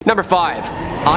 Number 5.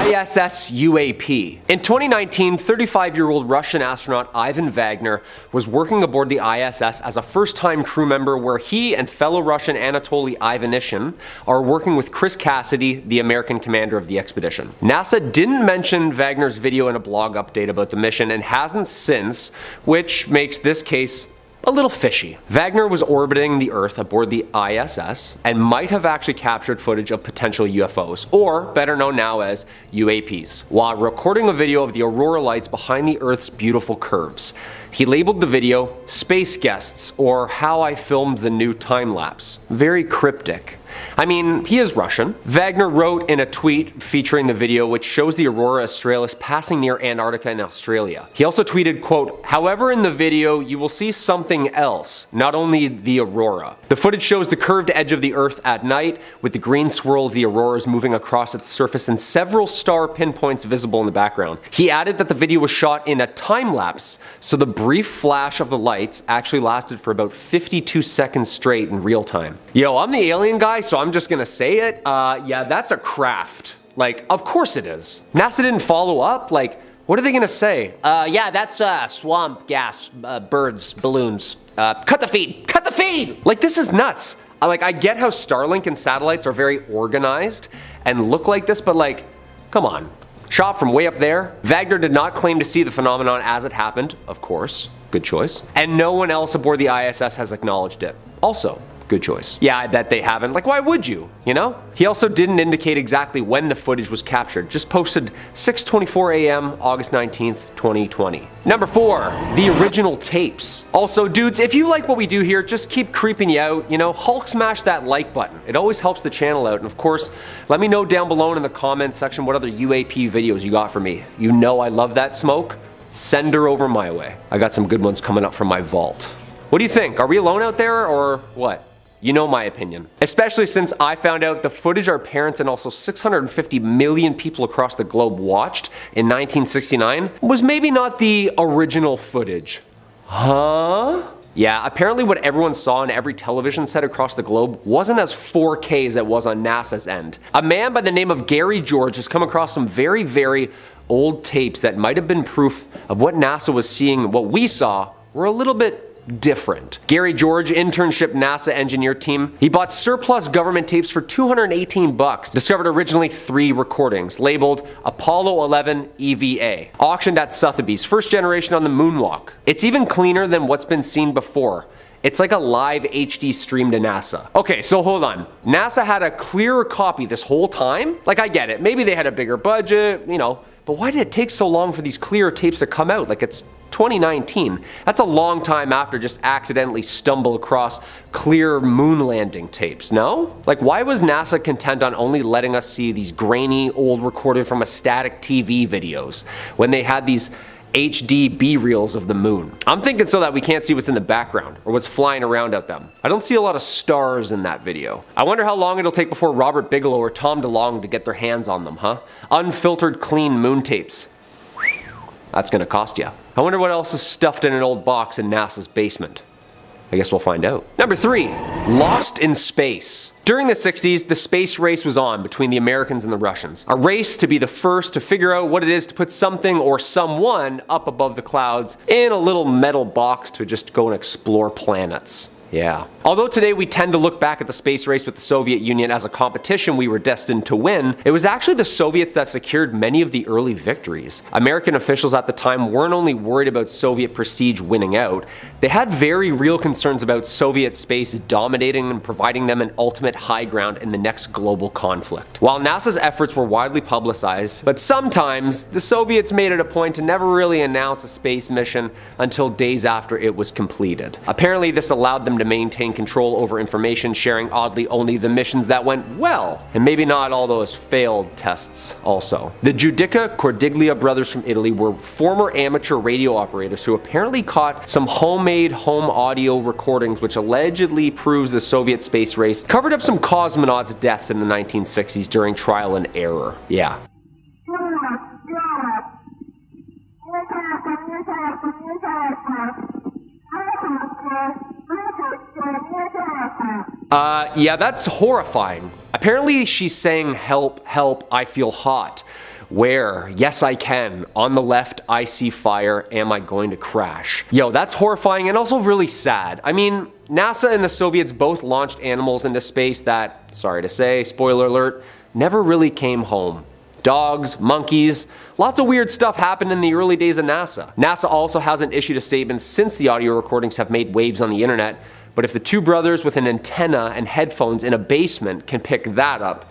ISS UAP. In 2019, 35-year-old Russian astronaut Ivan Wagner was working aboard the ISS as a first-time crew member, where he and fellow Russian Anatoly Ivanishin are working with Chris Cassidy, the American commander of the expedition. NASA didn't mention Wagner's video in a blog update about the mission and hasn't since, which makes this case a little fishy. Wagner was orbiting the Earth aboard the ISS and might have actually captured footage of potential UFOs, or better known now as UAPs, while recording a video of the aurora lights behind the Earth's beautiful curves. He labeled the video "Space Guests" or "How I Filmed the New Time Lapse." Very cryptic. I mean, he is Russian. Wagner wrote in a tweet featuring the video, which shows the aurora australis passing near Antarctica and Australia. He also tweeted, quote, "However, in the video you will see something else, not only the aurora. The footage shows the curved edge of the Earth at night, with the green swirl of the auroras moving across its surface and several star pinpoints visible in the background." He added that the video was shot in a time lapse, so the brief flash of the lights actually lasted for about 52 seconds straight in real time. Yo, I'm the alien guy, so I'm just gonna say it. Yeah, that's a craft. Like, of course it is. NASA didn't follow up? Like, what are they gonna say? Yeah, that's swamp gas, birds, balloons. Cut the feed! Cut the feed! Like, this is nuts. I get how Starlink and satellites are very organized and look like this, but like, come on. Shot from way up there. Wagner did not claim to see the phenomenon as it happened, of course. Good choice. And no one else aboard the ISS has acknowledged it. Also, good choice. Yeah, I bet they haven't. Like, why would you? You know? He also didn't indicate exactly when the footage was captured. Just posted 6:24 a.m. August 19th, 2020. Number 4. The original tapes. Also, dudes, if you like what we do here, just keep creeping you out. You know, Hulk smash that like button. It always helps the channel out. And of course, let me know down below in the comments section what other UAP videos you got for me. You know I love that smoke. Send her over my way. I got some good ones coming up from my vault. What do you think? Are we alone out there, or what? You know my opinion. Especially since I found out the footage our parents and also 650 million people across the globe watched in 1969 was maybe not the original footage. Huh? Yeah, apparently what everyone saw on every television set across the globe wasn't as 4K as it was on NASA's end. A man by the name of Gary George has come across some very, very old tapes that might have been proof of what NASA was seeing. What we saw were a little bit different. Gary George, internship NASA engineer team. He bought surplus government tapes for $218. Discovered originally 3 recordings, labeled Apollo 11 EVA. Auctioned at Sotheby's, first generation on the moonwalk. It's even cleaner than what's been seen before. It's like a live HD stream to NASA. Okay, so hold on. NASA had a clearer copy this whole time? Like, I get it. Maybe they had a bigger budget, you know, but why did it take so long for these clearer tapes to come out? Like, it's 2019. That's a long time after just accidentally stumble across clear moon landing tapes, no? Like, why was NASA content on only letting us see these grainy, old recorded from a static TV videos when they had these HD B-reels of the moon? I'm thinking so that we can't see what's in the background or what's flying around at them. I don't see a lot of stars in that video. I wonder how long it'll take before Robert Bigelow or Tom DeLonge to get their hands on them, huh? Unfiltered, clean moon tapes. That's gonna cost you. I wonder what else is stuffed in an old box in NASA's basement. I guess we'll find out. Number 3. Lost in space. During the 60s, the space race was on between the Americans and the Russians. A race to be the first to figure out what it is to put something or someone up above the clouds in a little metal box to just go and explore planets. Yeah. Although today we tend to look back at the space race with the Soviet Union as a competition we were destined to win, it was actually the Soviets that secured many of the early victories. American officials at the time weren't only worried about Soviet prestige winning out, they had very real concerns about Soviet space dominating and providing them an ultimate high ground in the next global conflict. While NASA's efforts were widely publicized, but sometimes the Soviets made it a point to never really announce a space mission until days after it was completed. Apparently this allowed them to maintain control over information sharing, oddly only the missions that went well, and maybe not all those failed tests also. The Giudica Cordiglia brothers from Italy were former amateur radio operators who apparently caught some homemade home audio recordings which allegedly proves the Soviet space race covered up some cosmonauts' deaths in the 1960s during trial and error. Yeah. Yeah, that's horrifying. Apparently she's saying, "Help, help, I feel hot." Where? Yes, I can. On the left, I see fire. Am I going to crash? Yo, that's horrifying and also really sad. I mean, NASA and the Soviets both launched animals into space that, sorry to say, spoiler alert, never really came home. Dogs, monkeys, lots of weird stuff happened in the early days of NASA. NASA also hasn't issued a statement since the audio recordings have made waves on the internet, but if the two brothers with an antenna and headphones in a basement can pick that up,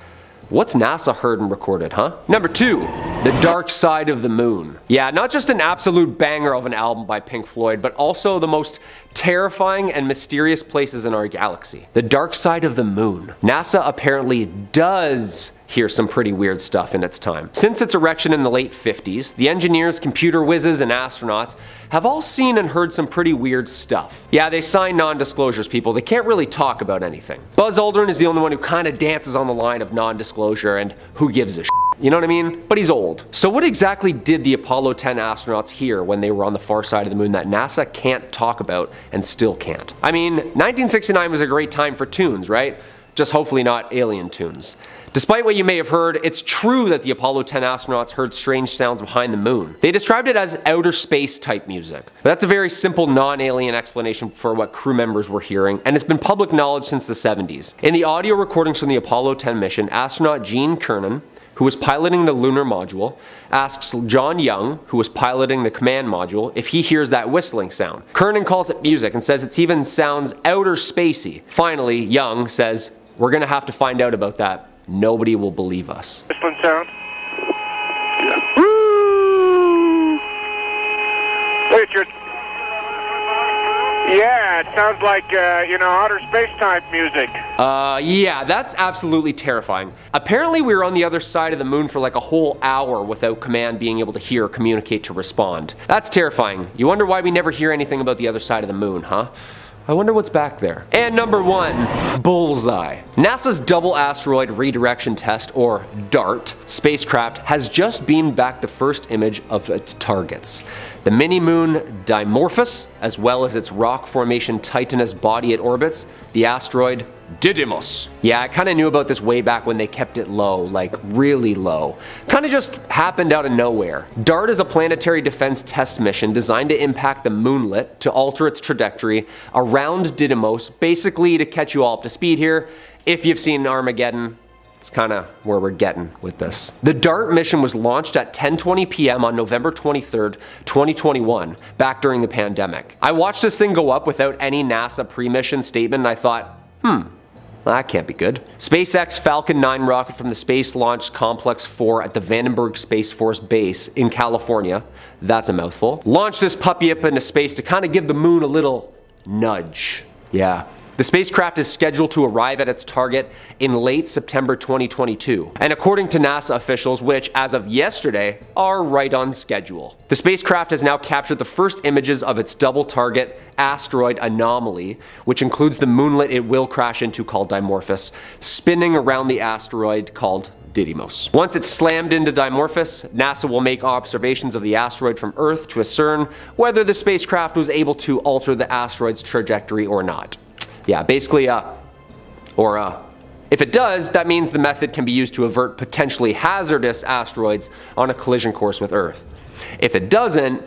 what's NASA heard and recorded, huh? Number 2, The Dark Side of the Moon. Yeah, not just an absolute banger of an album by Pink Floyd, but also the most terrifying and mysterious places in our galaxy. The Dark Side of the Moon. NASA apparently does hear some pretty weird stuff in its time. Since its erection in the late 50s, the engineers, computer whizzes, and astronauts have all seen and heard some pretty weird stuff. Yeah, they sign non-disclosures, people. They can't really talk about anything. Buzz Aldrin is the only one who kind of dances on the line of non-disclosure and who gives a shit. You know what I mean? But he's old. So what exactly did the Apollo 10 astronauts hear when they were on the far side of the moon that NASA can't talk about and still can't? I mean, 1969 was a great time for tunes, right? Just hopefully not alien tunes. Despite what you may have heard, it's true that the Apollo 10 astronauts heard strange sounds behind the moon. They described it as outer space type music. But that's a very simple non-alien explanation for what crew members were hearing, and it's been public knowledge since the 70s. In the audio recordings from the Apollo 10 mission, astronaut Gene Cernan, who was piloting the lunar module, asks John Young, who was piloting the command module, if he hears that whistling sound. Cernan calls it music and says it even sounds outer spacey. Finally, Young says, "We're gonna have to find out about that. Nobody will believe us." Whistling sound? Yeah. Woo! Look at your... Yeah, it sounds like, outer space type music. Yeah, that's absolutely terrifying. Apparently we were on the other side of the moon for like a whole hour without command being able to hear or communicate to respond. That's terrifying. You wonder why we never hear anything about the other side of the moon, huh? I wonder what's back there. And number 1, Bullseye. NASA's Double Asteroid Redirection Test, or DART, spacecraft has just beamed back the first image of its targets. The mini-moon Dimorphos, as well as its rock formation Titanus body it orbits, the asteroid Didymos. Yeah, I kinda knew about this way back when they kept it low, like really low. Kinda just happened out of nowhere. DART is a planetary defense test mission designed to impact the moonlet to alter its trajectory around Didymos, basically to catch you all up to speed here. If you've seen Armageddon, it's kinda where we're getting with this. The DART mission was launched at 10:20 p.m. on November 23rd, 2021, back during the pandemic. I watched this thing go up without any NASA pre-mission statement and I thought, that can't be good. SpaceX Falcon 9 rocket from the Space Launch Complex 4 at the Vandenberg Space Force Base in California, that's a mouthful, launched this puppy up into space to kind of give the moon a little nudge. Yeah. The spacecraft is scheduled to arrive at its target in late September 2022, and according to NASA officials, which as of yesterday are right on schedule. The spacecraft has now captured the first images of its double target asteroid anomaly, which includes the moonlet it will crash into called Dimorphos, spinning around the asteroid called Didymos. Once it's slammed into Dimorphos, NASA will make observations of the asteroid from Earth to discern whether the spacecraft was able to alter the asteroid's trajectory or not. Yeah, basically, if it does, that means the method can be used to avert potentially hazardous asteroids on a collision course with Earth. If it doesn't,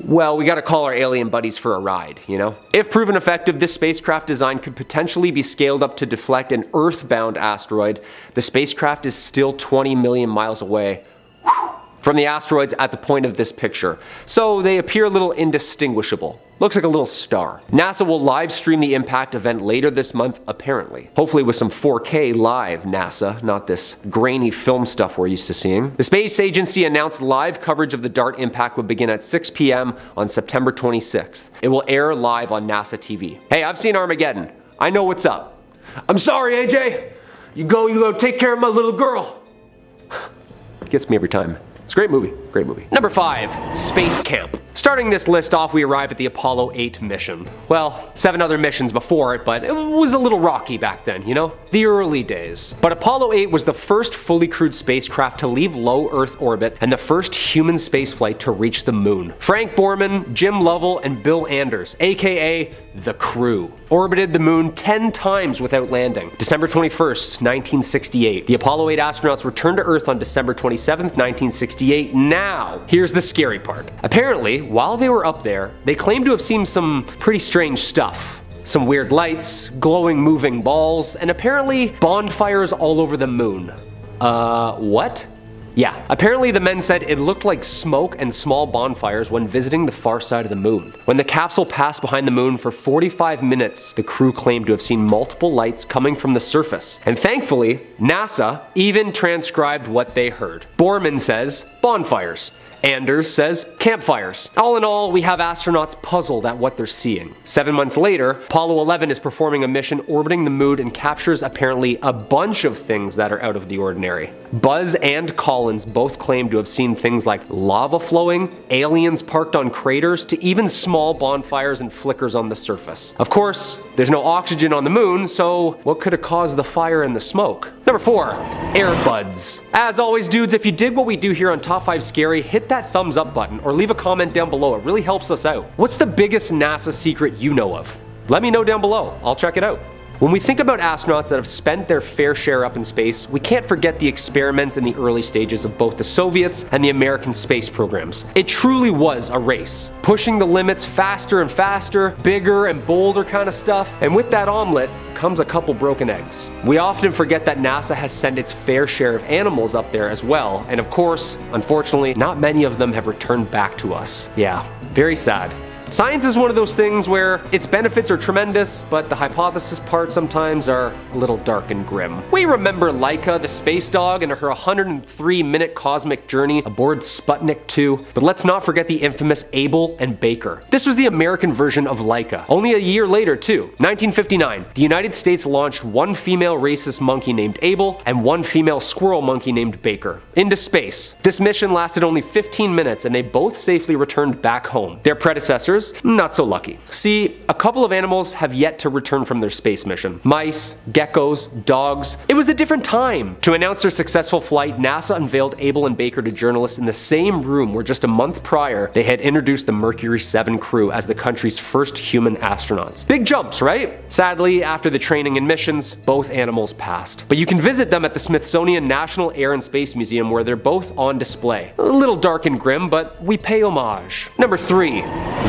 well, we gotta call our alien buddies for a ride, you know? If proven effective, this spacecraft design could potentially be scaled up to deflect an Earth-bound asteroid. The spacecraft is still 20 million miles away from the asteroids at the point of this picture, so they appear a little indistinguishable. Looks like a little star. NASA will live stream the impact event later this month, apparently. Hopefully with some 4K live NASA, not this grainy film stuff we're used to seeing. The space agency announced live coverage of the DART impact would begin at 6 p.m. on September 26th. It will air live on NASA TV. Hey, I've seen Armageddon. I know what's up. I'm sorry, AJ. You go take care of my little girl. Gets me every time. It's a great movie, great movie. Number 5, Space Camp. Starting this list off, we arrive at the Apollo 8 mission. Well, 7 other missions before it, but it was a little rocky back then, you know? The early days. But Apollo 8 was the first fully crewed spacecraft to leave low Earth orbit and the first human spaceflight to reach the moon. Frank Borman, Jim Lovell, and Bill Anders, aka the crew, orbited the moon 10 times without landing. December 21st, 1968. The Apollo 8 astronauts returned to Earth on December 27th, 1968. Now, here's the scary part. Apparently, while they were up there, they claimed to have seen some pretty strange stuff. Some weird lights, glowing moving balls, and apparently bonfires all over the moon. What? Yeah, apparently the men said it looked like smoke and small bonfires when visiting the far side of the moon. When the capsule passed behind the moon for 45 minutes, the crew claimed to have seen multiple lights coming from the surface. And thankfully, NASA even transcribed what they heard. Borman says, bonfires. Anders says, campfires. All in all, we have astronauts puzzled at what they're seeing. 7 months later, Apollo 11 is performing a mission orbiting the moon and captures apparently a bunch of things that are out of the ordinary. Buzz and Collins both claim to have seen things like lava flowing, aliens parked on craters, to even small bonfires and flickers on the surface. Of course, there's no oxygen on the moon, so what could have caused the fire and the smoke? Number 4, air buds. As always, dudes, if you dig what we do here on Top 5 Scary, hit that thumbs up button or leave a comment down below. It really helps us out. What's the biggest NASA secret you know of? Let me know down below. I'll check it out. When we think about astronauts that have spent their fair share up in space, we can't forget the experiments in the early stages of both the Soviets and the American space programs. It truly was a race, pushing the limits faster and faster, bigger and bolder kind of stuff, and with that omelet comes a couple broken eggs. We often forget that NASA has sent its fair share of animals up there as well, and of course, unfortunately, not many of them have returned back to us. Yeah, very sad. Science is one of those things where its benefits are tremendous, but the hypothesis parts sometimes are a little dark and grim. We remember Laika, the space dog, and her 103-minute cosmic journey aboard Sputnik 2, but let's not forget the infamous Able and Baker. This was the American version of Laika. Only a year later, too. 1959, the United States launched one female rhesus monkey named Able and one female squirrel monkey named Baker into space. This mission lasted only 15 minutes, and they both safely returned back home. Their predecessors, not so lucky. See, a couple of animals have yet to return from their space mission. Mice, geckos, dogs. It was a different time. To announce their successful flight, NASA unveiled Able and Baker to journalists in the same room where just a month prior, they had introduced the Mercury 7 crew as the country's first human astronauts. Big jumps, right? Sadly, after the training and missions, both animals passed. But you can visit them at the Smithsonian National Air and Space Museum where they're both on display. A little dark and grim, but we pay homage. Number 3,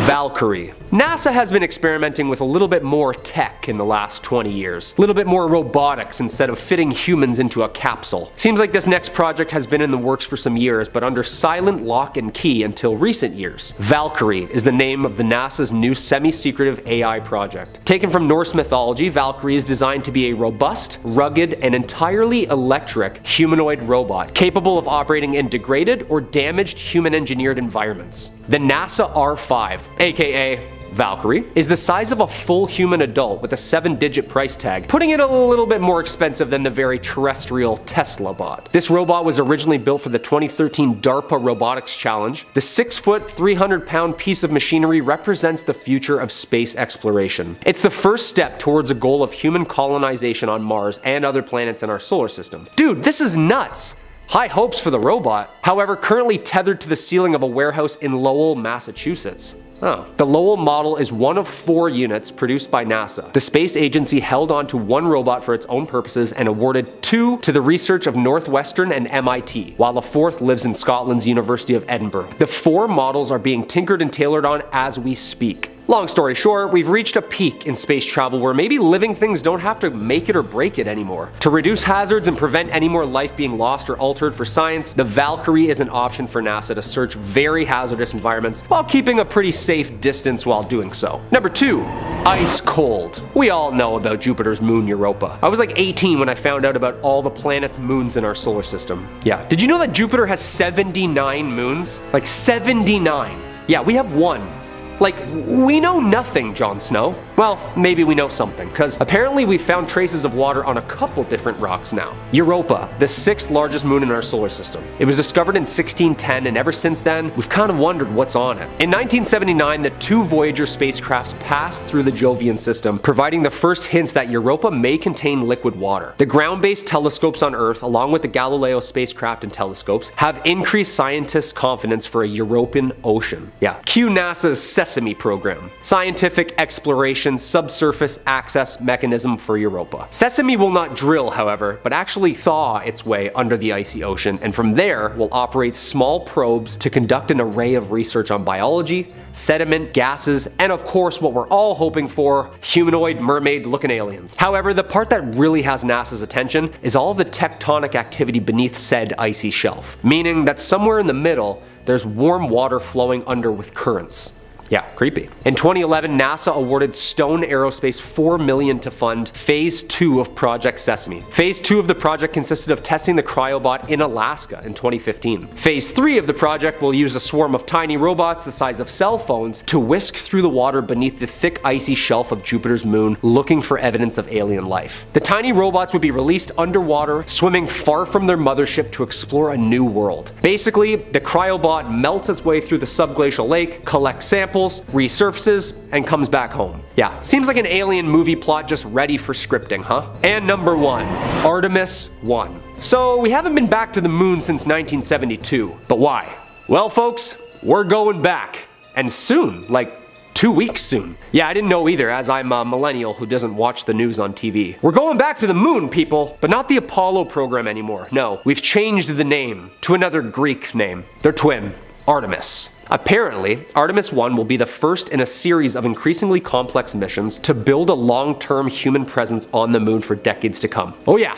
Valkyrie. NASA has been experimenting with a little bit more tech in the last 20 years. A little bit more robotics instead of fitting humans into a capsule. Seems like this next project has been in the works for some years, but under silent lock and key until recent years. Valkyrie is the name of the NASA's new semi-secretive AI project. Taken from Norse mythology, Valkyrie is designed to be a robust, rugged, and entirely electric humanoid robot capable of operating in degraded or damaged human-engineered environments. The NASA R5, aka Valkyrie, is the size of a full human adult with a 7-digit price tag, putting it a little bit more expensive than the very terrestrial Tesla bot. This robot was originally built for the 2013 DARPA Robotics Challenge. The 6-foot, 300-pound piece of machinery represents the future of space exploration. It's the first step towards a goal of human colonization on Mars and other planets in our solar system. Dude, this is nuts! High hopes for the robot. However, currently tethered to the ceiling of a warehouse in Lowell, Massachusetts. Oh. The Lowell model is one of 4 units produced by NASA. The space agency held on to one robot for its own purposes and awarded 2 to the research of Northwestern and MIT, while the 4th lives in Scotland's University of Edinburgh. The 4 models are being tinkered and tailored on as we speak. Long story short, we've reached a peak in space travel where maybe living things don't have to make it or break it anymore. To reduce hazards and prevent any more life being lost or altered for science, the Valkyrie is an option for NASA to search very hazardous environments while keeping a pretty safe distance while doing so. Number 2, ice cold. We all know about Jupiter's moon Europa. I was like 18 when I found out about all the planets' moons in our solar system. Yeah, did you know that Jupiter has 79 moons? Like 79. Yeah, we have 1. Like, we know nothing, Jon Snow. Well, maybe we know something, because apparently we found traces of water on a couple different rocks now. Europa, the 6th largest moon in our solar system. It was discovered in 1610, and ever since then, we've kind of wondered what's on it. In 1979, the 2 Voyager spacecrafts passed through the Jovian system, providing the first hints that Europa may contain liquid water. The ground-based telescopes on Earth, along with the Galileo spacecraft and telescopes, have increased scientists' confidence for a European ocean. Yeah, cue NASA's Sesame program. Scientific exploration subsurface access mechanism for Europa. Sesame will not drill, however, but actually thaw its way under the icy ocean, and from there will operate small probes to conduct an array of research on biology, sediment, gases, and of course what we're all hoping for, humanoid mermaid-looking aliens. However, the part that really has NASA's attention is all of the tectonic activity beneath said icy shelf, meaning that somewhere in the middle, there's warm water flowing under with currents. Yeah, creepy. In 2011, NASA awarded Stone Aerospace $4 million to fund Phase 2 of Project Sesame. Phase 2 of the project consisted of testing the cryobot in Alaska in 2015. Phase 3 of the project will use a swarm of tiny robots the size of cell phones to whisk through the water beneath the thick icy shelf of Jupiter's moon, looking for evidence of alien life. The tiny robots would be released underwater, swimming far from their mothership to explore a new world. Basically, the cryobot melts its way through the subglacial lake, collects samples, resurfaces, and comes back home. Yeah, seems like an alien movie plot just ready for scripting, huh? And number 1, Artemis 1. So we haven't been back to the moon since 1972, but why? Well folks, we're going back. And soon, like 2 weeks soon. Yeah, I didn't know either, as I'm a millennial who doesn't watch the news on TV. We're going back to the moon, people, but not the Apollo program anymore. No, we've changed the name to another Greek name. They're twin, Artemis. Apparently, Artemis 1 will be the first in a series of increasingly complex missions to build a long-term human presence on the moon for decades to come. Oh yeah,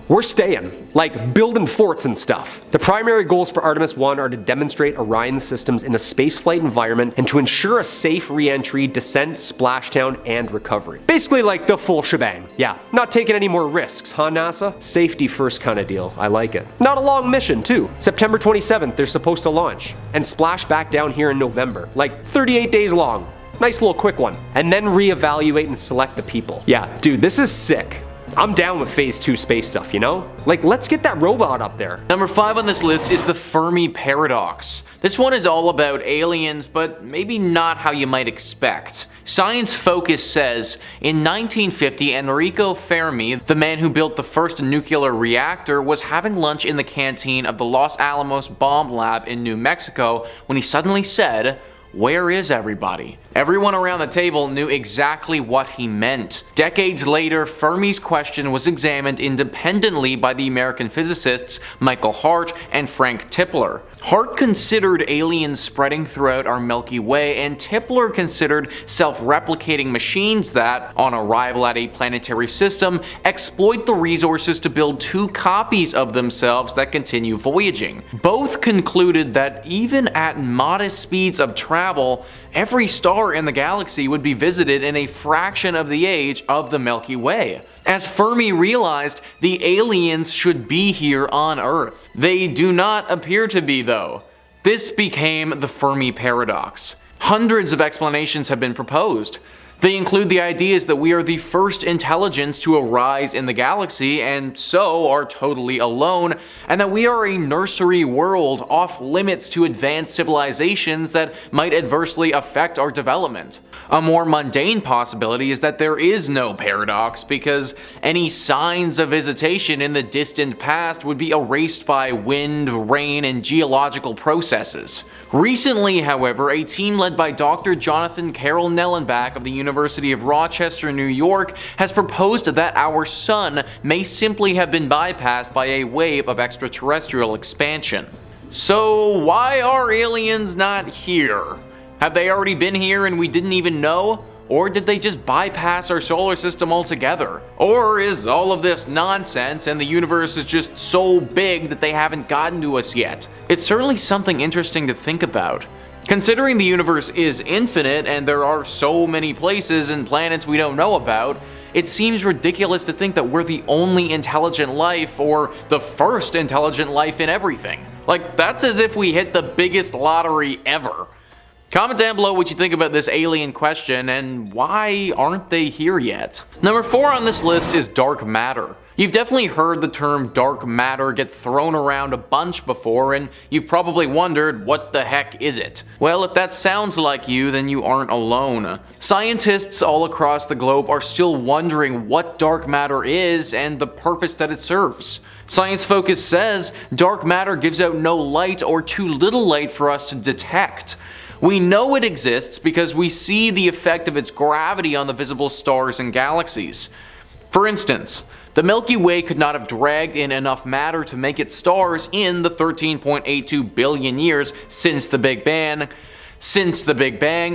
we're staying, like building forts and stuff. The primary goals for Artemis 1 are to demonstrate Orion's systems in a spaceflight environment and to ensure a safe re-entry, descent, splashdown, and recovery. Basically like the full shebang. Yeah, not taking any more risks, huh NASA? Safety first kind of deal, I like it. Not a long mission too. September 27th they're supposed to launch, and splash back down here in November, like 38 days long. Nice little quick one. And then reevaluate and select the people. Yeah, dude, this is sick. I'm down with Phase 2 space stuff, you know? Like, let's get that robot up there. Number 5 on this list is the Fermi paradox. This one is all about aliens, but maybe not how you might expect. Science Focus says, in 1950, Enrico Fermi, the man who built the first nuclear reactor, was having lunch in the canteen of the Los Alamos bomb lab in New Mexico when he suddenly said, "Where is everybody?" Everyone around the table knew exactly what he meant. Decades later, Fermi's question was examined independently by the American physicists Michael Hart and Frank Tipler. Hart considered aliens spreading throughout our Milky Way, and Tipler considered self-replicating machines that, on arrival at a planetary system, exploit the resources to build 2 copies of themselves that continue voyaging. Both concluded that even at modest speeds of travel, every star in the galaxy would be visited in a fraction of the age of the Milky Way. As Fermi realized, the aliens should be here on Earth. They do not appear to be, though. This became the Fermi paradox. Hundreds of explanations have been proposed. They include the ideas that we are the first intelligence to arise in the galaxy and so are totally alone, and that we are a nursery world off limits to advanced civilizations that might adversely affect our development. A more mundane possibility is that there is no paradox because any signs of visitation in the distant past would be erased by wind, rain, and geological processes. Recently, however, a team led by Dr. Jonathan Carroll Nellenbach of the University of Rochester, New York, has proposed that our sun may simply have been bypassed by a wave of extraterrestrial expansion. So why are aliens not here? Have they already been here and we didn't even know? Or did they just bypass our solar system altogether? Or is all of this nonsense and the universe is just so big that they haven't gotten to us yet? It's certainly something interesting to think about. Considering the universe is infinite and there are so many places and planets we don't know about, it seems ridiculous to think that we're the only intelligent life or the first intelligent life in everything. Like, that's as if we hit the biggest lottery ever. Comment down below what you think about this alien question and why aren't they here yet? Number 4 on this list is dark matter. You've definitely heard the term dark matter get thrown around a bunch before, and you've probably wondered, what the heck is it? Well, if that sounds like you, then you aren't alone. Scientists all across the globe are still wondering what dark matter is and the purpose that it serves. Science Focus says dark matter gives out no light or too little light for us to detect. We know it exists because we see the effect of its gravity on the visible stars and galaxies. For instance, the Milky Way could not have dragged in enough matter to make its stars in the 13.82 billion years since the Big Bang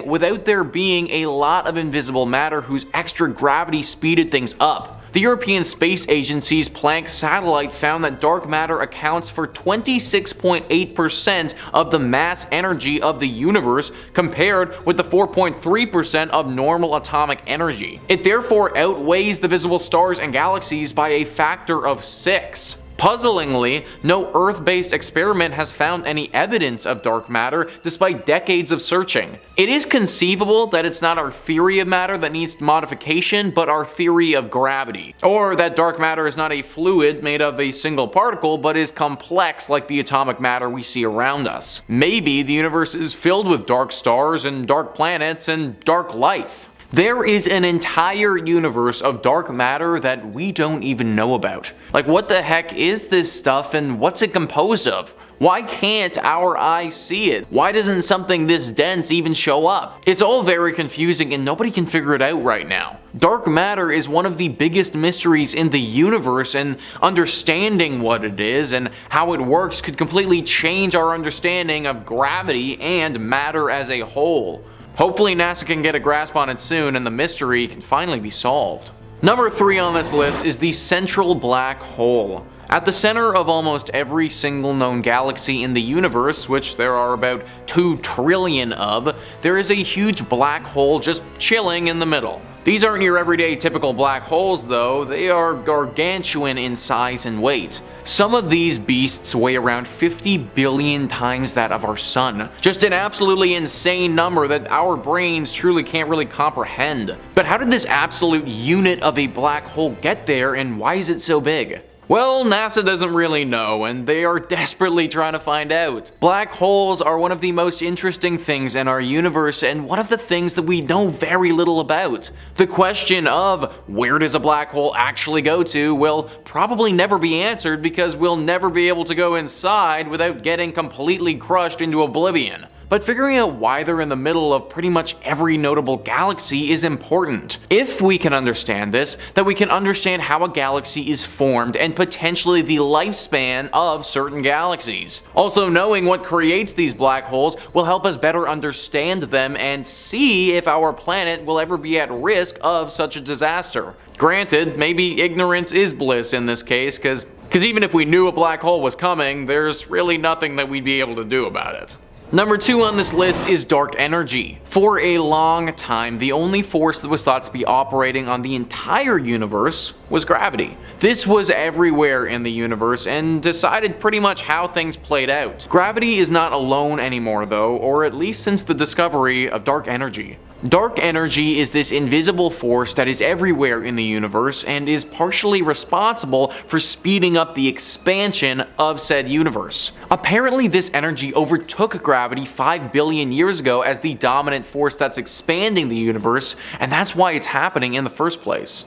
without there being a lot of invisible matter whose extra gravity speeded things up. The European Space Agency's Planck satellite found that dark matter accounts for 26.8% of the mass energy of the universe compared with the 4.3% of normal atomic energy. It therefore outweighs the visible stars and galaxies by a factor of 6. Puzzlingly, no Earth-based experiment has found any evidence of dark matter despite decades of searching. It is conceivable that it's not our theory of matter that needs modification, but our theory of gravity. Or that dark matter is not a fluid made of a single particle, but is complex like the atomic matter we see around us. Maybe the universe is filled with dark stars and dark planets and dark life. There is an entire universe of dark matter that we don't even know about. Like, what the heck is this stuff and what's it composed of? Why can't our eyes see it? Why doesn't something this dense even show up? It's all very confusing and nobody can figure it out right now. Dark matter is one of the biggest mysteries in the universe, and understanding what it is and how it works could completely change our understanding of gravity and matter as a whole. Hopefully NASA can get a grasp on it soon and the mystery can finally be solved. Number 3 on this list is the central black hole. At the center of almost every single known galaxy in the universe, which there are about 2 trillion of, there is a huge black hole just chilling in the middle. These aren't your everyday typical black holes though, they are gargantuan in size and weight. Some of these beasts weigh around 50 billion times that of our sun. Just an absolutely insane number that our brains truly can't really comprehend. But how did this absolute unit of a black hole get there, and why is it so big? Well, NASA doesn't really know, and they are desperately trying to find out. Black holes are one of the most interesting things in our universe, and one of the things that we know very little about. The question of where does a black hole actually go to will probably never be answered because we'll never be able to go inside without getting completely crushed into oblivion. But figuring out why they're in the middle of pretty much every notable galaxy is important. If we can understand this, then we can understand how a galaxy is formed and potentially the lifespan of certain galaxies. Also, knowing what creates these black holes will help us better understand them and see if our planet will ever be at risk of such a disaster. Granted, maybe ignorance is bliss in this case, because even if we knew a black hole was coming, there's really nothing that we'd be able to do about it. Number 2 on this list is dark energy. For a long time, the only force that was thought to be operating on the entire universe was gravity. This was everywhere in the universe and decided pretty much how things played out. Gravity is not alone anymore though, or at least since the discovery of dark energy. Dark energy is this invisible force that is everywhere in the universe and is partially responsible for speeding up the expansion of said universe. Apparently this energy overtook gravity 5 billion years ago as the dominant force that's expanding the universe, and that's why it's happening in the first place.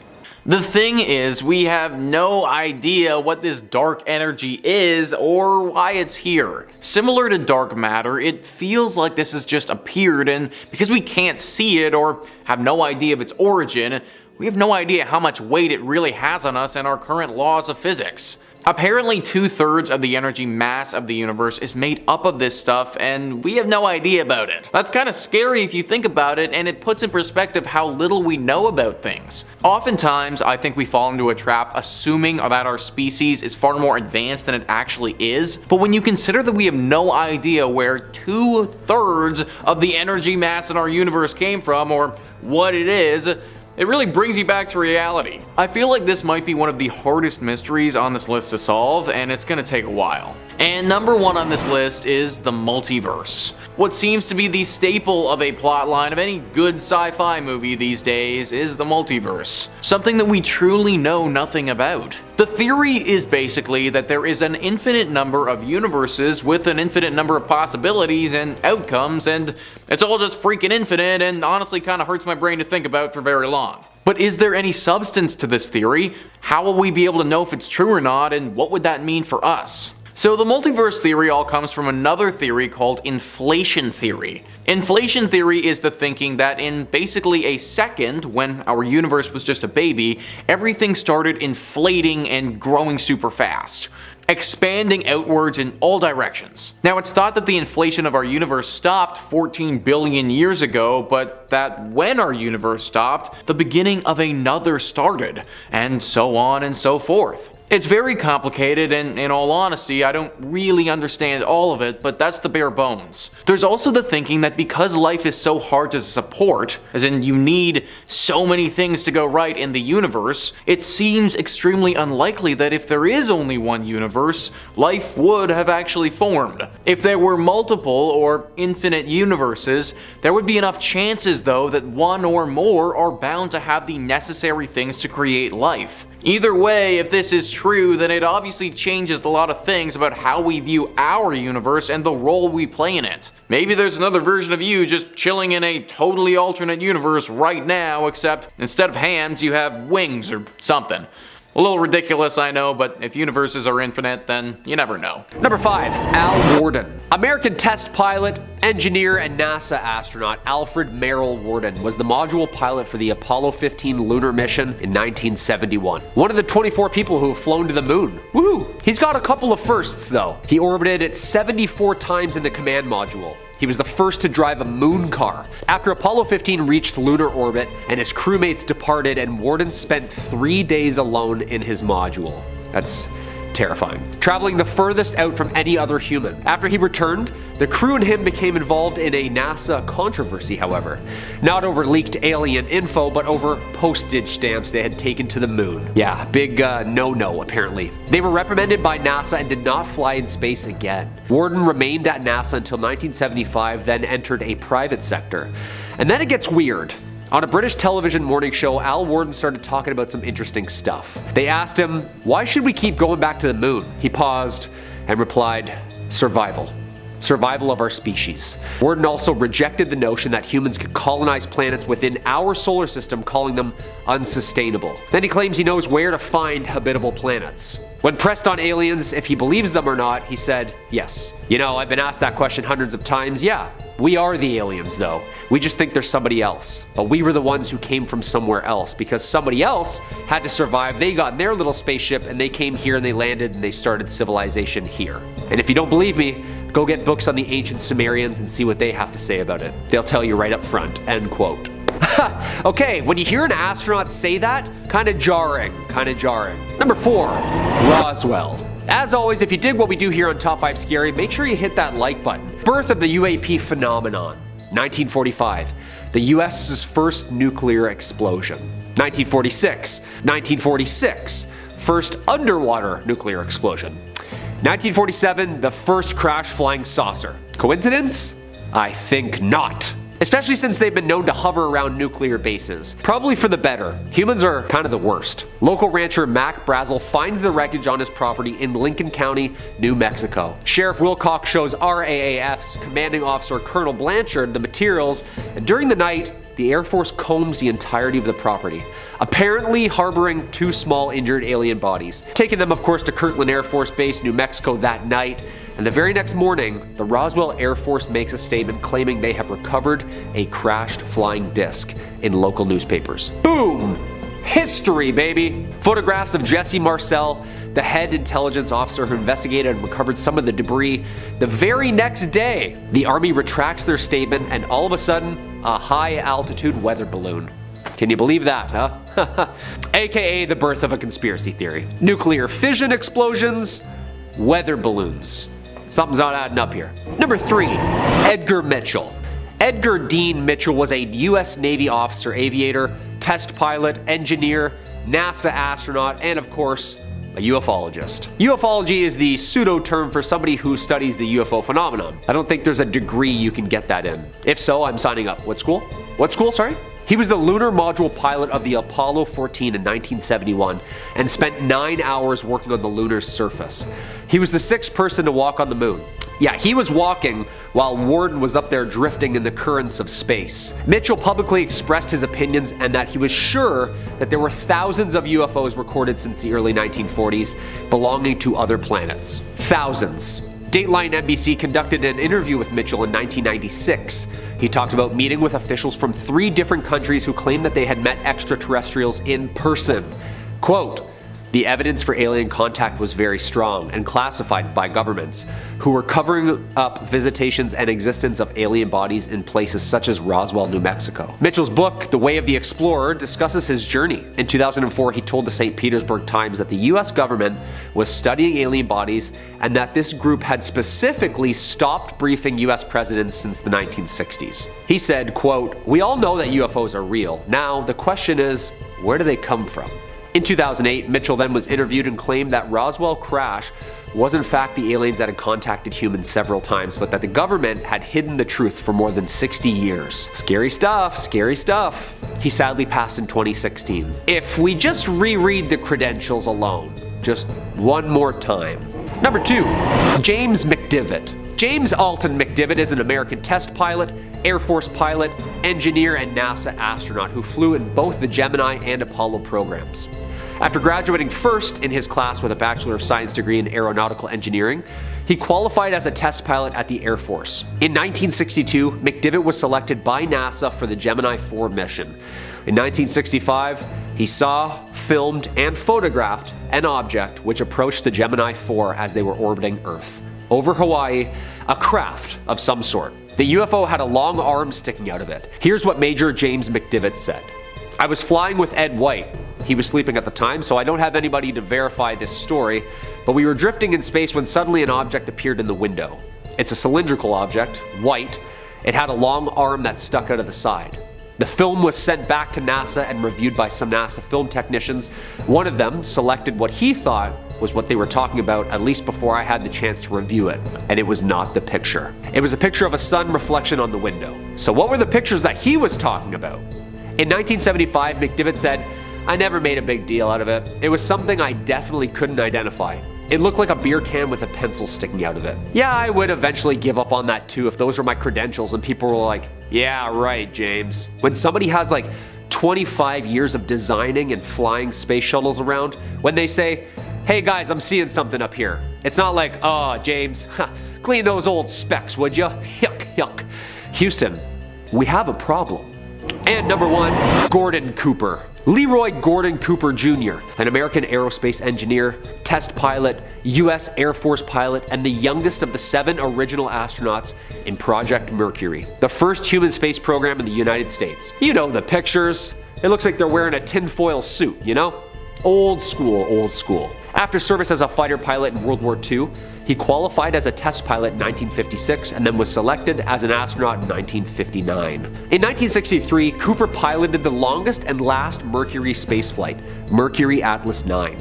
The thing is, we have no idea what this dark energy is or why it's here. Similar to dark matter, it feels like this has just appeared, and because we can't see it or have no idea of its origin, we have no idea how much weight it really has on us and our current laws of physics. Apparently 2/3 of the energy mass of the universe is made up of this stuff, and we have no idea about it. That's kind of scary if you think about it, and it puts in perspective how little we know about things. Oftentimes, I think we fall into a trap assuming that our species is far more advanced than it actually is, but when you consider that we have no idea where 2/3 of the energy mass in our universe came from, or what it is, It really brings you back to reality. I feel like this might be one of the hardest mysteries on this list to solve, and it's gonna take a while. And number one on this list is the multiverse. What seems to be the staple of a plotline of any good sci-fi movie these days is the multiverse, something that we truly know nothing about. The theory is basically that there is an infinite number of universes with an infinite number of possibilities and outcomes, and it's all just freaking infinite and honestly kind of hurts my brain to think about for very long. But is there any substance to this theory? How will we be able to know if it's true or not, and what would that mean for us? So the multiverse theory all comes from another theory called inflation theory. Inflation theory is the thinking that in basically a second, when our universe was just a baby, everything started inflating and growing super fast, expanding outwards in all directions. Now, it's thought that the inflation of our universe stopped 14 billion years ago, but that when our universe stopped, the beginning of another started, and so on and so forth. It's very complicated, and in all honesty, I don't really understand all of it, but that's the bare bones. There's also the thinking that because life is so hard to support, as in you need so many things to go right in the universe, it seems extremely unlikely that if there is only one universe, life would have actually formed. If there were multiple or infinite universes, there would be enough chances though that one or more are bound to have the necessary things to create life. Either way, if this is true, then it obviously changes a lot of things about how we view our universe and the role we play in it. Maybe there's another version of you just chilling in a totally alternate universe right now, except instead of hands, you have wings or something. A little ridiculous, I know, but if universes are infinite, then you never know. Number 5. Al Worden. American test pilot, engineer, and NASA astronaut Alfred Merrill Worden was the module pilot for the Apollo 15 lunar mission in 1971. One of the 24 people who have flown to the moon. Woo! He's got a couple of firsts, though. He orbited it 74 times in the command module. He was the first to drive a moon car. After Apollo 15 reached lunar orbit and his crewmates departed, and Worden spent 3 days alone in his module. That's terrifying. Traveling the furthest out from any other human. After he returned, the crew and him became involved in a NASA controversy, however. Not over leaked alien info, but over postage stamps they had taken to the moon. Yeah, big no-no apparently. They were reprimanded by NASA and did not fly in space again. Worden remained at NASA until 1975, then entered a private sector. And then it gets weird. On a British television morning show, Al Worden started talking about some interesting stuff. They asked him, "Why should we keep going back to the moon?" He paused and replied, "Survival. Survival of our species." Worden also rejected the notion that humans could colonize planets within our solar system, calling them unsustainable. Then he claims he knows where to find habitable planets. When pressed on aliens if he believes them or not, he said, "Yes. You know, I've been asked that question hundreds of times. Yeah, we are the aliens though. We just think there's somebody else. But we were the ones who came from somewhere else because somebody else had to survive. They got in their little spaceship and they came here and they landed and they started civilization here. And if you don't believe me, go get books on the ancient Sumerians and see what they have to say about it. They'll tell you right up front." End quote. Okay, when you hear an astronaut say that, kinda jarring. Number 4, Roswell. As always, if you dig what we do here on Top 5 Scary, make sure you hit that like button. Birth of the UAP phenomenon. 1945, the US's first nuclear explosion. 1946, first underwater nuclear explosion. 1947, the first crash flying saucer. Coincidence? I think not. Especially since they've been known to hover around nuclear bases. Probably for the better. Humans are kind of the worst. Local rancher Mac Brazel finds the wreckage on his property in Lincoln County, New Mexico. Sheriff Wilcox shows RAAF's commanding officer Colonel Blanchard the materials, and during the night, the Air Force combs the entirety of the property, apparently harboring 2 small injured alien bodies. Taking them, of course, to Kirtland Air Force Base, New Mexico that night. And the very next morning, the Roswell Air Force makes a statement claiming they have recovered a crashed flying disc in local newspapers. Boom! History, baby! Photographs of Jesse Marcel, the head intelligence officer who investigated and recovered some of the debris. The very next day, the Army retracts their statement and all of a sudden, a high-altitude weather balloon. Can you believe that, huh? AKA the birth of a conspiracy theory. Nuclear fission explosions, weather balloons. Something's not adding up here. Number 3, Edgar Mitchell. Edgar Dean Mitchell was a U.S. Navy officer aviator, test pilot, engineer, NASA astronaut, and of course, a ufologist. Ufology is the pseudo term for somebody who studies the UFO phenomenon. I don't think there's a degree you can get that in. If so, I'm signing up. What school? What school, sorry? He was the lunar module pilot of the Apollo 14 in 1971 and spent 9 hours working on the lunar surface. He was the 6th person to walk on the moon. Yeah, he was walking while Warden was up there drifting in the currents of space. Mitchell publicly expressed his opinions and that he was sure that there were thousands of UFOs recorded since the early 1940s belonging to other planets. Thousands. Dateline NBC conducted an interview with Mitchell in 1996. He talked about meeting with officials from 3 different countries who claimed that they had met extraterrestrials in person. Quote, "The evidence for alien contact was very strong and classified by governments, who were covering up visitations and existence of alien bodies in places such as Roswell, New Mexico." Mitchell's book, The Way of the Explorer, discusses his journey. In 2004, he told the St. Petersburg Times that the US government was studying alien bodies and that this group had specifically stopped briefing US presidents since the 1960s. He said, quote, "We all know that UFOs are real. Now, the question is, where do they come from?" In 2008, Mitchell then was interviewed and claimed that Roswell crash was in fact the aliens that had contacted humans several times, but that the government had hidden the truth for more than 60 years. Scary stuff, scary stuff. He sadly passed in 2016. If we just reread the credentials alone, just one more time. Number 2, James McDivitt. James Alton McDivitt is an American test pilot, Air Force pilot, engineer, and NASA astronaut who flew in both the Gemini and Apollo programs. After graduating first in his class with a Bachelor of Science degree in Aeronautical Engineering, he qualified as a test pilot at the Air Force. In 1962, McDivitt was selected by NASA for the Gemini 4 mission. In 1965, he saw, filmed, and photographed an object which approached the Gemini 4 as they were orbiting Earth. Over Hawaii, a craft of some sort. The UFO had a long arm sticking out of it. Here's what Major James McDivitt said. "I was flying with Ed White. He was sleeping at the time, so I don't have anybody to verify this story, but we were drifting in space when suddenly an object appeared in the window. It's a cylindrical object, white. It had a long arm that stuck out of the side. The film was sent back to NASA and reviewed by some NASA film technicians. One of them selected what he thought was what they were talking about, at least before I had the chance to review it, and it was not the picture. It was a picture of a sun reflection on the window." So what were the pictures that he was talking about? In 1975, McDivitt said, "I never made a big deal out of it. It was something I definitely couldn't identify. It looked like a beer can with a pencil sticking out of it. Yeah, I would eventually give up on that too if those were my credentials and people were like, yeah, right, James." When somebody has like 25 years of designing and flying space shuttles around, when they say, "Hey guys, I'm seeing something up here," it's not like, "Oh, James, clean those old specs, would ya? Yuck, yuck." Houston, we have a problem. And number 1, Gordon Cooper. Leroy Gordon Cooper Jr., an American aerospace engineer, test pilot, US Air Force pilot, and the youngest of the 7 original astronauts in Project Mercury, the first human space program in the United States. You know the pictures. It looks like they're wearing a tinfoil suit, you know? Old school, old school. After service as a fighter pilot in World War II, he qualified as a test pilot in 1956 and then was selected as an astronaut in 1959. In 1963, Cooper piloted the longest and last Mercury spaceflight, Mercury Atlas 9.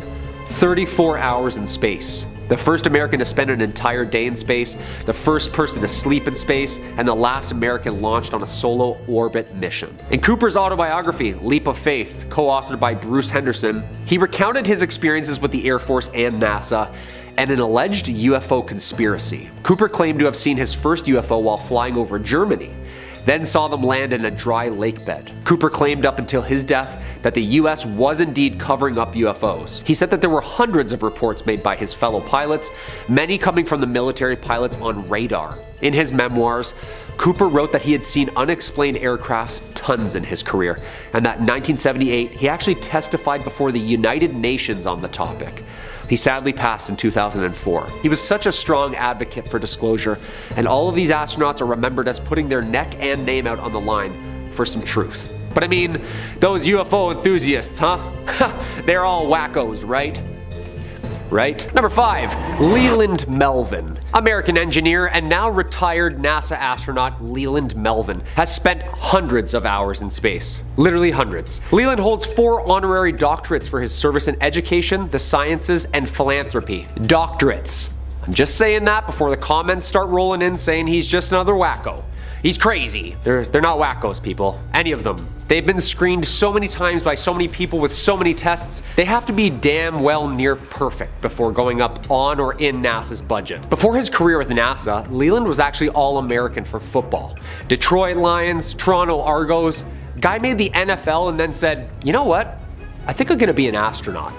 34 hours in space. The first American to spend an entire day in space, the first person to sleep in space, and the last American launched on a solo orbit mission. In Cooper's autobiography, Leap of Faith, co-authored by Bruce Henderson, he recounted his experiences with the Air Force and NASA and an alleged UFO conspiracy. Cooper claimed to have seen his first UFO while flying over Germany, then saw them land in a dry lake bed. Cooper claimed up until his death that the US was indeed covering up UFOs. He said that there were hundreds of reports made by his fellow pilots, many coming from the military pilots on radar. In his memoirs, Cooper wrote that he had seen unexplained aircrafts tons in his career, and that in 1978 he actually testified before the United Nations on the topic. He sadly passed in 2004. He was such a strong advocate for disclosure, and all of these astronauts are remembered as putting their neck and name out on the line for some truth. But I mean, those UFO enthusiasts, huh? They're all wackos, right? Right? Number 5, Leland Melvin. American engineer and now retired NASA astronaut Leland Melvin has spent hundreds of hours in space. Literally hundreds. Leland holds 4 honorary doctorates for his service in education, the sciences, and philanthropy. Doctorates. I'm just saying that before the comments start rolling in saying he's just another wacko. He's crazy. They're not wackos, people. Any of them. They've been screened so many times by so many people with so many tests, they have to be damn well near perfect before going up on or in NASA's budget. Before his career with NASA, Leland was actually All-American for football. Detroit Lions, Toronto Argos. Guy made the NFL and then said, you know what? I think I'm gonna be an astronaut.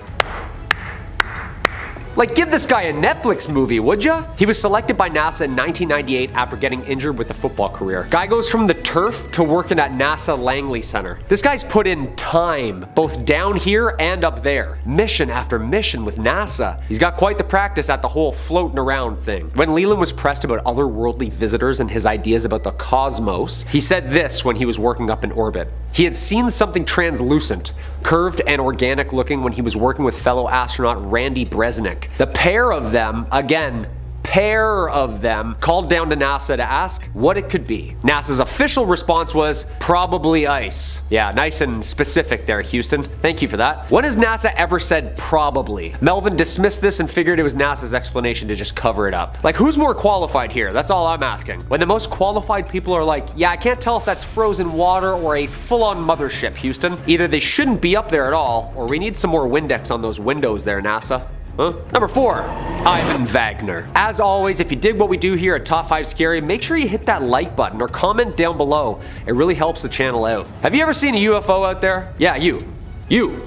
Like, give this guy a Netflix movie, would ya? He was selected by NASA in 1998 after getting injured with a football career. Guy goes from the turf to working at NASA Langley Center. This guy's put in time, both down here and up there. Mission after mission with NASA. He's got quite the practice at the whole floating around thing. When Leland was pressed about otherworldly visitors and his ideas about the cosmos, he said this when he was working up in orbit. He had seen something translucent, curved and organic looking when he was working with fellow astronaut Randy Bresnik. The pair of them, again, called down to NASA to ask what it could be. NASA's official response was, probably ice. Yeah, nice and specific there, Houston. Thank you for that. When has NASA ever said probably? Melvin dismissed this and figured it was NASA's explanation to just cover it up. Like, who's more qualified here? That's all I'm asking. When the most qualified people are like, yeah, I can't tell if that's frozen water or a full-on mothership, Houston. Either they shouldn't be up there at all, or we need some more Windex on those windows there, NASA. Huh? Number 4, Ivan Wagner. As always, if you dig what we do here at Top 5 Scary, make sure you hit that like button or comment down below. It really helps the channel out. Have you ever seen a UFO out there? Yeah, you.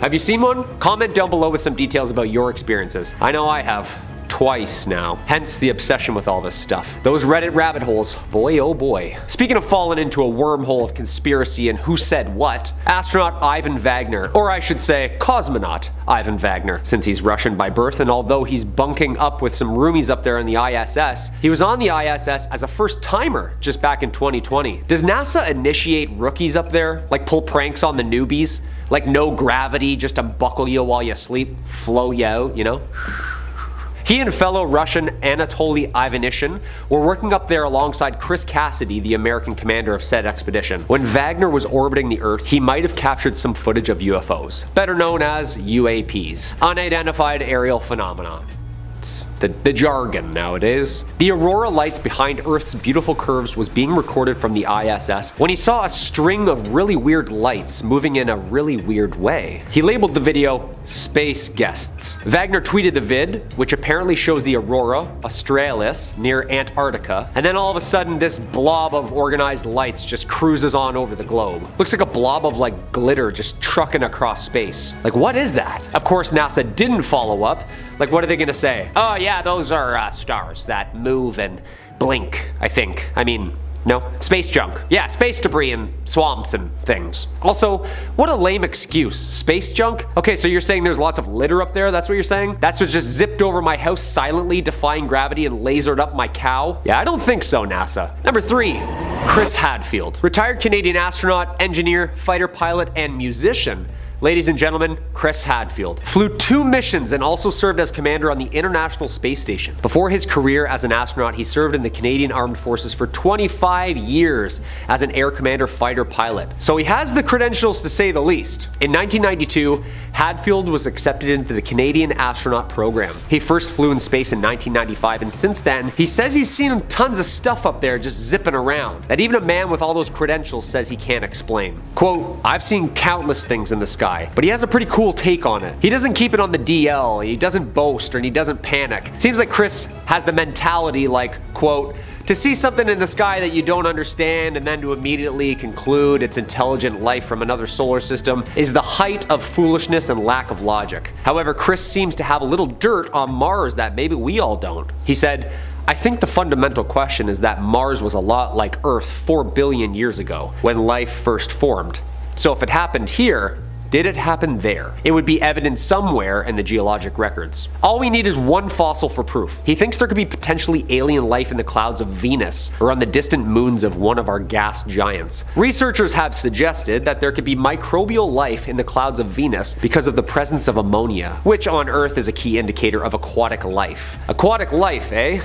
Have you seen one? Comment down below with some details about your experiences. I know I have. Twice now. Hence the obsession with all this stuff. Those Reddit rabbit holes, boy oh boy. Speaking of falling into a wormhole of conspiracy and who said what, astronaut Ivan Wagner, or I should say cosmonaut Ivan Wagner, since he's Russian by birth, and although he's bunking up with some roomies up there in the ISS, he was on the ISS as a first timer just back in 2020. Does NASA initiate rookies up there? Like pull pranks on the newbies? Like no gravity, just unbuckle you while you sleep, flow you out, you know? He and fellow Russian Anatoly Ivanishin were working up there alongside Chris Cassidy, the American commander of said expedition. When Wagner was orbiting the Earth, he might have captured some footage of UFOs, better known as UAPs, unidentified aerial phenomena. It's the jargon nowadays. The aurora lights behind Earth's beautiful curves was being recorded from the ISS when he saw a string of really weird lights moving in a really weird way. He labeled the video Space Guests. Wagner tweeted the vid, which apparently shows the aurora australis near Antarctica, and then all of a sudden this blob of organized lights just cruises on over the globe. Looks like a blob of like glitter just trucking across space. Like, what is that? Of course NASA didn't follow up. Like, what are they gonna say? Oh yeah, those are stars that move and blink, I think. I mean, no? Space junk. Yeah, space debris and swamps and things. Also, what a lame excuse. Space junk? Okay, so you're saying there's lots of litter up there, that's what you're saying? That's what just zipped over my house silently, defying gravity and lasered up my cow? Yeah, I don't think so, NASA. Number 3, Chris Hadfield. Retired Canadian astronaut, engineer, fighter pilot, and musician. Ladies and gentlemen, Chris Hadfield flew 2 missions and also served as commander on the International Space Station. Before his career as an astronaut, he served in the Canadian Armed Forces for 25 years as an air commander fighter pilot. So he has the credentials to say the least. In 1992, Hadfield was accepted into the Canadian astronaut program. He first flew in space in 1995, and since then, he says he's seen tons of stuff up there just zipping around that even a man with all those credentials says he can't explain. Quote, I've seen countless things in the sky, but he has a pretty cool take on it. He doesn't keep it on the DL, he doesn't boast, and he doesn't panic. Seems like Chris has the mentality like, quote, to see something in the sky that you don't understand and then to immediately conclude it's intelligent life from another solar system is the height of foolishness and lack of logic. However, Chris seems to have a little dirt on Mars that maybe we all don't. He said, I think the fundamental question is that Mars was a lot like Earth 4 billion years ago when life first formed. So if it happened here, did it happen there? It would be evident somewhere in the geologic records. All we need is one fossil for proof. He thinks there could be potentially alien life in the clouds of Venus or on the distant moons of one of our gas giants. Researchers have suggested that there could be microbial life in the clouds of Venus because of the presence of ammonia, which on Earth is a key indicator of aquatic life. Aquatic life, eh?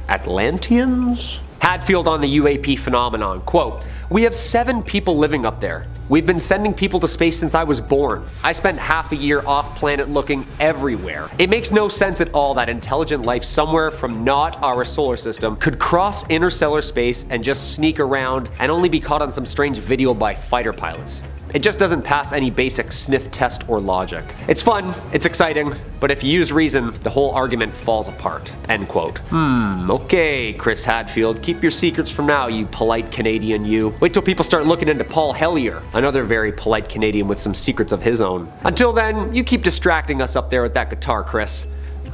Atlanteans? Hadfield on the UAP phenomenon, quote, "We have 7 people living up there. We've been sending people to space since I was born. I spent half a year off planet looking everywhere. It makes no sense at all that intelligent life somewhere from not our solar system could cross interstellar space and just sneak around and only be caught on some strange video by fighter pilots. It just doesn't pass any basic sniff test or logic. It's fun, it's exciting, but if you use reason, the whole argument falls apart." End quote. Okay, Chris Hadfield, keep your secrets from now, you polite Canadian you. Wait till people start looking into Paul Hellyer, another very polite Canadian with some secrets of his own. Until then, you keep distracting us up there with that guitar, Chris.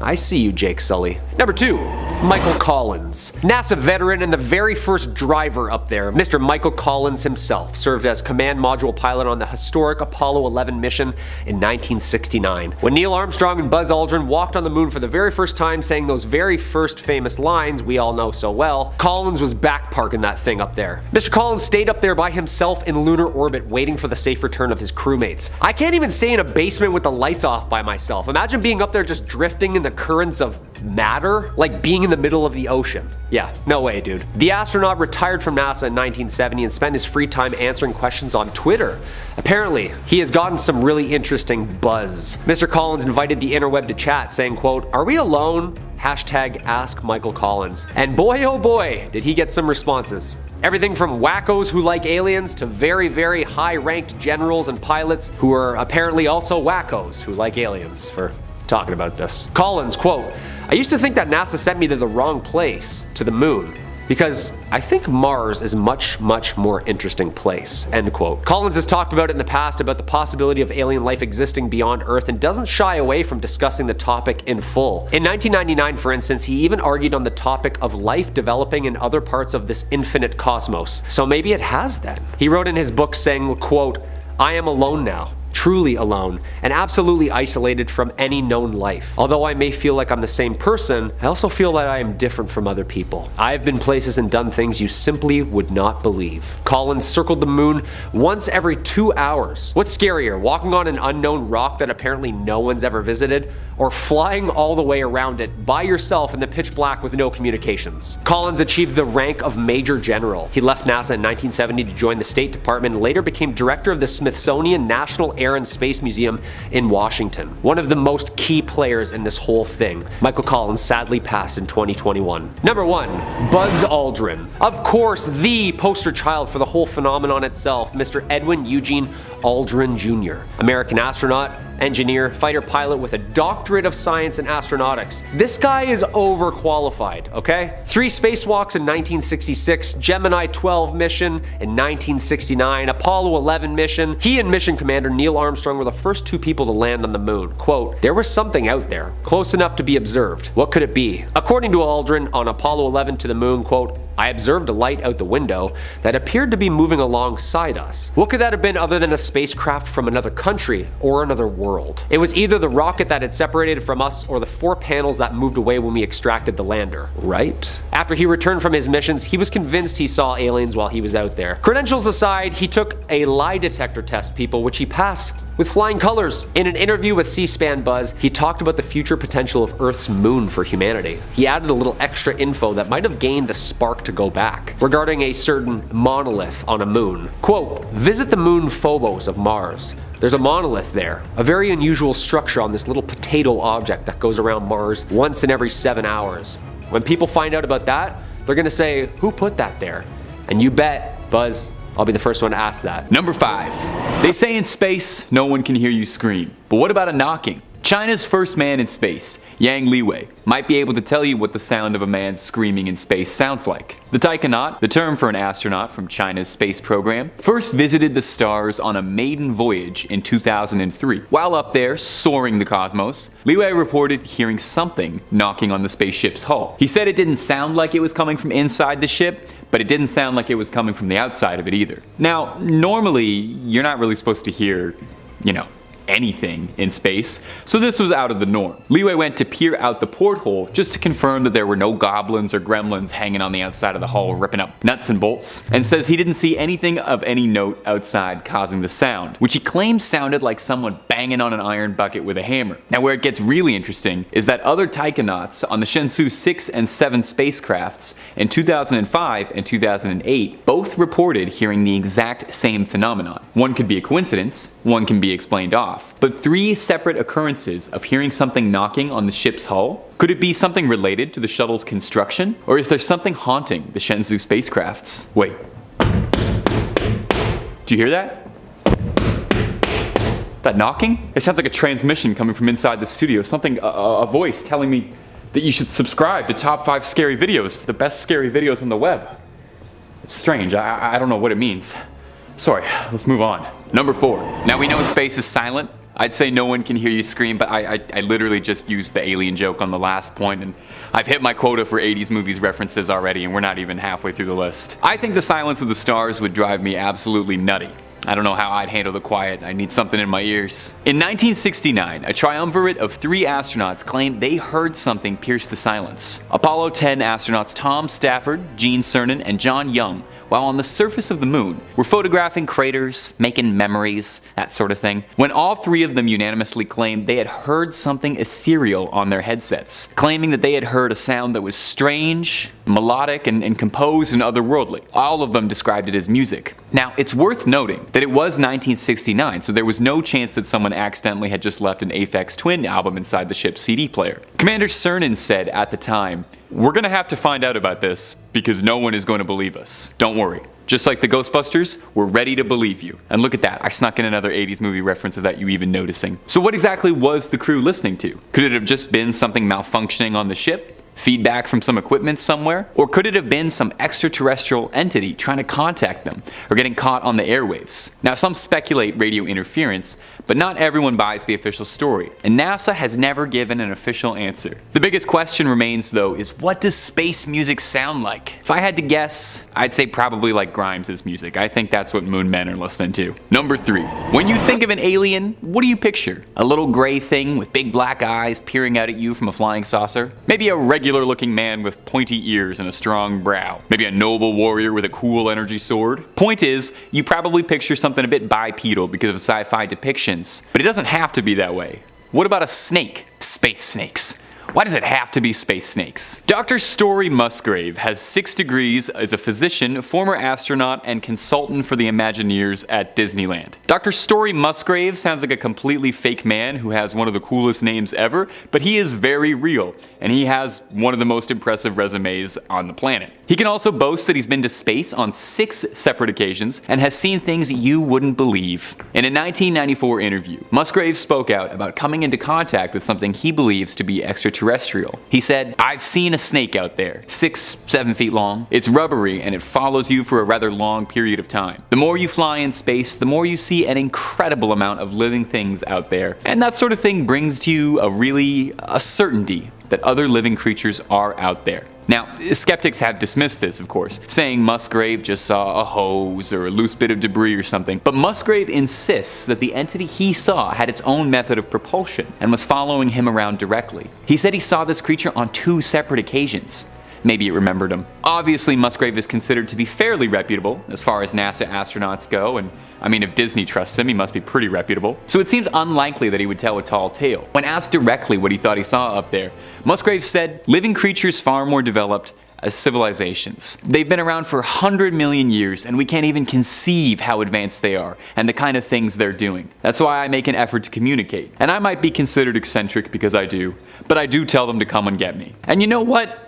I see you, Jake Sully. Number 2, Michael Collins. NASA veteran and the very first driver up there, Mr. Michael Collins himself served as command module pilot on the historic Apollo 11 mission in 1969. When Neil Armstrong and Buzz Aldrin walked on the moon for the very first time, saying those very first famous lines we all know so well, Collins was back parking that thing up there. Mr. Collins stayed up there by himself in lunar orbit waiting for the safe return of his crewmates. I can't even stay in a basement with the lights off by myself. Imagine being up there just drifting in the currents of matter, like being in the middle of the ocean. Yeah, no way, dude. The astronaut retired from NASA in 1970 and spent his free time answering questions on Twitter. Apparently, he has gotten some really interesting buzz. Mr. Collins invited the interweb to chat, saying, quote, "Are we alone? Hashtag Ask Michael Collins." And boy oh boy, did he get some responses. Everything from wackos who like aliens to very, very high-ranked generals and pilots who are apparently also wackos who like aliens for talking about this. Collins, quote, "I used to think that NASA sent me to the wrong place, to the moon, because I think Mars is a much more interesting place." End quote. Collins has talked about it in the past about the possibility of alien life existing beyond Earth and doesn't shy away from discussing the topic in full. In 1999, for instance, he even argued on the topic of life developing in other parts of this infinite cosmos. So maybe it has then. He wrote in his book saying, quote, "I am alone now. Truly alone, and absolutely isolated from any known life. Although I may feel like I'm the same person, I also feel that I am different from other people. I have been places and done things you simply would not believe." Collins circled the moon once every 2 hours. What's scarier, walking on an unknown rock that apparently no one's ever visited, or flying all the way around it by yourself in the pitch black with no communications? Collins achieved the rank of Major General. He left NASA in 1970 to join the State Department and later became director of the Smithsonian National Air and Space Museum in Washington. One of the most key players in this whole thing. Michael Collins sadly passed in 2021. Number 1, Buzz Aldrin. Of course, the poster child for the whole phenomenon itself, Mr. Edwin Eugene Aldrin Jr., American astronaut, engineer, fighter pilot with a doctorate of science and astronautics. This guy is overqualified, okay? 3 spacewalks in 1966, Gemini 12 mission in 1969, Apollo 11 mission. He and mission commander Neil Armstrong were the first 2 people to land on the moon. Quote, "There was something out there, close enough to be observed. What could it be?" According to Aldrin, on Apollo 11 to the moon, quote, "I observed a light out the window that appeared to be moving alongside us. What could that have been other than a spacecraft from another country or another world? It was either the rocket that had separated from us or the 4 panels that moved away when we extracted the lander, right?" After he returned from his missions, he was convinced he saw aliens while he was out there. Credentials aside, he took a lie detector test, people, which he passed with flying colors. In an interview with C-SPAN Buzz, he talked about the future potential of Earth's moon for humanity. He added a little extra info that might have gained the spark to go back, regarding a certain monolith on a moon. Quote, "Visit the moon Phobos of Mars. There's a monolith there, a very unusual structure on this little potato object that goes around Mars once in every 7 hours. When people find out about that, they're gonna say, who put that there? And you bet, Buzz, I'll be the first one to ask that." Number 5. They say in space, no one can hear you scream. But what about a knocking? China's first man in space, Yang Liwei, might be able to tell you what the sound of a man screaming in space sounds like. The taikonaut, the term for an astronaut from China's space program, first visited the stars on a maiden voyage in 2003. While up there, soaring the cosmos, Liwei reported hearing something knocking on the spaceship's hull. He said it didn't sound like it was coming from inside the ship, but it didn't sound like it was coming from the outside of it either. Now, normally, you're not really supposed to hear, anything in space, so this was out of the norm. Liwei went to peer out the porthole just to confirm that there were no goblins or gremlins hanging on the outside of the hull ripping up nuts and bolts, and says he didn't see anything of any note outside causing the sound, which he claims sounded like someone banging on an iron bucket with a hammer. Now where it gets really interesting is that other taikonauts on the Shenzhou 6 and 7 spacecrafts in 2005 and 2008 both reported hearing the exact same phenomenon. One could be a coincidence, one can be explained off, but 3 separate occurrences of hearing something knocking on the ship's hull? Could it be something related to the shuttle's construction? Or is there something haunting the Shenzhou spacecrafts? Wait. Do you hear that? That knocking? It sounds like a transmission coming from inside the studio. Something, a voice telling me that you should subscribe to Top 5 Scary Videos for the best scary videos on the web. It's strange. I don't know what it means. Sorry, let's move on. Number 4. Now we know space is silent. I'd say no one can hear you scream, but I literally just used the alien joke on the last point, and I've hit my quota for 80s movies references already, and we're not even halfway through the list. I think the silence of the stars would drive me absolutely nutty. I don't know how I'd handle the quiet. I need something in my ears. In 1969, a triumvirate of 3 astronauts claimed they heard something pierce the silence. Apollo 10 astronauts Tom Stafford, Gene Cernan, and John Young, while on the surface of the moon, were photographing craters, making memories, that sort of thing, when all 3 of them unanimously claimed they had heard something ethereal on their headsets, claiming that they had heard a sound that was strange, melodic, and composed and otherworldly. All of them described it as music. Now, it's worth noting that it was 1969, so there was no chance that someone accidentally had just left an Aphex Twin album inside the ship's CD player. Commander Cernan said at the time, "We're gonna have to find out about this because no one is going to believe us. Don't worry. Just like the Ghostbusters, we're ready to believe you." And look at that, I snuck in another 80s movie reference without you even noticing. So what exactly was the crew listening to? Could it have just been something malfunctioning on the ship? Feedback from some equipment somewhere? Or could it have been some extraterrestrial entity trying to contact them, or getting caught on the airwaves? Now some speculate radio interference, but not everyone buys the official story, and NASA has never given an official answer. The biggest question remains though is, what does space music sound like? If I had to guess, I'd say probably like Grimes' music. I think that's what moon men are listening to. Number 3. When you think of an alien, what do you picture? A little gray thing with big black eyes peering out at you from a flying saucer? Maybe a regular looking man with pointy ears and a strong brow. Maybe a noble warrior with a cool energy sword. Point is, you probably picture something a bit bipedal because of sci-fi depictions, but it doesn't have to be that way. What about a snake? Space snakes. Why does it have to be space snakes? Dr. Story Musgrave has 6 degrees as a physician, former astronaut, and consultant for the Imagineers at Disneyland. Dr. Story Musgrave sounds like a completely fake man who has one of the coolest names ever, but he is very real, and he has one of the most impressive resumes on the planet. He can also boast that he's been to space on 6 separate occasions and has seen things you wouldn't believe. In a 1994 interview, Musgrave spoke out about coming into contact with something he believes to be extraterrestrial. He said, "I've seen a snake out there, 6-7 feet long. It's rubbery and it follows you for a rather long period of time. The more you fly in space, the more you see an incredible amount of living things out there. And that sort of thing brings to you a certainty that other living creatures are out there." Now, skeptics have dismissed this, of course, saying Musgrave just saw a hose or a loose bit of debris or something, but Musgrave insists that the entity he saw had its own method of propulsion and was following him around directly. He said he saw this creature on 2 separate occasions. Maybe it remembered him. Obviously, Musgrave is considered to be fairly reputable as far as NASA astronauts go, and I mean, if Disney trusts him, he must be pretty reputable. So it seems unlikely that he would tell a tall tale. When asked directly what he thought he saw up there, Musgrave said, "Living creatures far more developed as civilizations. They've been around for 100 million years, and we can't even conceive how advanced they are and the kind of things they're doing. That's why I make an effort to communicate. And I might be considered eccentric because I do, but I do tell them to come and get me." And you know what?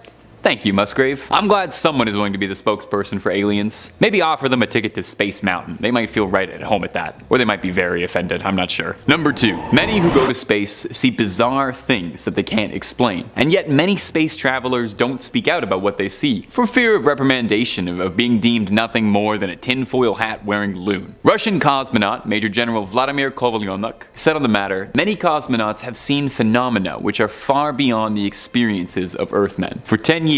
Thank you, Musgrave. I'm glad someone is willing to be the spokesperson for aliens. Maybe offer them a ticket to Space Mountain. They might feel right at home at that. Or they might be very offended, I'm not sure. Number 2. Many who go to space see bizarre things that they can't explain. And yet many space travelers don't speak out about what they see, for fear of reprimandation, of being deemed nothing more than a tinfoil hat wearing loon. Russian cosmonaut Major General Vladimir Kovalyonok said on the matter, "Many cosmonauts have seen phenomena which are far beyond the experiences of Earthmen. For 10 years,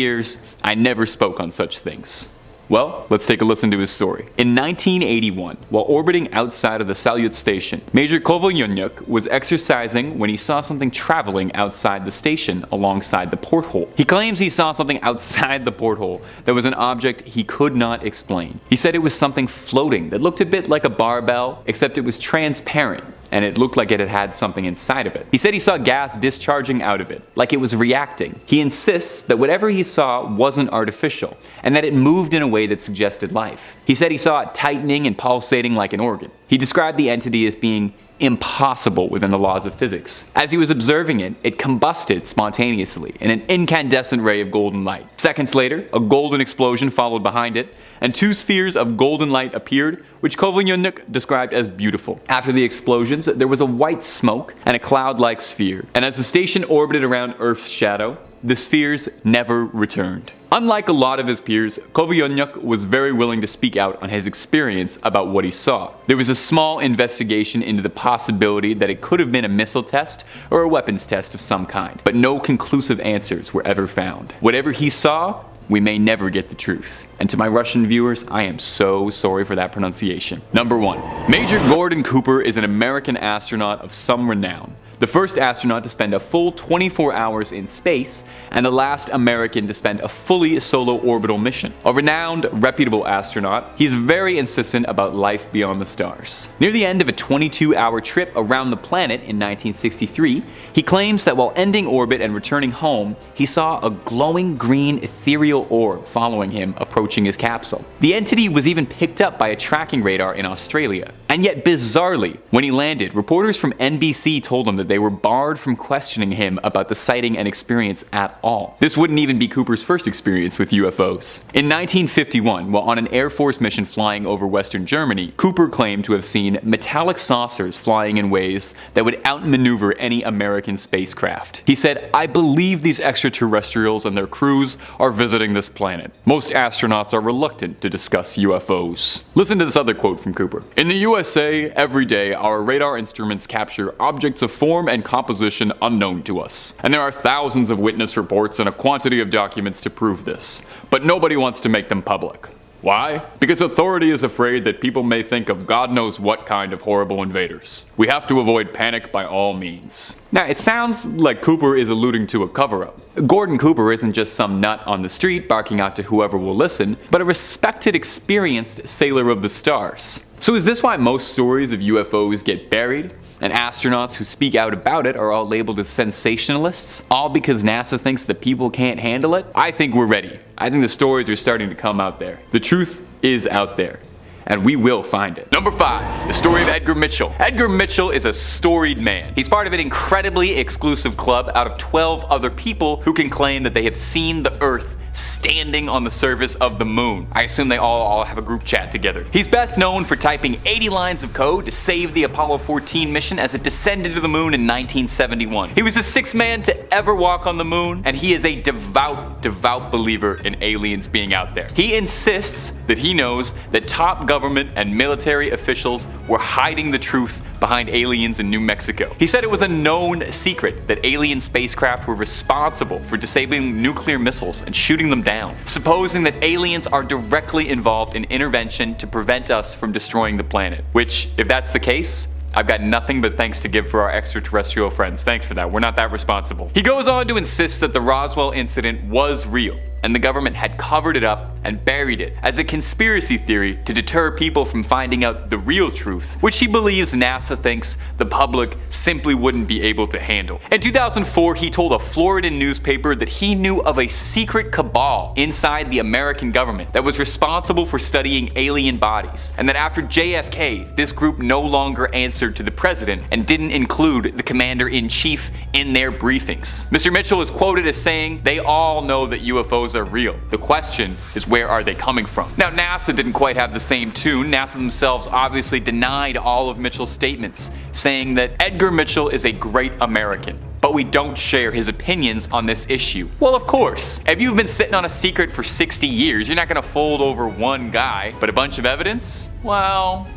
I never spoke on such things." Well, let's take a listen to his story. In 1981, while orbiting outside of the Salyut station, Major Kovalyonyuk was exercising when he saw something traveling outside the station alongside the porthole. He claims he saw something outside the porthole that was an object he could not explain. He said it was something floating that looked a bit like a barbell, except it was transparent, and it looked like it had something inside of it. He said he saw gas discharging out of it, like it was reacting. He insists that whatever he saw wasn't artificial, and that it moved in a way that suggested life. He said he saw it tightening and pulsating like an organ. He described the entity as being impossible within the laws of physics. As he was observing it, it combusted spontaneously in an incandescent ray of golden light. Seconds later, a golden explosion followed behind it, and two spheres of golden light appeared, which Kovalyonyuk described as beautiful. After the explosions, there was a white smoke and a cloud-like sphere, and as the station orbited around Earth's shadow, the spheres never returned. Unlike a lot of his peers, Kovalyonyuk was very willing to speak out on his experience about what he saw. There was a small investigation into the possibility that it could have been a missile test or a weapons test of some kind, but no conclusive answers were ever found. Whatever he saw, we may never get the truth. And to my Russian viewers, I am so sorry for that pronunciation. Number 1. Major Gordon Cooper is an American astronaut of some renown. The first astronaut to spend a full 24 hours in space, and the last American to spend a fully solo orbital mission. A renowned, reputable astronaut, he's very insistent about life beyond the stars. Near the end of a 22-hour trip around the planet in 1963, he claims that while ending orbit and returning home, he saw a glowing green ethereal orb following him approaching his capsule. The entity was even picked up by a tracking radar in Australia. And yet bizarrely, when he landed, reporters from NBC told him that they were barred from questioning him about the sighting and experience at all. This wouldn't even be Cooper's first experience with UFOs. In 1951, while on an Air Force mission flying over Western Germany, Cooper claimed to have seen metallic saucers flying in ways that would outmaneuver any American spacecraft. He said, "I believe these extraterrestrials and their crews are visiting this planet. Most astronauts are reluctant to discuss UFOs." Listen to this other quote from Cooper. "In the USA, every day our radar instruments capture objects of form and composition unknown to us. And there are thousands of witness reports and a quantity of documents to prove this. But nobody wants to make them public. Why? Because authority is afraid that people may think of God knows what kind of horrible invaders. We have to avoid panic by all means." Now, it sounds like Cooper is alluding to a cover-up. Gordon Cooper isn't just some nut on the street barking out to whoever will listen, but a respected, experienced sailor of the stars. So is this why most stories of UFOs get buried? And astronauts who speak out about it are all labeled as sensationalists? All because NASA thinks that people can't handle it? I think we're ready. I think the stories are starting to come out there. The truth is out there. And we will find it. Number 5. The story of Edgar Mitchell. Edgar Mitchell is a storied man. He's part of an incredibly exclusive club out of 12 other people who can claim that they have seen the Earth standing on the surface of the moon. I assume they all have a group chat together. He's best known for typing 80 lines of code to save the Apollo 14 mission as it descended to the moon in 1971. He was the 6th man to ever walk on the moon, and he is a devout believer in aliens being out there. He insists that he knows that top government and military officials were hiding the truth behind aliens in New Mexico. He said it was a known secret that alien spacecraft were responsible for disabling nuclear missiles and shooting them down, supposing that aliens are directly involved in intervention to prevent us from destroying the planet. Which, if that's the case, I've got nothing but thanks to give for our extraterrestrial friends. Thanks for that. We're not that responsible. He goes on to insist that the Roswell incident was real, and the government had covered it up and buried it as a conspiracy theory to deter people from finding out the real truth, which he believes NASA thinks the public simply wouldn't be able to handle. In 2004, he told a Floridan newspaper that he knew of a secret cabal inside the American government that was responsible for studying alien bodies, and that after JFK, this group no longer answered to the president and didn't include the commander-in-chief in their briefings. Mr. Mitchell is quoted as saying, "They all know that UFOs are real. The question is, where are they coming from?" Now, NASA didn't quite have the same tune. NASA themselves obviously denied all of Mitchell's statements, saying that Edgar Mitchell is a great American, but we don't share his opinions on this issue. Well, of course. If you've been sitting on a secret for 60 years, you're not gonna fold over one guy, but a bunch of evidence? Well,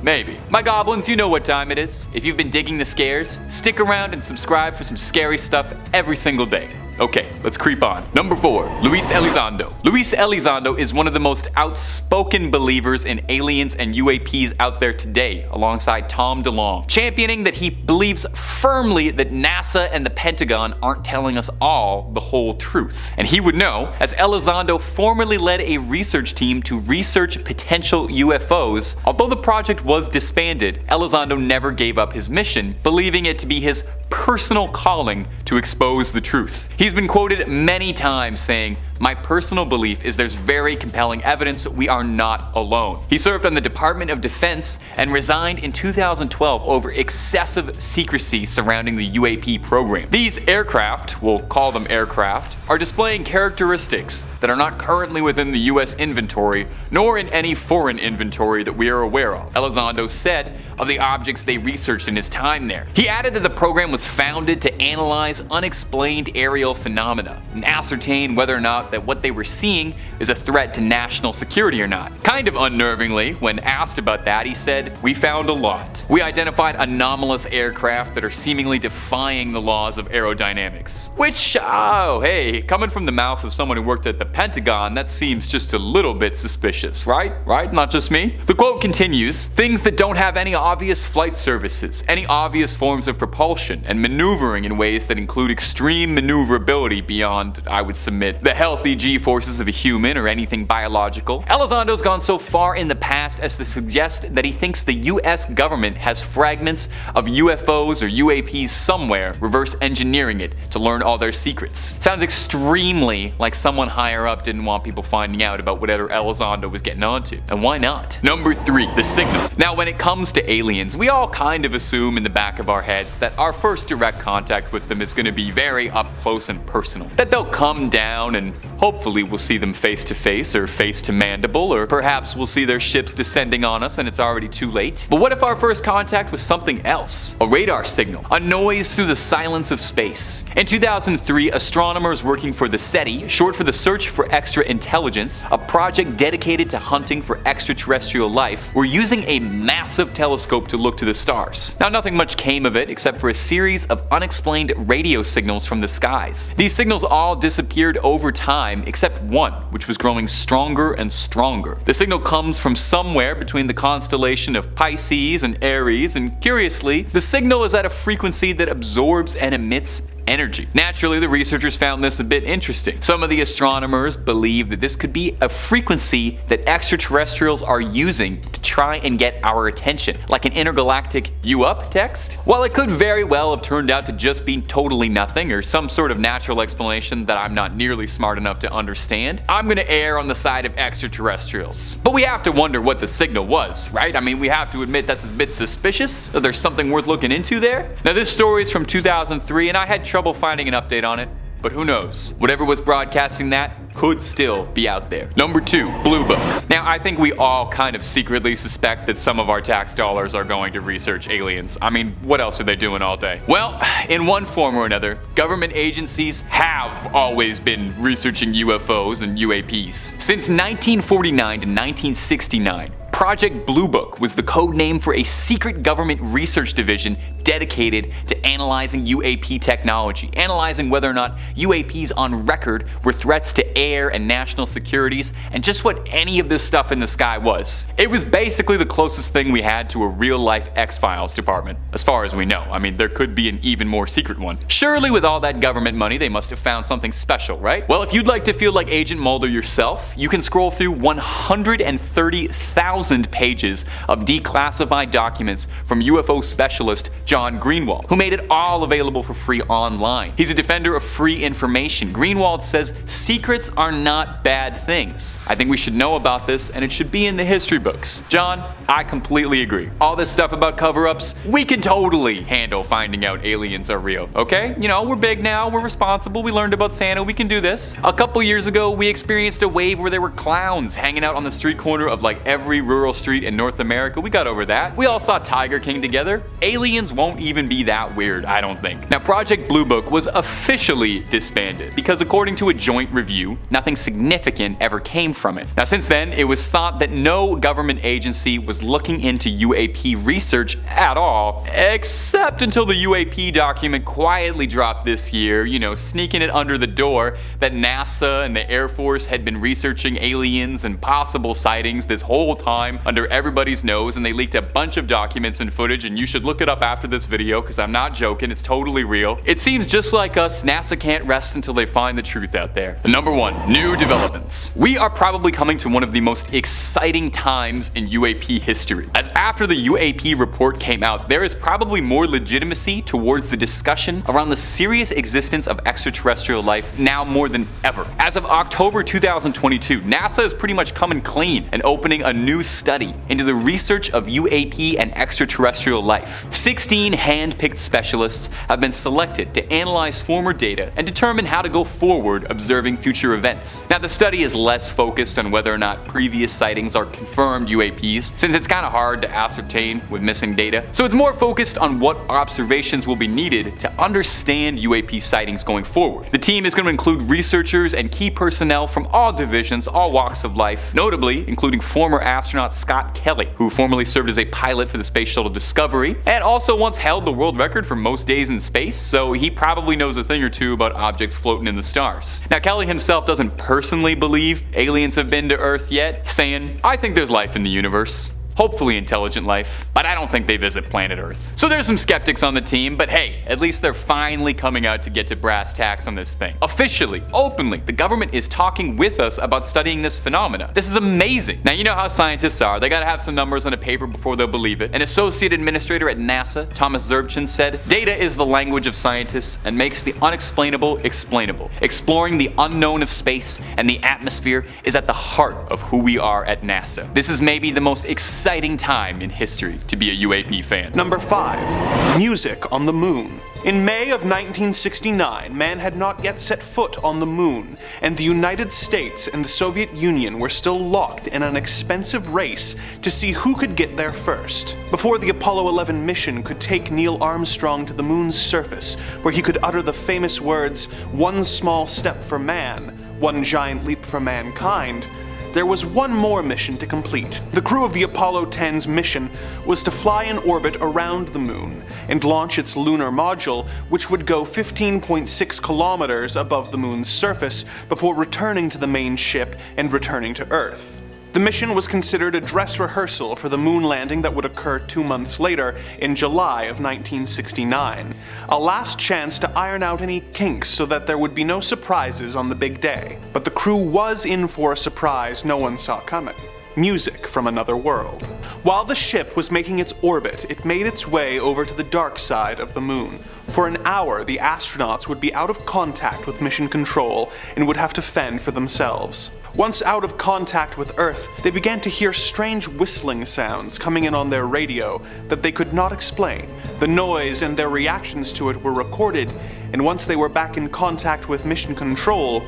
maybe. My goblins, you know what time it is. If you've been digging the scares, stick around and subscribe for some scary stuff every single day. Okay, let's creep on. Number 4, Luis Elizondo. Luis Elizondo is one of the most outspoken believers in aliens and UAPs out there today, alongside Tom DeLonge, championing that he believes firmly that NASA and the Pentagon aren't telling us all the whole truth. And he would know, as Elizondo formerly led a research team to research potential UFOs. Although the project was disbanded, Elizondo never gave up his mission, believing it to be his personal calling to expose the truth. He's been quoted many times saying, "My personal belief is there's very compelling evidence we are not alone." He served on the Department of Defense and resigned in 2012 over excessive secrecy surrounding the UAP program. These aircraft, we'll call them aircraft, are displaying characteristics that are not currently within the US inventory, nor in any foreign inventory that we are aware of, Elizondo said of the objects they researched in his time there. He added that the program was founded to analyze unexplained aerial phenomena and ascertain whether or not that what they were seeing is a threat to national security or not. Kind of unnervingly, when asked about that, he said, "We found a lot. We identified anomalous aircraft that are seemingly defying the laws of aerodynamics." Which, oh hey, coming from the mouth of someone who worked at the Pentagon, that seems just a little bit suspicious, right? Right? Not just me? The quote continues, "Things that don't have any obvious flight surfaces, any obvious forms of propulsion, and maneuvering in ways that include extreme maneuverability beyond, I would submit, the healthy G-forces of a human or anything biological." Elizondo's gone so far in the past as to suggest that he thinks the US government has fragments of UFOs or UAPs somewhere, reverse engineering it to learn all their secrets. Sounds extremely like someone higher up didn't want people finding out about whatever Elizondo was getting onto. And why not? Number 3, the signal. Now when it comes to aliens, we all kind of assume in the back of our heads that our first direct contact with them is going to be very up close and personal. That they'll come down and hopefully we'll see them face to face or face to mandible, or perhaps we'll see their ships descending on us and it's already too late. But what if our first contact was something else? A radar signal, a noise through the silence of space. In 2003, astronomers working for the SETI, short for the Search for Extra Intelligence, a project dedicated to hunting for extraterrestrial life, were using a massive telescope to look to the stars. Now nothing much came of it except for a series of unexplained radio signals from the skies. These signals all disappeared over time except one, which was growing stronger and stronger. The signal comes from somewhere between the constellation of Pisces and Aries, and curiously, the signal is at a frequency that absorbs and emits energy. Naturally, the researchers found this a bit interesting. Some of the astronomers believe that this could be a frequency that extraterrestrials are using to try and get our attention, like an intergalactic "you up" text. While it could very well have turned out to just be totally nothing or some sort of natural explanation that I'm not nearly smart enough to understand, I'm gonna err on the side of extraterrestrials. But we have to wonder what the signal was, right? I mean, we have to admit that's a bit suspicious, that there's something worth looking into there. Now this story is from 2003 and I had trouble finding an update on it, but who knows? Whatever was broadcasting that could still be out there. Number 2, Blue Book. Now I think we all kind of secretly suspect that some of our tax dollars are going to research aliens. I mean, what else are they doing all day? Well, in one form or another, government agencies have always been researching UFOs and UAPs. Since 1949 to 1969, Project Blue Book was the code name for a secret government research division dedicated to analyzing UAP technology, analyzing whether or not UAPs on record were threats to air and national securities, and just what any of this stuff in the sky was. It was basically the closest thing we had to a real-life X-Files department, as far as we know. I mean, there could be an even more secret one. Surely with all that government money, they must have found something special, right? Well, if you'd like to feel like Agent Mulder yourself, you can scroll through 130,000 pages of declassified documents from UFO specialist John Greenwald, who made it all available for free online. He's a defender of free information. Greenwald says secrets are not bad things. I think we should know about this and it should be in the history books. John, I completely agree. All this stuff about cover-ups, we can totally handle finding out aliens are real, okay? You know, we're big now, we're responsible, we learned about Santa, we can do this. A couple years ago, we experienced a wave where there were clowns hanging out on the street corner of like every rural Squirrel Street in North America, we got over that. We all saw Tiger King together. Aliens won't even be that weird, I don't think. Now, Project Blue Book was officially disbanded because according to a joint review, nothing significant ever came from it. Now, since then, it was thought that no government agency was looking into UAP research at all, except until the UAP document quietly dropped this year, sneaking it under the door that NASA and the Air Force had been researching aliens and possible sightings this whole time under everybody's nose, and they leaked a bunch of documents and footage, and you should look it up after this video because I'm not joking, it's totally real. It seems just like us, NASA can't rest until they find the truth out there. Number 1, new developments. We are probably coming to one of the most exciting times in UAP history, as after the UAP report came out, there is probably more legitimacy towards the discussion around the serious existence of extraterrestrial life now more than ever. As of October 2022, NASA is pretty much coming clean and opening a new study into the research of UAP and extraterrestrial life. 16 hand-picked specialists have been selected to analyze former data and determine how to go forward observing future events. Now, the study is less focused on whether or not previous sightings are confirmed UAPs, since it's kind of hard to ascertain with missing data. So it's more focused on what observations will be needed to understand UAP sightings going forward. The team is going to include researchers and key personnel from all divisions, all walks of life, notably including former astronaut Scott Kelly, who formerly served as a pilot for the Space Shuttle Discovery, and also once held the world record for most days in space, so he probably knows a thing or two about objects floating in the stars. Now, Kelly himself doesn't personally believe aliens have been to Earth yet, saying, "I think there's life in the universe. Hopefully intelligent life, but I don't think they visit planet Earth." So there's some skeptics on the team, but hey, at least they're finally coming out to get to brass tacks on this thing. Officially, openly, the government is talking with us about studying this phenomena. This is amazing. Now, you know how scientists are. They gotta have some numbers on a paper before they'll believe it. An associate administrator at NASA, Thomas Zerbchin, said, "Data is the language of scientists and makes the unexplainable explainable. Exploring the unknown of space and the atmosphere is at the heart of who we are at NASA. This is maybe the most exciting time in history to be a UAP fan." Number 5. Music on the Moon. In May of 1969, man had not yet set foot on the moon, and the United States and the Soviet Union were still locked in an expensive race to see who could get there first. Before the Apollo 11 mission could take Neil Armstrong to the moon's surface, where he could utter the famous words, "One small step for man, one giant leap for mankind," there was one more mission to complete. The crew of the Apollo 10's mission was to fly in orbit around the moon and launch its lunar module, which would go 15.6 kilometers above the moon's surface before returning to the main ship and returning to Earth. The mission was considered a dress rehearsal for the moon landing that would occur 2 months later in July of 1969. A last chance to iron out any kinks so that there would be no surprises on the big day. But the crew was in for a surprise no one saw coming. Music from another world. While the ship was making its orbit, it made its way over to the dark side of the moon. For an hour, the astronauts would be out of contact with mission control and would have to fend for themselves. Once out of contact with Earth, they began to hear strange whistling sounds coming in on their radio that they could not explain. The noise and their reactions to it were recorded, and once they were back in contact with mission control,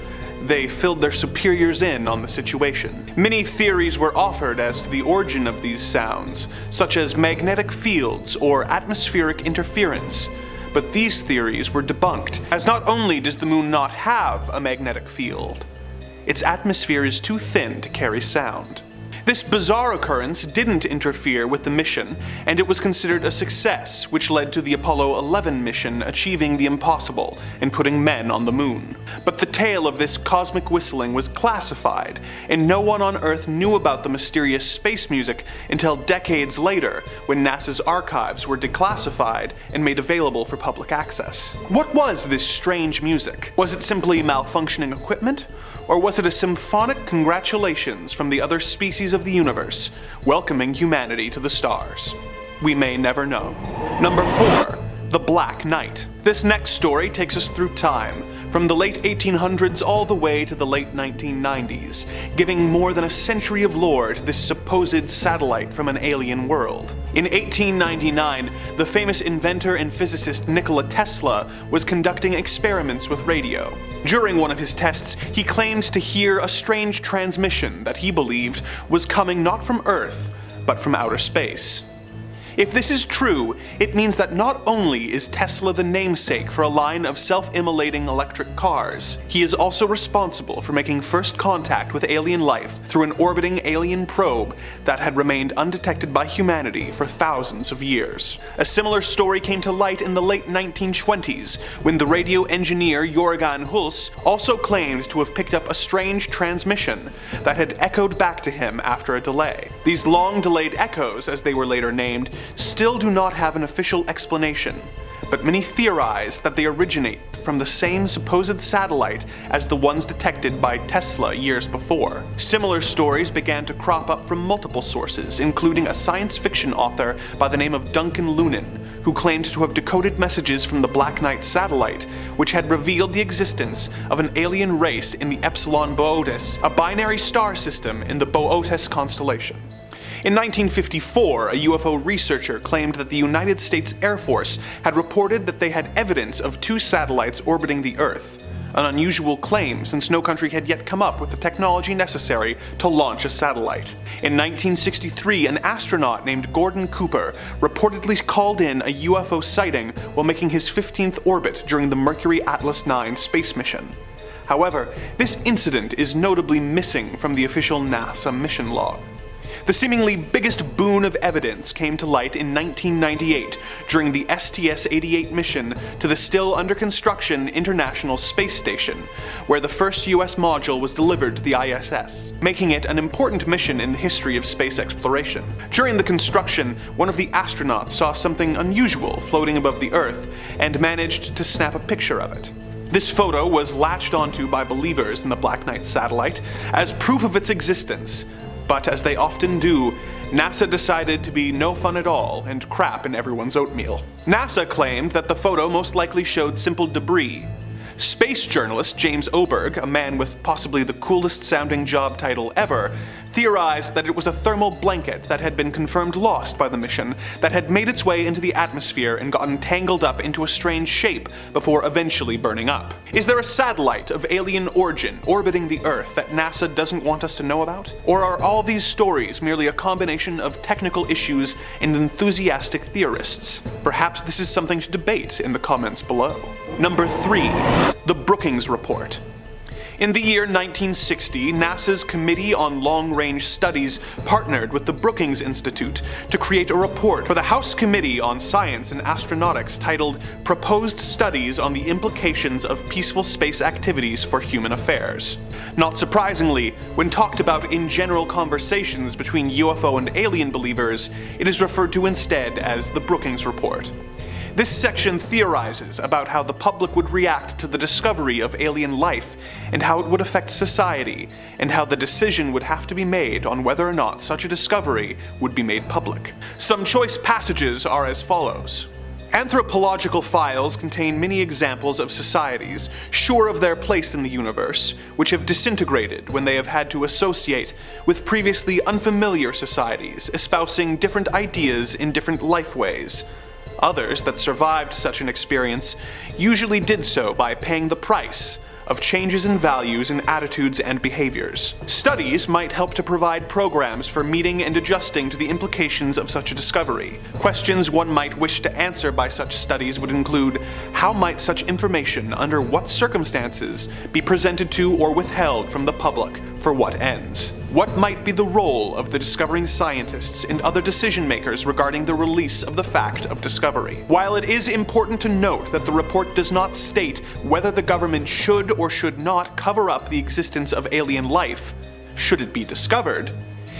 they filled their superiors in on the situation. Many theories were offered as to the origin of these sounds, such as magnetic fields or atmospheric interference. But these theories were debunked, as not only does the moon not have a magnetic field, its atmosphere is too thin to carry sound. This bizarre occurrence didn't interfere with the mission, and it was considered a success, which led to the Apollo 11 mission achieving the impossible and putting men on the moon. But the tale of this cosmic whistling was classified, and no one on Earth knew about the mysterious space music until decades later, when NASA's archives were declassified and made available for public access. What was this strange music? Was it simply malfunctioning equipment? Or was it a symphonic congratulations from the other species of the universe, welcoming humanity to the stars? We may never know. Number 4. The Black Knight. This next story takes us through time, from the late 1800s all the way to the late 1990s, giving more than a century of lore to this supposed satellite from an alien world. In 1899, the famous inventor and physicist Nikola Tesla was conducting experiments with radio. During one of his tests, he claimed to hear a strange transmission that he believed was coming not from Earth, but from outer space. If this is true, it means that not only is Tesla the namesake for a line of self-immolating electric cars, he is also responsible for making first contact with alien life through an orbiting alien probe that had remained undetected by humanity for thousands of years. A similar story came to light in the late 1920s, when the radio engineer Jörgen Hulse also claimed to have picked up a strange transmission that had echoed back to him after a delay. These long-delayed echoes, as they were later named, still do not have an official explanation, but many theorize that they originate from the same supposed satellite as the ones detected by Tesla years before. Similar stories began to crop up from multiple sources, including a science fiction author by the name of Duncan Lunan, who claimed to have decoded messages from the Black Knight satellite, which had revealed the existence of an alien race in the Epsilon Boötis, a binary star system in the Boötis constellation. In 1954, a UFO researcher claimed that the United States Air Force had reported that they had evidence of 2 satellites orbiting the Earth, an unusual claim since no country had yet come up with the technology necessary to launch a satellite. In 1963, an astronaut named Gordon Cooper reportedly called in a UFO sighting while making his 15th orbit during the Mercury Atlas 9 space mission. However, this incident is notably missing from the official NASA mission log. The seemingly biggest boon of evidence came to light in 1998 during the STS-88 mission to the still under construction International Space Station, where the first US module was delivered to the ISS, making it an important mission in the history of space exploration. During the construction, one of the astronauts saw something unusual floating above the Earth and managed to snap a picture of it. This photo was latched onto by believers in the Black Knight satellite as proof of its existence. But as they often do, NASA decided to be no fun at all and crap in everyone's oatmeal. NASA claimed that the photo most likely showed simple debris. Space journalist James Oberg, a man with possibly the coolest sounding job title ever, theorized that it was a thermal blanket that had been confirmed lost by the mission that had made its way into the atmosphere and gotten tangled up into a strange shape before eventually burning up. Is there a satellite of alien origin orbiting the Earth that NASA doesn't want us to know about? Or are all these stories merely a combination of technical issues and enthusiastic theorists? Perhaps this is something to debate in the comments below. Number 3. The Brookings Report. In the year 1960, NASA's Committee on Long-Range Studies partnered with the Brookings Institute to create a report for the House Committee on Science and Astronautics titled Proposed Studies on the Implications of Peaceful Space Activities for Human Affairs. Not surprisingly, when talked about in general conversations between UFO and alien believers, it is referred to instead as the Brookings Report. This section theorizes about how the public would react to the discovery of alien life, and how it would affect society, and how the decision would have to be made on whether or not such a discovery would be made public. Some choice passages are as follows. Anthropological files contain many examples of societies, sure of their place in the universe, which have disintegrated when they have had to associate with previously unfamiliar societies, espousing different ideas in different lifeways. Others that survived such an experience usually did so by paying the price of changes in values and attitudes and behaviors. Studies might help to provide programs for meeting and adjusting to the implications of such a discovery. Questions one might wish to answer by such studies would include: how might such information, under what circumstances, be presented to or withheld from the public, for what ends? What might be the role of the discovering scientists and other decision makers regarding the release of the fact of discovery? While it is important to note that the report does not state whether the government should or should not cover up the existence of alien life, should it be discovered,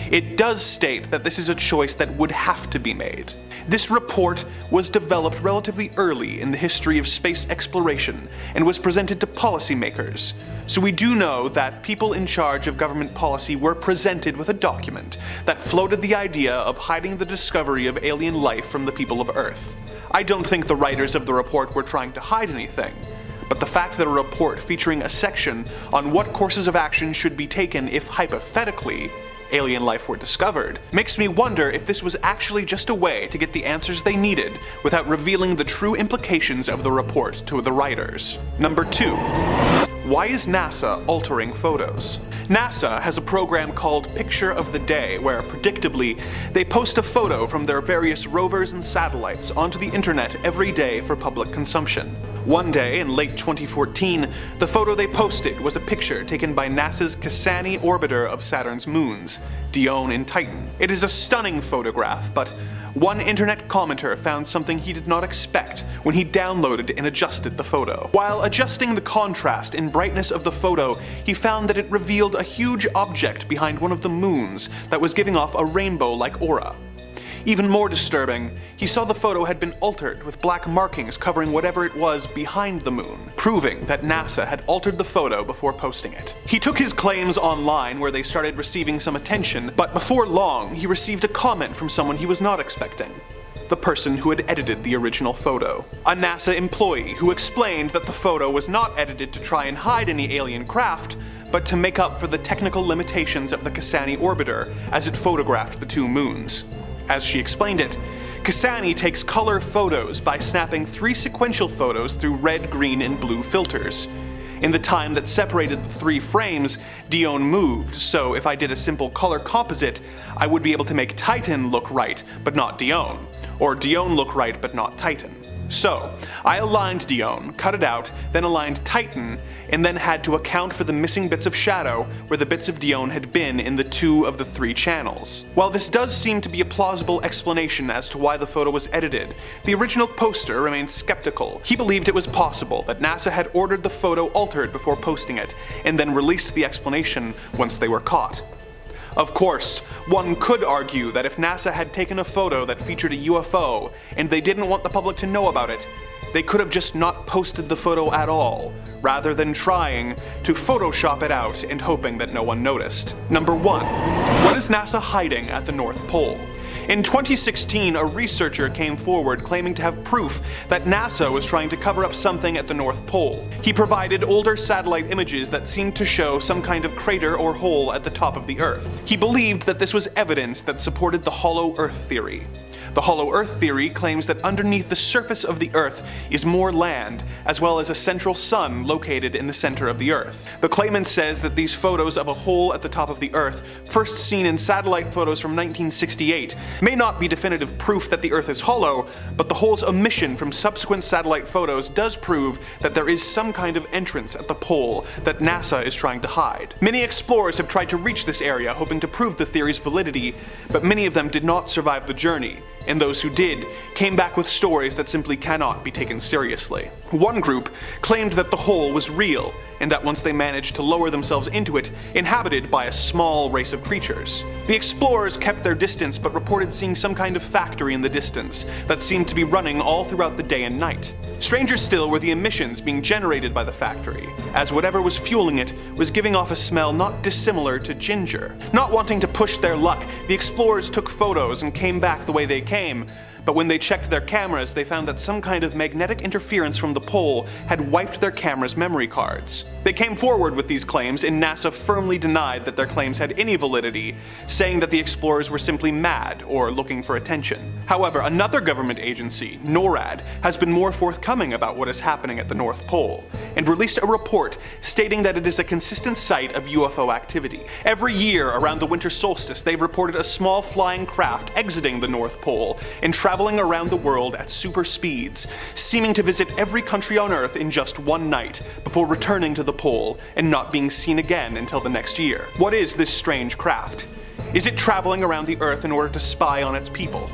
it does state that this is a choice that would have to be made. This report was developed relatively early in the history of space exploration and was presented to policymakers. So we do know that people in charge of government policy were presented with a document that floated the idea of hiding the discovery of alien life from the people of Earth. I don't think the writers of the report were trying to hide anything, but the fact that a report featuring a section on what courses of action should be taken if hypothetically alien life were discovered makes me wonder if this was actually just a way to get the answers they needed without revealing the true implications of the report to the writers. Number 2. why is NASA altering photos? NASA has a program called Picture of the Day where, predictably, they post a photo from their various rovers and satellites onto the internet every day for public consumption. One day in late 2014, the photo they posted was a picture taken by NASA's Cassini orbiter of Saturn's moons, Dione and Titan. It is a stunning photograph, but one internet commenter found something he did not expect when he downloaded and adjusted the photo. While adjusting the contrast and brightness of the photo, he found that it revealed a huge object behind one of the moons that was giving off a rainbow-like aura. Even more disturbing, he saw the photo had been altered with black markings covering whatever it was behind the moon, proving that NASA had altered the photo before posting it. He took his claims online where they started receiving some attention, but before long he received a comment from someone he was not expecting. The person who had edited the original photo. A NASA employee who explained that the photo was not edited to try and hide any alien craft, but to make up for the technical limitations of the Cassini orbiter as it photographed the two moons. As she explained it, Cassini takes color photos by snapping 3 sequential photos through red, green, and blue filters. In the time that separated the 3 frames, Dione moved, so if I did a simple color composite, I would be able to make Titan look right, but not Dione, or Dione look right, but not Titan. So, I aligned Dione, cut it out, then aligned Titan, and then had to account for the missing bits of shadow where the bits of Dione had been in the 2 of the 3 channels. While this does seem to be a plausible explanation as to why the photo was edited, the original poster remained skeptical. He believed it was possible that NASA had ordered the photo altered before posting it, and then released the explanation once they were caught. Of course, one could argue that if NASA had taken a photo that featured a UFO, and they didn't want the public to know about it, they could have just not posted the photo at all, rather than trying to Photoshop it out and hoping that no one noticed. Number 1. What is NASA hiding at the North Pole? In 2016, a researcher came forward claiming to have proof that NASA was trying to cover up something at the North Pole. He provided older satellite images that seemed to show some kind of crater or hole at the top of the Earth. He believed that this was evidence that supported the hollow Earth theory. The hollow Earth theory claims that underneath the surface of the Earth is more land, as well as a central sun located in the center of the Earth. The claimant says that these photos of a hole at the top of the Earth, first seen in satellite photos from 1968, may not be definitive proof that the Earth is hollow, but the hole's omission from subsequent satellite photos does prove that there is some kind of entrance at the pole that NASA is trying to hide. Many explorers have tried to reach this area hoping to prove the theory's validity, but many of them did not survive the journey, and those who did came back with stories that simply cannot be taken seriously. One group claimed that the hole was real, and that once they managed to lower themselves into it, inhabited by a small race of creatures. The explorers kept their distance but reported seeing some kind of factory in the distance that seemed to be running all throughout the day and night. Stranger still were the emissions being generated by the factory, as whatever was fueling it was giving off a smell not dissimilar to ginger. Not wanting to push their luck, the explorers took photos and came back the way they came, but when they checked their cameras, they found that some kind of magnetic interference from the pole had wiped their camera's memory cards. They came forward with these claims, and NASA firmly denied that their claims had any validity, saying that the explorers were simply mad or looking for attention. However, another government agency, NORAD, has been more forthcoming about what is happening at the North Pole, and released a report stating that it is a consistent site of UFO activity. Every year around the winter solstice, they've reported a small flying craft exiting the North Pole and traveling around the world at super speeds, seeming to visit every country on Earth in just one night, before returning to the pole and not being seen again until the next year. What is this strange craft? Is it traveling around the Earth in order to spy on its people?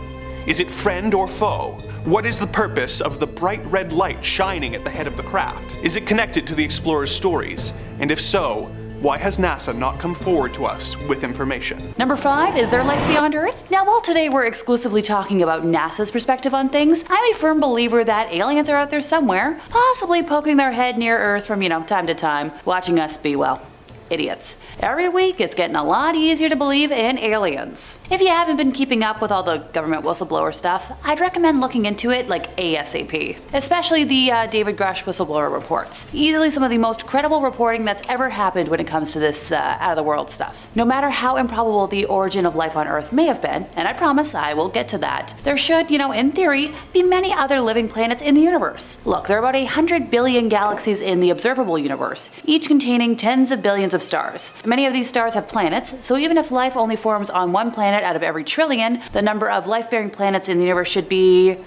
Is it friend or foe? What is the purpose of the bright red light shining at the head of the craft? Is it connected to the explorers' stories? And if so, why has NASA not come forward to us with information? Number 5, is there life beyond Earth? Now, while today we're exclusively talking about NASA's perspective on things, I'm a firm believer that aliens are out there somewhere, possibly poking their head near Earth from, time to time, watching us be, well, idiots. Every week, it's getting a lot easier to believe in aliens. If you haven't been keeping up with all the government whistleblower stuff, I'd recommend looking into it like ASAP. Especially the David Grush whistleblower reports. Easily some of the most credible reporting that's ever happened when it comes to this out-of-the-world stuff. No matter how improbable the origin of life on Earth may have been, and I promise I will get to that, there should, in theory, be many other living planets in the universe. Look, there are about 100 billion galaxies in the observable universe, each containing tens of billions of stars. Many of these stars have planets, so even if life only forms on one planet out of every trillion, the number of life-bearing planets in the universe should be,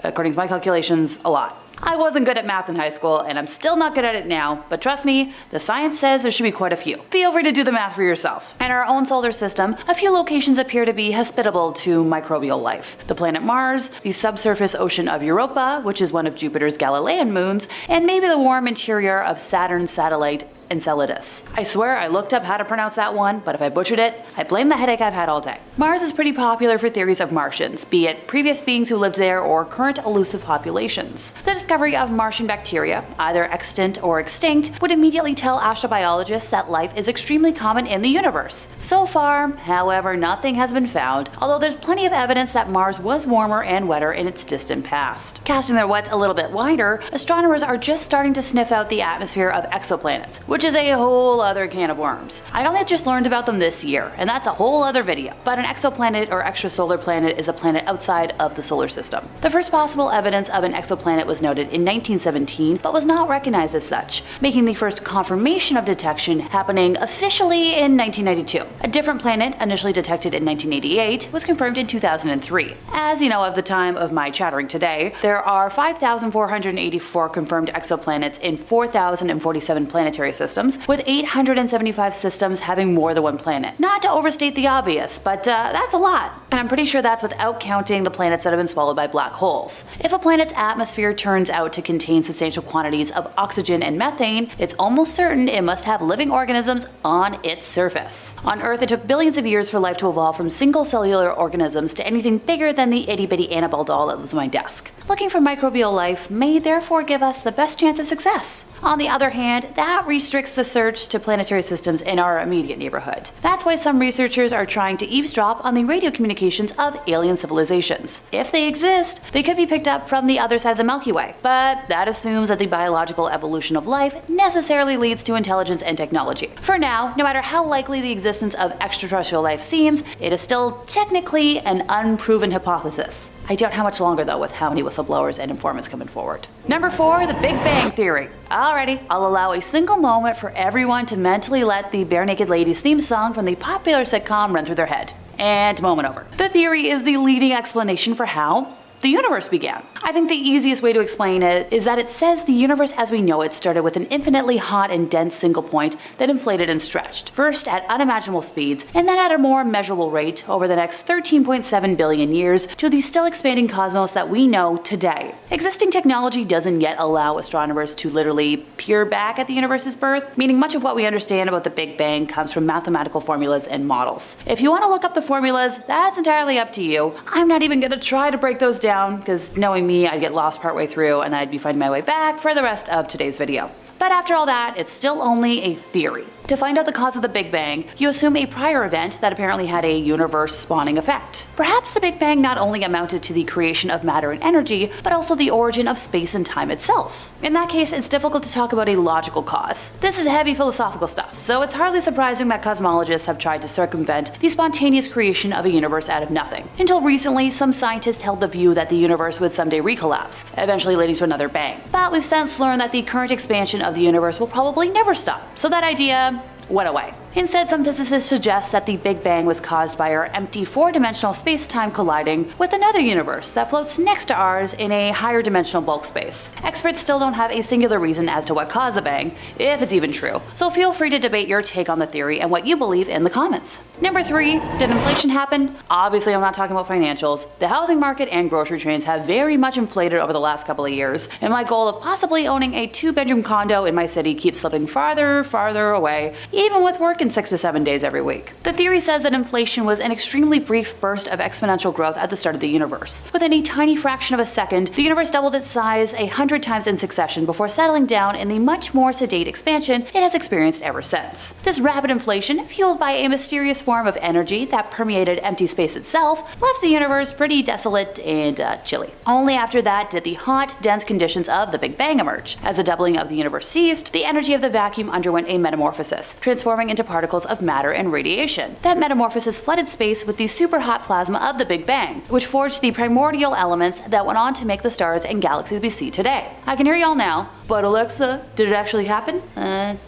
according to my calculations, a lot. I wasn't good at math in high school, and I'm still not good at it now, but trust me, the science says there should be quite a few. Feel free to do the math for yourself. In our own solar system, a few locations appear to be hospitable to microbial life. The planet Mars, the subsurface ocean of Europa, which is one of Jupiter's Galilean moons, and maybe the warm interior of Saturn's satellite Enceladus. I swear I looked up how to pronounce that one, but if I butchered it, I blame the headache I've had all day. Mars is pretty popular for theories of Martians, be it previous beings who lived there or current elusive populations. The discovery of Martian bacteria, either extant or extinct, would immediately tell astrobiologists that life is extremely common in the universe. So far, however, nothing has been found, although there's plenty of evidence that Mars was warmer and wetter in its distant past. Casting their wets a little bit wider, astronomers are just starting to sniff out the atmosphere of exoplanets, which is a whole other can of worms. I only just learned about them this year, and that's a whole other video. But an exoplanet or extrasolar planet is a planet outside of the solar system. The first possible evidence of an exoplanet was noted in 1917, but was not recognized as such, making the first confirmation of detection happening officially in 1992. A different planet, initially detected in 1988, was confirmed in 2003. As you know, of the time of my chattering today, there are 5,484 confirmed exoplanets in 4,047 planetary systems, with 875 systems having more than one planet. Not to overstate the obvious, but that's a lot. And I'm pretty sure that's without counting the planets that have been swallowed by black holes. If a planet's atmosphere turns out to contain substantial quantities of oxygen and methane, it's almost certain it must have living organisms on its surface. On Earth, it took billions of years for life to evolve from single cellular organisms to anything bigger than the itty-bitty Annabelle doll that lives on my desk. Looking for microbial life may therefore give us the best chance of success. On the other hand, that restricts the search to planetary systems in our immediate neighborhood. That's why some researchers are trying to eavesdrop on the radio communications of alien civilizations. If they exist, they could be picked up from the other side of the Milky Way, but that assumes that the biological evolution of life necessarily leads to intelligence and technology. For now, no matter how likely the existence of extraterrestrial life seems, it is still technically an unproven hypothesis. I doubt how much longer though with how many whistleblowers and informants coming forward. Number 4, the Big Bang Theory. Alrighty, I'll allow a single moment for everyone to mentally let the Bare Naked Ladies theme song from the popular sitcom run through their head. And moment over. The theory is the leading explanation for how the universe began. I think the easiest way to explain it is that it says the universe as we know it started with an infinitely hot and dense single point that inflated and stretched, first at unimaginable speeds, and then at a more measurable rate over the next 13.7 billion years to the still expanding cosmos that we know today. Existing technology doesn't yet allow astronomers to literally peer back at the universe's birth, meaning much of what we understand about the Big Bang comes from mathematical formulas and models. If you want to look up the formulas, that's entirely up to you. I'm not even going to try to break those down, because knowing me, I'd get lost partway through and I'd be finding my way back for the rest of today's video. But after all that, it's still only a theory. To find out the cause of the Big Bang, you assume a prior event that apparently had a universe-spawning effect. Perhaps the Big Bang not only amounted to the creation of matter and energy, but also the origin of space and time itself. In that case, it's difficult to talk about a logical cause. This is heavy philosophical stuff, so it's hardly surprising that cosmologists have tried to circumvent the spontaneous creation of a universe out of nothing. Until recently, some scientists held the view that the universe would someday recollapse, eventually leading to another bang. But we've since learned that the current expansion of the universe will probably never stop, so that idea went away. Instead, some physicists suggest that the Big Bang was caused by our empty four-dimensional space-time colliding with another universe that floats next to ours in a higher dimensional bulk space. Experts still don't have a singular reason as to what caused the bang, if it's even true, so feel free to debate your take on the theory and what you believe in the comments. Number 3, did inflation happen? Obviously, I'm not talking about financials. The housing market and grocery chains have very much inflated over the last couple of years, and my goal of possibly owning a 2-bedroom condo in my city keeps slipping farther away, even with work working 6 to 7 days every week. The theory says that inflation was an extremely brief burst of exponential growth at the start of the universe. Within a tiny fraction of a second, the universe doubled its size 100 times in succession before settling down in the much more sedate expansion it has experienced ever since. This rapid inflation, fueled by a mysterious form of energy that permeated empty space itself, left the universe pretty desolate and chilly. Only after that did the hot, dense conditions of the Big Bang emerge. As the doubling of the universe ceased, the energy of the vacuum underwent a metamorphosis, transforming into particles of matter and radiation. That metamorphosis flooded space with the superhot plasma of the Big Bang, which forged the primordial elements that went on to make the stars and galaxies we see today. I can hear y'all now, but Alexa, did it actually happen?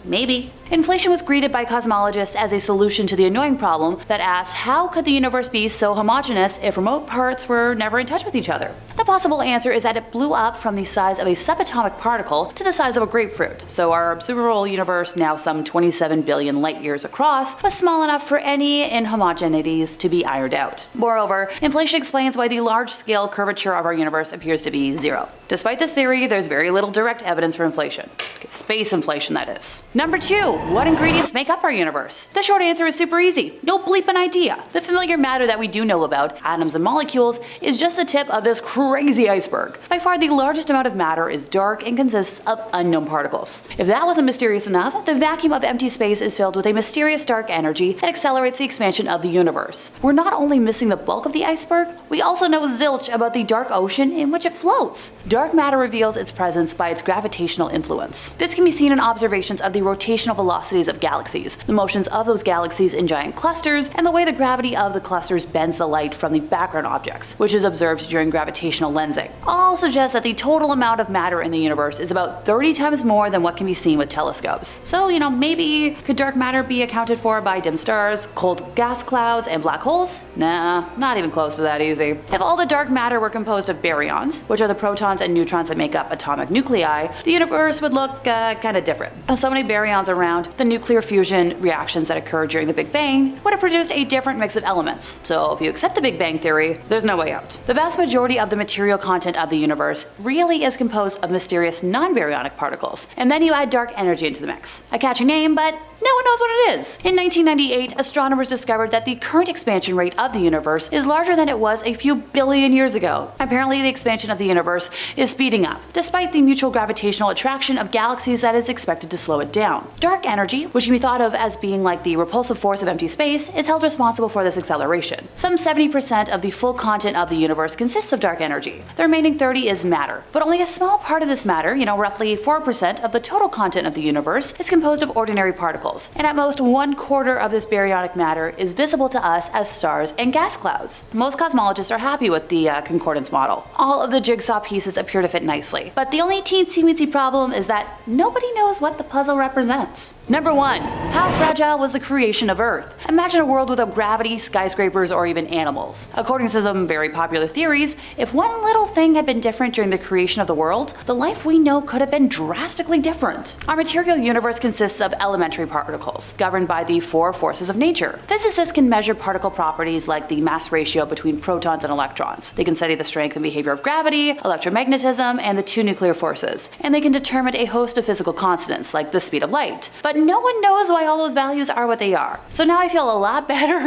Maybe. Inflation was greeted by cosmologists as a solution to the annoying problem that asked how could the universe be so homogeneous if remote parts were never in touch with each other? The possible answer is that it blew up from the size of a subatomic particle to the size of a grapefruit, so our observable universe, now some 27 billion light years across, was small enough for any inhomogeneities to be ironed out. Moreover, inflation explains why the large-scale curvature of our universe appears to be zero. Despite this theory, there's very little direct evidence for inflation. Space inflation, that is. Number 2. What ingredients make up our universe? The short answer is super easy. No bleeping idea. The familiar matter that we do know about, atoms and molecules, is just the tip of this crazy iceberg. By far the largest amount of matter is dark and consists of unknown particles. If that wasn't mysterious enough, the vacuum of empty space is filled with a mysterious dark energy that accelerates the expansion of the universe. We're not only missing the bulk of the iceberg, we also know zilch about the dark ocean in which it floats. Dark matter reveals its presence by its gravitational influence. This can be seen in observations of the rotational velocities of galaxies, the motions of those galaxies in giant clusters, and the way the gravity of the clusters bends the light from the background objects, which is observed during gravitational lensing. All suggest that the total amount of matter in the universe is about 30 times more than what can be seen with telescopes. So, maybe could dark matter be accounted for by dim stars, cold gas clouds, and black holes? Nah, not even close to that easy. If all the dark matter were composed of baryons, which are the protons and neutrons that make up atomic nuclei, the universe would look kinda different. With so many baryons around, the nuclear fusion reactions that occurred during the Big Bang would have produced a different mix of elements. So if you accept the Big Bang theory, there's no way out. The vast majority of the material content of the universe really is composed of mysterious non-baryonic particles, and then you add dark energy into the mix. A catchy name, but no one knows what it is. In 1998, astronomers discovered that the current expansion rate of the universe is larger than it was a few billion years ago. Apparently, the expansion of the universe is speeding up, despite the mutual gravitational attraction of galaxies that is expected to slow it down. Dark energy, which can be thought of as being like the repulsive force of empty space, is held responsible for this acceleration. Some 70% of the full content of the universe consists of dark energy. The remaining 30% is matter, but only a small part of this matter, roughly 4% of the total content of the universe, is composed of ordinary particles. And at most 1/4 of this baryonic matter is visible to us as stars and gas clouds. Most cosmologists are happy with the concordance model. All of the jigsaw pieces appear to fit nicely, but the only teensy-weensy problem is that nobody knows what the puzzle represents. Number 1. How fragile was the creation of Earth? Imagine a world without gravity, skyscrapers, or even animals. According to some very popular theories, if one little thing had been different during the creation of the world, the life we know could have been drastically different. Our material universe consists of elementary particles, governed by the 4 forces of nature. Physicists can measure particle properties like the mass ratio between protons and electrons. They can study the strength and behavior of gravity, electromagnetism, and the 2 nuclear forces. And they can determine a host of physical constants like the speed of light. But no one knows why all those values are what they are. So now I feel a lot better,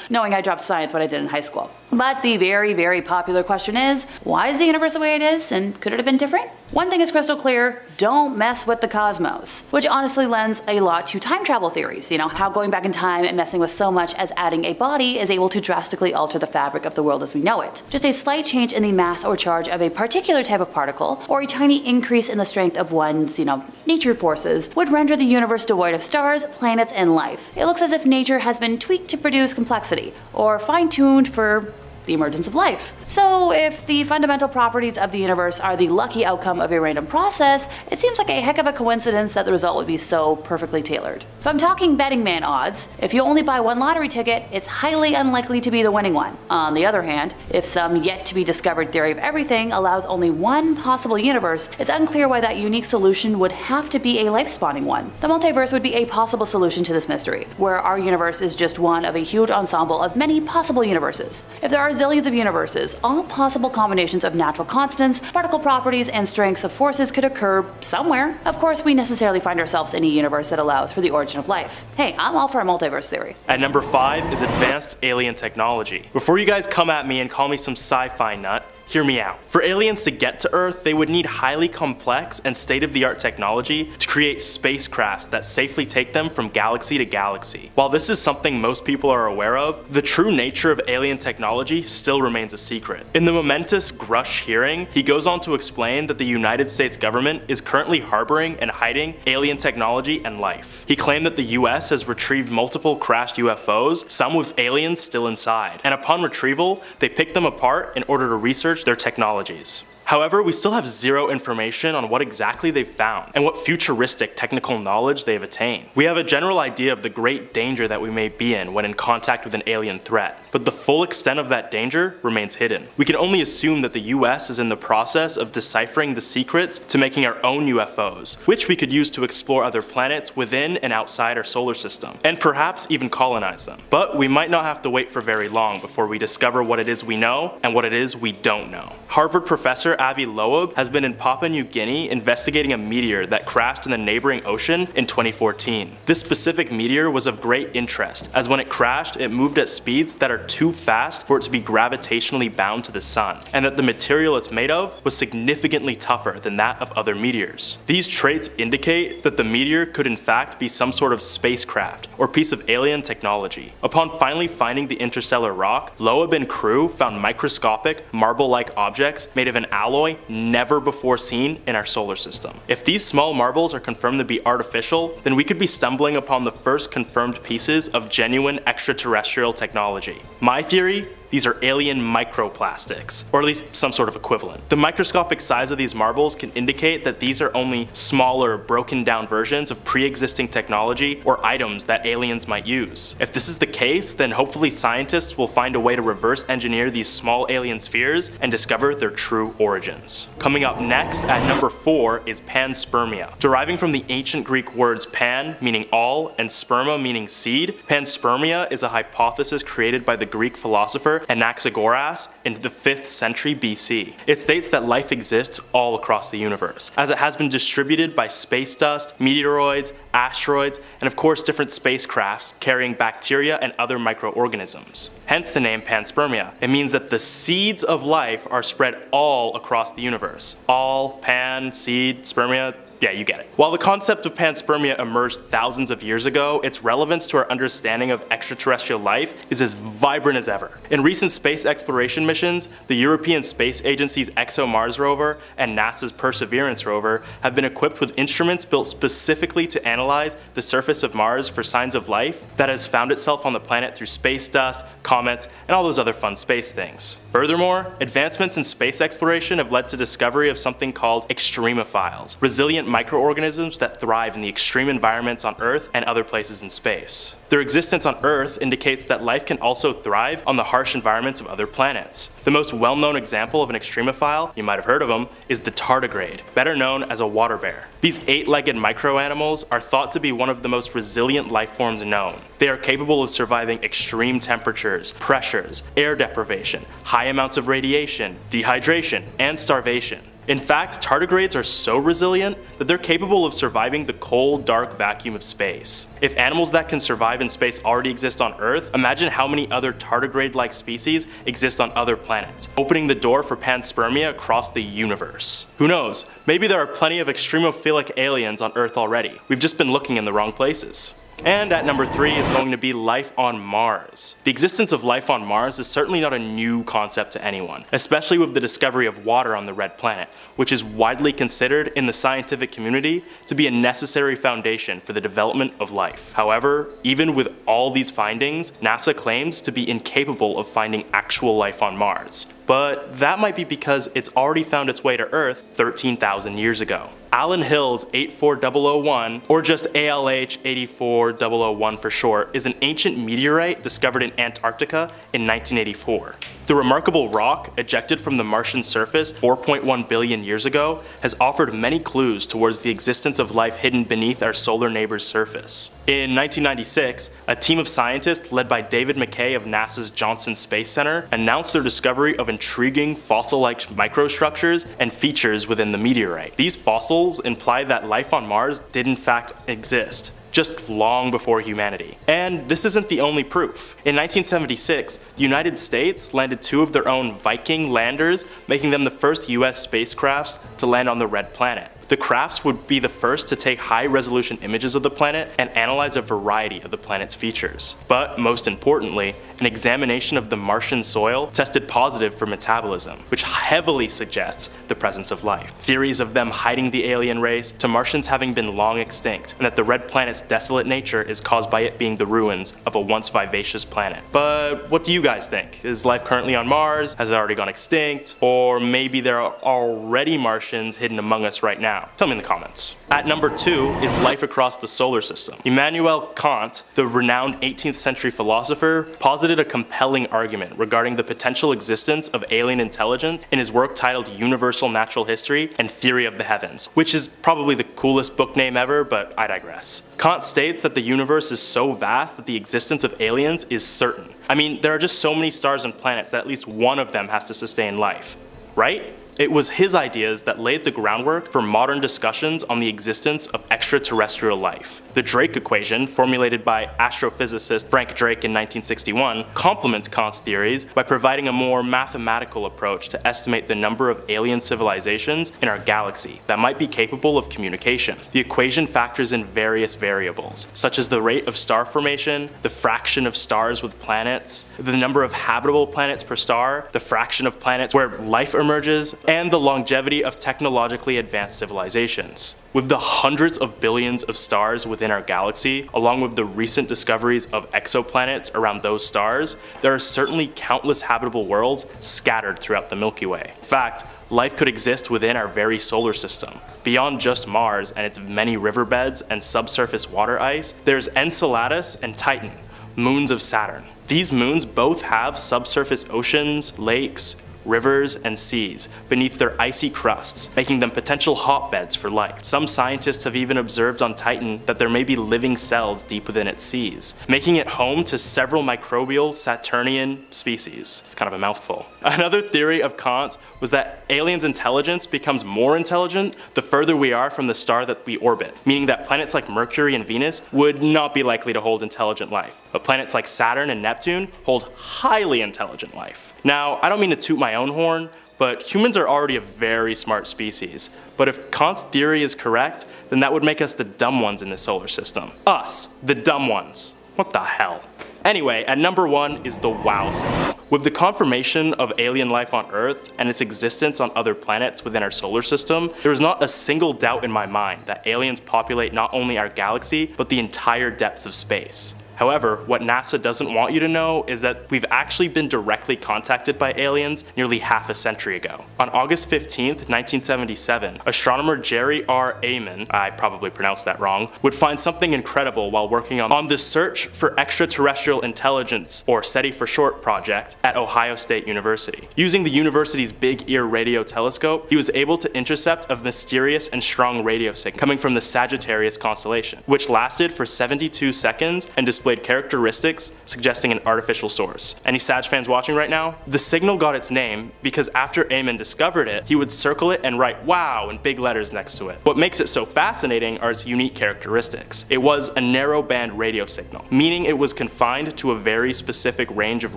knowing I dropped science when I did in high school. But the very, very popular question is, why is the universe the way it is, and could it have been different? One thing is crystal clear: don't mess with the cosmos. Which honestly lends a lot to time travel theories, how going back in time and messing with so much as adding a body is able to drastically alter the fabric of the world as we know it. Just a slight change in the mass or charge of a particular type of particle, or a tiny increase in the strength of one's, nature forces, would render the universe devoid of stars, planets, and life. It looks as if nature has been tweaked to produce complexity, or fine-tuned for the emergence of life. So if the fundamental properties of the universe are the lucky outcome of a random process, it seems like a heck of a coincidence that the result would be so perfectly tailored. If I'm talking betting man odds, if you only buy one lottery ticket, it's highly unlikely to be the winning one. On the other hand, if some yet to be discovered theory of everything allows only one possible universe, it's unclear why that unique solution would have to be a life-spawning one. The multiverse would be a possible solution to this mystery, where our universe is just one of a huge ensemble of many possible universes. If there are zillions of universes. All possible combinations of natural constants, particle properties, and strengths of forces could occur somewhere. Of course, we necessarily find ourselves in a universe that allows for the origin of life. Hey, I'm all for a multiverse theory. At number 5 is advanced alien technology. Before you guys come at me and call me some sci-fi nut, hear me out. For aliens to get to Earth, they would need highly complex and state-of-the-art technology to create spacecrafts that safely take them from galaxy to galaxy. While this is something most people are aware of, the true nature of alien technology still remains a secret. In the momentous Grush hearing, he goes on to explain that the United States government is currently harboring and hiding alien technology and life. He claimed that the US has retrieved multiple crashed UFOs, some with aliens still inside, and upon retrieval, they picked them apart in order to research their technologies. However, we still have zero information on what exactly they've found and what futuristic technical knowledge they have attained. We have a general idea of the great danger that we may be in when in contact with an alien threat, but the full extent of that danger remains hidden. We can only assume that the US is in the process of deciphering the secrets to making our own UFOs, which we could use to explore other planets within and outside our solar system, and perhaps even colonize them. But we might not have to wait for very long before we discover what it is we know and what it is we don't know. Harvard professor Avi Loeb has been in Papua New Guinea investigating a meteor that crashed in the neighboring ocean in 2014. This specific meteor was of great interest, as when it crashed, it moved at speeds that are too fast for it to be gravitationally bound to the sun, and that the material it's made of was significantly tougher than that of other meteors. These traits indicate that the meteor could in fact be some sort of spacecraft or piece of alien technology. Upon finally finding the interstellar rock, Loeb and crew found microscopic, marble-like objects made of an alloy never before seen in our solar system. If these small marbles are confirmed to be artificial, then we could be stumbling upon the first confirmed pieces of genuine extraterrestrial technology. My theory? These are alien microplastics, or at least some sort of equivalent. The microscopic size of these marbles can indicate that these are only smaller, broken down versions of pre-existing technology or items that aliens might use. If this is the case, then hopefully scientists will find a way to reverse engineer these small alien spheres and discover their true origins. Coming up next, at number 4, is panspermia. Deriving from the ancient Greek words pan, meaning all, and sperma, meaning seed, panspermia is a hypothesis created by the Greek philosopher Anaxagoras in the 5th century BC. It states that life exists all across the universe, as it has been distributed by space dust, meteoroids, asteroids, and of course different spacecrafts carrying bacteria and other microorganisms. Hence the name panspermia. It means that the seeds of life are spread all across the universe. All, pan, seed, spermia, yeah, you get it. While the concept of panspermia emerged thousands of years ago, its relevance to our understanding of extraterrestrial life is as vibrant as ever. In recent space exploration missions, the European Space Agency's ExoMars rover and NASA's Perseverance rover have been equipped with instruments built specifically to analyze the surface of Mars for signs of life that has found itself on the planet through space dust, comets, and all those other fun space things. Furthermore, advancements in space exploration have led to discovery of something called extremophiles, resilient microorganisms that thrive in the extreme environments on Earth and other places in space. Their existence on Earth indicates that life can also thrive on the harsh environments of other planets. The most well-known example of an extremophile, you might have heard of them, is the tardigrade, better known as a water bear. These 8-legged microanimals are thought to be one of the most resilient life forms known. They are capable of surviving extreme temperatures, pressures, air deprivation, high amounts of radiation, dehydration, and starvation. In fact, tardigrades are so resilient that they're capable of surviving the cold, dark vacuum of space. If animals that can survive in space already exist on Earth, imagine how many other tardigrade-like species exist on other planets, opening the door for panspermia across the universe. Who knows, maybe there are plenty of extremophilic aliens on Earth already. We've just been looking in the wrong places. And at number 3 is going to be life on Mars. The existence of life on Mars is certainly not a new concept to anyone, especially with the discovery of water on the red planet, which is widely considered in the scientific community to be a necessary foundation for the development of life. However, even with all these findings, NASA claims to be incapable of finding actual life on Mars. But that might be because it's already found its way to Earth 13,000 years ago. Alan Hill's 84001, or just ALH 84001 for short, is an ancient meteorite discovered in Antarctica in 1984. The remarkable rock, ejected from the Martian surface 4.1 billion years ago, has offered many clues towards the existence of life hidden beneath our solar neighbor's surface. In 1996, a team of scientists led by David McKay of NASA's Johnson Space Center announced their discovery of intriguing fossil-like microstructures and features within the meteorite. These fossils imply that life on Mars did in fact exist, just long before humanity. And this isn't the only proof. In 1976, the United States landed 2 of their own Viking landers, making them the first US spacecrafts to land on the red planet. The crafts would be the first to take high-resolution images of the planet and analyze a variety of the planet's features. But most importantly, an examination of the Martian soil tested positive for metabolism, which heavily suggests the presence of life. Theories of them hiding the alien race to Martians having been long extinct, and that the red planet's desolate nature is caused by it being the ruins of a once vivacious planet. But what do you guys think? Is life currently on Mars? Has it already gone extinct? Or maybe there are already Martians hidden among us right now? Tell me in the comments. At number 2 is life across the solar system. Immanuel Kant, the renowned 18th century philosopher, posited a compelling argument regarding the potential existence of alien intelligence in his work titled Universal Natural History and Theory of the Heavens, which is probably the coolest book name ever, but I digress. Kant states that the universe is so vast that the existence of aliens is certain. I mean, there are just so many stars and planets that at least one of them has to sustain life, right? It was his ideas that laid the groundwork for modern discussions on the existence of extraterrestrial life. The Drake equation, formulated by astrophysicist Frank Drake in 1961, complements Kant's theories by providing a more mathematical approach to estimate the number of alien civilizations in our galaxy that might be capable of communication. The equation factors in various variables, such as the rate of star formation, the fraction of stars with planets, the number of habitable planets per star, the fraction of planets where life emerges, and the longevity of technologically advanced civilizations. With the hundreds of billions of stars within our galaxy, along with the recent discoveries of exoplanets around those stars, there are certainly countless habitable worlds scattered throughout the Milky Way. In fact, life could exist within our very solar system. Beyond just Mars and its many riverbeds and subsurface water ice, there's Enceladus and Titan, moons of Saturn. These moons both have subsurface oceans, lakes, rivers, and seas beneath their icy crusts, making them potential hotbeds for life. Some scientists have even observed on Titan that there may be living cells deep within its seas, making it home to several microbial Saturnian species. It's kind of a mouthful. Another theory of Kant's was that aliens' intelligence becomes more intelligent the further we are from the star that we orbit, meaning that planets like Mercury and Venus would not be likely to hold intelligent life, but planets like Saturn and Neptune hold highly intelligent life. Now, I don't mean to toot my own horn, but humans are already a very smart species. But if Kant's theory is correct, then that would make us the dumb ones in the solar system. Us, the dumb ones. What the hell? Anyway, at number 1 is the wow signal. With the confirmation of alien life on Earth and its existence on other planets within our solar system, there is not a single doubt in my mind that aliens populate not only our galaxy, but the entire depths of space. However, what NASA doesn't want you to know is that we've actually been directly contacted by aliens nearly half a century ago. On August 15th, 1977, astronomer Jerry R. Amon, I probably pronounced that wrong, would find something incredible while working on the Search for Extraterrestrial Intelligence, or SETI for short, project at Ohio State University. Using the university's Big Ear radio telescope, he was able to intercept a mysterious and strong radio signal coming from the Sagittarius constellation, which lasted for 72 seconds and displayed characteristics suggesting an artificial source. Any Sag fans watching right now? The signal got its name because after Amon discovered it, he would circle it and write "wow" in big letters next to it. What makes it so fascinating are its unique characteristics. It was a narrow band radio signal, meaning it was confined to a very specific range of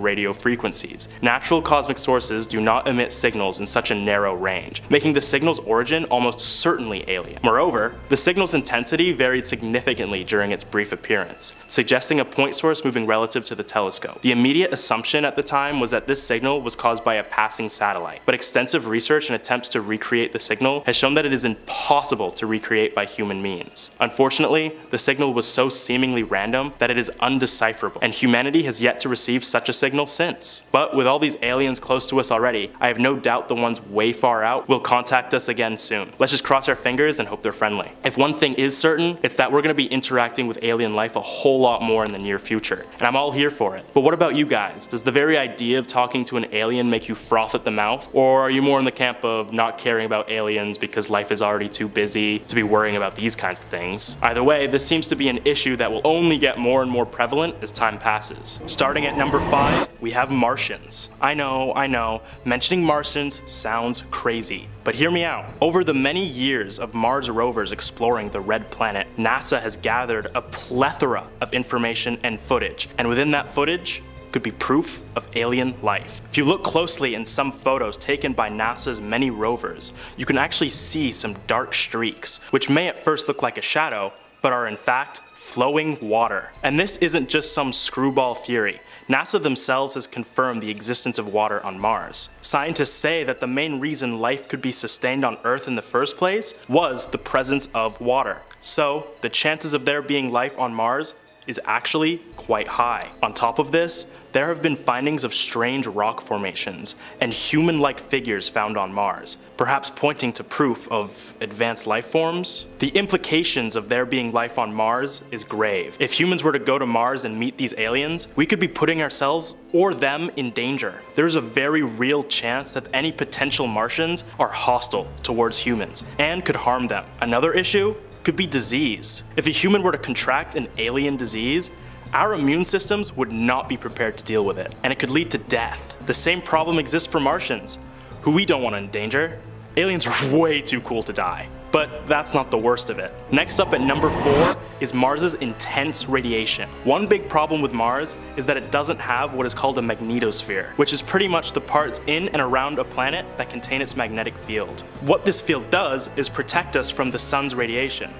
radio frequencies. Natural cosmic sources do not emit signals in such a narrow range, making the signal's origin almost certainly alien. Moreover, the signal's intensity varied significantly during its brief appearance, suggesting a point source moving relative to the telescope. The immediate assumption at the time was that this signal was caused by a passing satellite, but extensive research and attempts to recreate the signal has shown that it is impossible to recreate by human means. Unfortunately, the signal was so seemingly random that it is undecipherable, and humanity has yet to receive such a signal since. But with all these aliens close to us already, I have no doubt the ones way far out will contact us again soon. Let's just cross our fingers and hope they're friendly. If one thing is certain, it's that we're going to be interacting with alien life a whole lot more in the near future, and I'm all here for it. But what about you guys? Does the very idea of talking to an alien make you froth at the mouth? Or are you more in the camp of not caring about aliens because life is already too busy to be worrying about these kinds of things? Either way, this seems to be an issue that will only get more and more prevalent as time passes. Starting at number 5, we have Martians. I know, mentioning Martians sounds crazy, but hear me out. Over the many years of Mars rovers exploring the red planet, NASA has gathered a plethora of information and footage, and within that footage could be proof of alien life. If you look closely in some photos taken by NASA's many rovers, you can actually see some dark streaks, which may at first look like a shadow, but are in fact flowing water. And this isn't just some screwball theory. NASA themselves has confirmed the existence of water on Mars. Scientists say that the main reason life could be sustained on Earth in the first place was the presence of water. So, the chances of there being life on Mars is actually quite high. On top of this, there have been findings of strange rock formations and human-like figures found on Mars, perhaps pointing to proof of advanced life forms. The implications of there being life on Mars is grave. If humans were to go to Mars and meet these aliens, we could be putting ourselves or them in danger. There's a very real chance that any potential Martians are hostile towards humans and could harm them. Another issue could be disease. If a human were to contract an alien disease, our immune systems would not be prepared to deal with it, and it could lead to death. The same problem exists for Martians, who we don't want to endanger. Aliens are way too cool to die. But that's not the worst of it. Next up at number 4 is Mars's intense radiation. One big problem with Mars is that it doesn't have what is called a magnetosphere, which is pretty much the parts in and around a planet that contain its magnetic field. What this field does is protect us from the sun's radiation.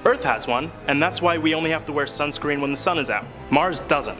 Earth has one, and that's why we only have to wear sunscreen when the sun is out. Mars doesn't.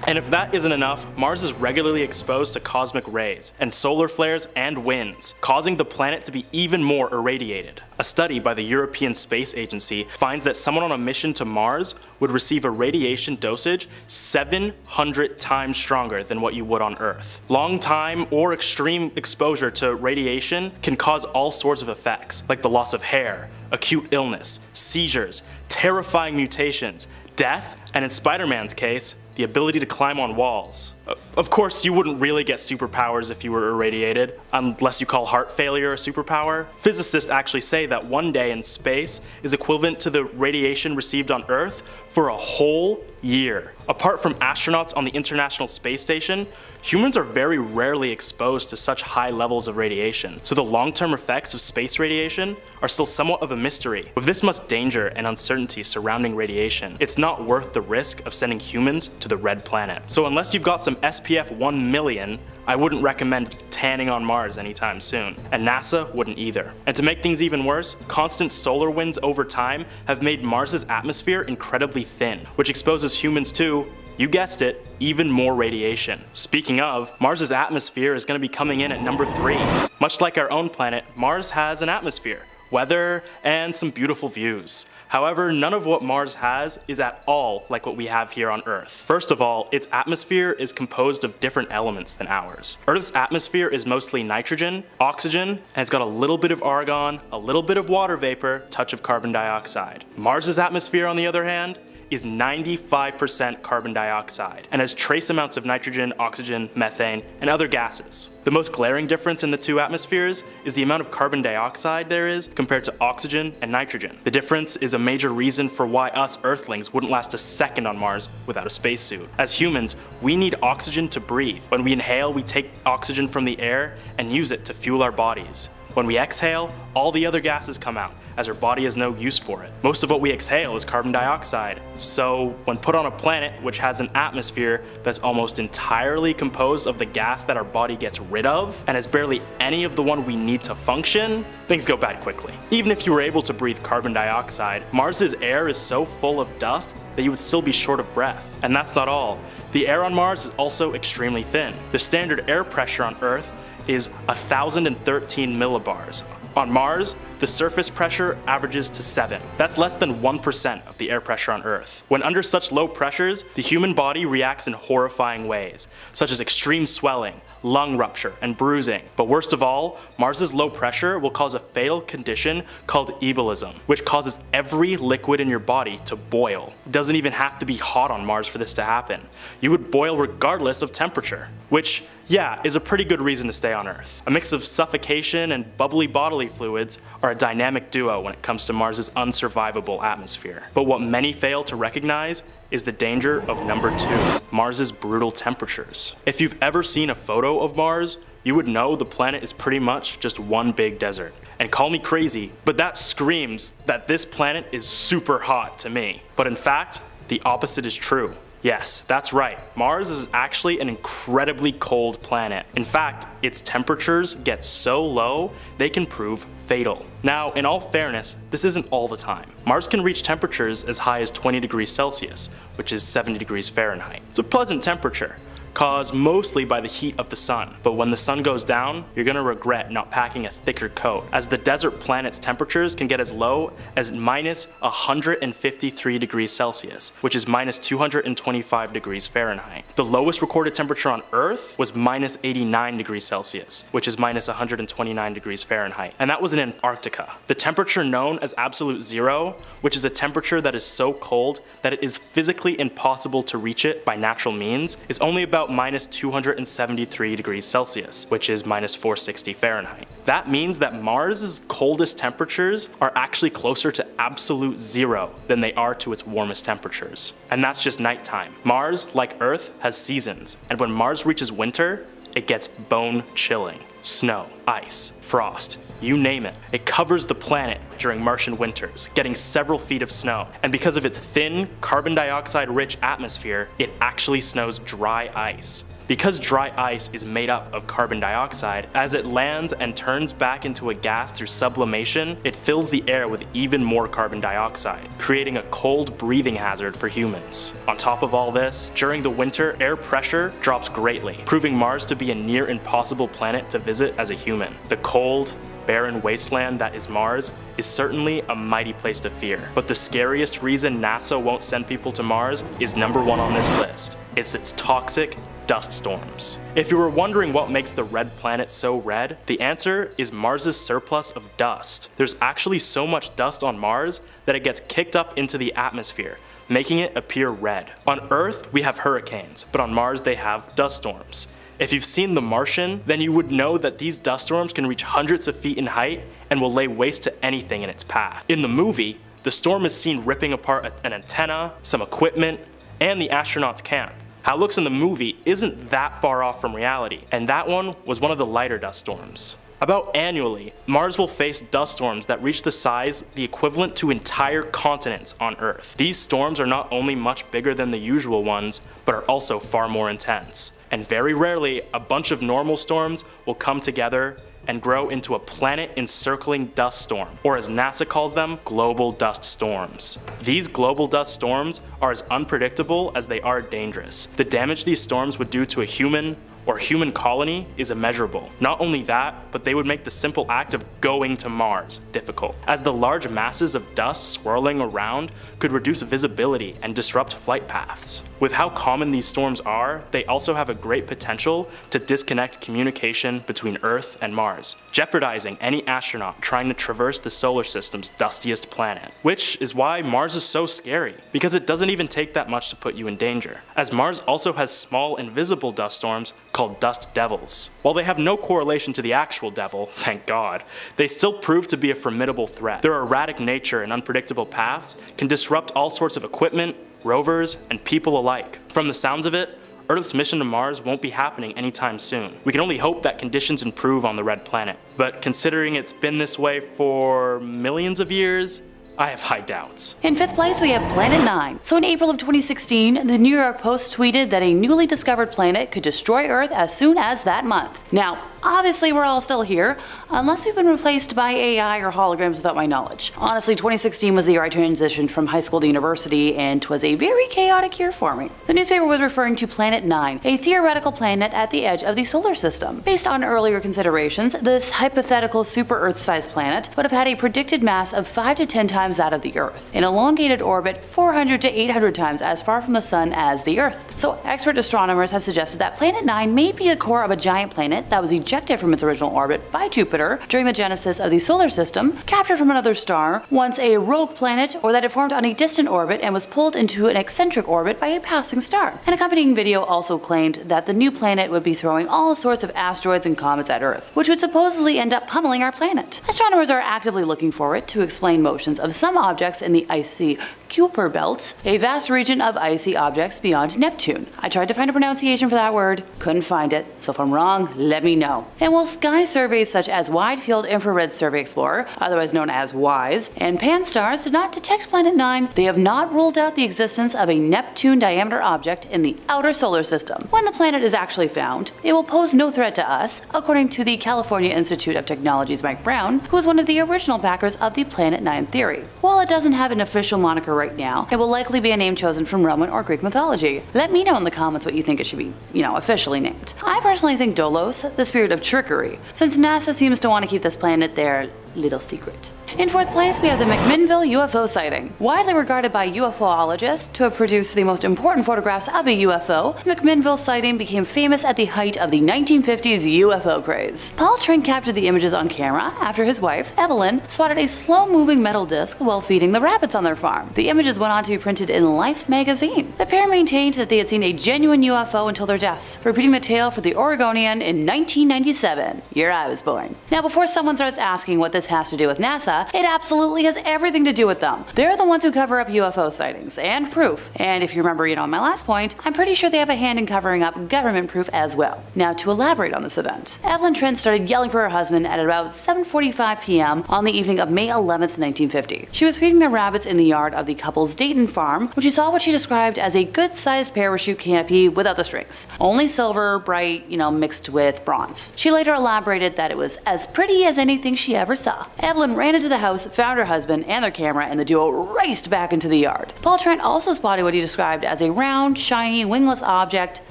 And if that isn't enough, Mars is regularly exposed to cosmic rays and solar flares and winds, causing the planet to be even more irradiated. A study by the European Space Agency finds that someone on a mission to Mars would receive a radiation dosage 700 times stronger than what you would on Earth. Long time or extreme exposure to radiation can cause all sorts of effects, like the loss of hair, acute illness, seizures, terrifying mutations, death, and in Spider-Man's case, the ability to climb on walls. Of course, you wouldn't really get superpowers if you were irradiated, unless you call heart failure a superpower. Physicists actually say that one day in space is equivalent to the radiation received on Earth for a whole year. Apart from astronauts on the International Space Station, humans are very rarely exposed to such high levels of radiation, so the long-term effects of space radiation are still somewhat of a mystery. With this much danger and uncertainty surrounding radiation, it's not worth the risk of sending humans to the red planet. So unless you've got some SPF 1 million, I wouldn't recommend tanning on Mars anytime soon, and NASA wouldn't either. And to make things even worse, constant solar winds over time have made Mars's atmosphere incredibly thin, which exposes humans to, you guessed it, even more radiation. Speaking of, Mars's atmosphere is going to be coming in at number 3. Much like our own planet, Mars has an atmosphere, weather, and some beautiful views. However, none of what Mars has is at all like what we have here on Earth. First of all, its atmosphere is composed of different elements than ours. Earth's atmosphere is mostly nitrogen, oxygen, and it's got a little bit of argon, a little bit of water vapor, touch of carbon dioxide. Mars's atmosphere, on the other hand, is 95% carbon dioxide and has trace amounts of nitrogen, oxygen, methane, and other gases. The most glaring difference in the two atmospheres is the amount of carbon dioxide there is compared to oxygen and nitrogen. The difference is a major reason for why us Earthlings wouldn't last a second on Mars without a spacesuit. As humans, we need oxygen to breathe. When we inhale, we take oxygen from the air and use it to fuel our bodies. When we exhale, all the other gases come out, as our body has no use for it. Most of what we exhale is carbon dioxide. So when put on a planet which has an atmosphere that's almost entirely composed of the gas that our body gets rid of, and has barely any of the one we need to function, things go bad quickly. Even if you were able to breathe carbon dioxide, Mars's air is so full of dust that you would still be short of breath. And that's not all. The air on Mars is also extremely thin. The standard air pressure on Earth is 1,013 millibars. On Mars, the surface pressure averages to 7. That's less than 1% of the air pressure on Earth. When under such low pressures, the human body reacts in horrifying ways, such as extreme swelling, lung rupture, and bruising. But worst of all, Mars's low pressure will cause a fatal condition called ebulism, which causes every liquid in your body to boil. It doesn't even have to be hot on Mars for this to happen. You would boil regardless of temperature, which, yeah, is a pretty good reason to stay on Earth. A mix of suffocation and bubbly bodily fluids are a dynamic duo when it comes to Mars's unsurvivable atmosphere. But what many fail to recognize is the danger of number 2, Mars's brutal temperatures. If you've ever seen a photo of Mars, you would know the planet is pretty much just one big desert. And call me crazy, but that screams that this planet is super hot to me. But in fact, the opposite is true. Yes, that's right. Mars is actually an incredibly cold planet. In fact, its temperatures get so low, they can prove fatal. Now, in all fairness, this isn't all the time. Mars can reach temperatures as high as 20 degrees Celsius, which is 70 degrees Fahrenheit. It's a pleasant temperature, caused mostly by the heat of the sun. But when the sun goes down, you're gonna regret not packing a thicker coat, as the desert planet's temperatures can get as low as minus 153 degrees Celsius, which is minus 225 degrees Fahrenheit. The lowest recorded temperature on Earth was minus 89 degrees Celsius, which is minus 129 degrees Fahrenheit, and that was in Antarctica. The temperature known as absolute zero, which is a temperature that is so cold that it is physically impossible to reach it by natural means, is only about minus 273 degrees Celsius, which is minus 460 Fahrenheit. That means that Mars's coldest temperatures are actually closer to absolute zero than they are to its warmest temperatures. And that's just nighttime. Mars, like Earth, has seasons, and when Mars reaches winter, it gets bone chilling. Snow, ice, frost, you name it. It covers the planet during Martian winters, getting several feet of snow. And because of its thin, carbon dioxide-rich atmosphere, it actually snows dry ice. Because dry ice is made up of carbon dioxide, as it lands and turns back into a gas through sublimation, it fills the air with even more carbon dioxide, creating a cold breathing hazard for humans. On top of all this, during the winter, air pressure drops greatly, proving Mars to be a near impossible planet to visit as a human. The cold, barren wasteland that is Mars is certainly a mighty place to fear. But the scariest reason NASA won't send people to Mars is number 1 on this list. It's its toxic dust storms. If you were wondering what makes the red planet so red, the answer is Mars's surplus of dust. There's actually so much dust on Mars that it gets kicked up into the atmosphere, making it appear red. On Earth, we have hurricanes, but on Mars they have dust storms. If you've seen The Martian, then you would know that these dust storms can reach hundreds of feet in height and will lay waste to anything in its path. In the movie, the storm is seen ripping apart an antenna, some equipment, and the astronauts' camp. How it looks in the movie isn't that far off from reality, and that one was one of the lighter dust storms. About annually, Mars will face dust storms that reach the size the equivalent to entire continents on Earth. These storms are not only much bigger than the usual ones, but are also far more intense. And very rarely, a bunch of normal storms will come together and grow into a planet-encircling dust storm, or as NASA calls them, global dust storms. These global dust storms are as unpredictable as they are dangerous. The damage these storms would do to a human or human colony is immeasurable. Not only that, but they would make the simple act of going to Mars difficult, as the large masses of dust swirling around could reduce visibility and disrupt flight paths. With how common these storms are, they also have a great potential to disconnect communication between Earth and Mars, jeopardizing any astronaut trying to traverse the solar system's dustiest planet. Which is why Mars is so scary, because it doesn't even take that much to put you in danger, as Mars also has small invisible dust storms called dust devils. While they have no correlation to the actual devil, thank God, they still prove to be a formidable threat. Their erratic nature and unpredictable paths can disrupt all sorts of equipment, rovers, and people alike. From the sounds of it, Earth's mission to Mars won't be happening anytime soon. We can only hope that conditions improve on the red planet. But considering it's been this way for millions of years, I have high doubts. In 5th place, we have Planet 9. So in April of 2016, the New York Post tweeted that a newly discovered planet could destroy Earth as soon as that month. Now, obviously we're all still here, unless we've been replaced by AI or holograms without my knowledge. Honestly, 2016 was the year I transitioned from high school to university, and 'twas a very chaotic year for me. The newspaper was referring to Planet 9, a theoretical planet at the edge of the solar system. Based on earlier considerations, this hypothetical super-Earth-sized planet would have had a predicted mass of 5 to 10 times that of the Earth, an elongated orbit 400 to 800 times as far from the Sun as the Earth. So expert astronomers have suggested that Planet 9 may be the core of a giant planet that was ejected from its original orbit by Jupiter during the genesis of the solar system, captured from another star, once a rogue planet, or that it formed on a distant orbit and was pulled into an eccentric orbit by a passing star. An accompanying video also claimed that the new planet would be throwing all sorts of asteroids and comets at Earth, which would supposedly end up pummeling our planet. Astronomers are actively looking for it to explain motions of some objects in the icy Kuiper Belt, a vast region of icy objects beyond Neptune. I tried to find a pronunciation for that word, couldn't find it, so if I'm wrong, let me know. And while sky surveys such as Wide Field Infrared Survey Explorer, otherwise known as WISE, and Pan-STARRS did not detect Planet 9, they have not ruled out the existence of a Neptune-diameter object in the outer solar system. When the planet is actually found, it will pose no threat to us, according to the California Institute of Technology's Mike Brown, who is one of the original backers of the Planet 9 theory. While it doesn't have an official moniker right now, it will likely be a name chosen from Roman or Greek mythology. Let me know in the comments what you think it should be, officially named. I personally think Dolos, the spirit of trickery, since NASA seems to want to keep this planet their little secret. In fourth place, we have the McMinnville UFO sighting. Widely regarded by UFOologists to have produced the most important photographs of a UFO, the McMinnville sighting became famous at the height of the 1950s UFO craze. Paul Trink captured the images on camera after his wife, Evelyn, spotted a slow-moving metal disc while feeding the rabbits on their farm. The images went on to be printed in Life magazine. The pair maintained that they had seen a genuine UFO until their deaths, repeating the tale for the Oregonian in 1997, year I was born. Now, before someone starts asking what this has to do with NASA, it absolutely has everything to do with them. They're the ones who cover up UFO sightings and proof. And if you remember, my last point, I'm pretty sure they have a hand in covering up government proof as well. Now, to elaborate on this event, Evelyn Trent started yelling for her husband at about 7:45 p.m. on the evening of May 11th, 1950. She was feeding the rabbits in the yard of the couple's Dayton farm when she saw what she described as a good-sized parachute canopy without the strings. Only silver, bright, mixed with bronze. She later elaborated that it was as pretty as anything she ever saw. Evelyn ran into the house, found her husband and their camera, and the duo raced back into the yard. Paul Trent also spotted what he described as a round, shiny, wingless object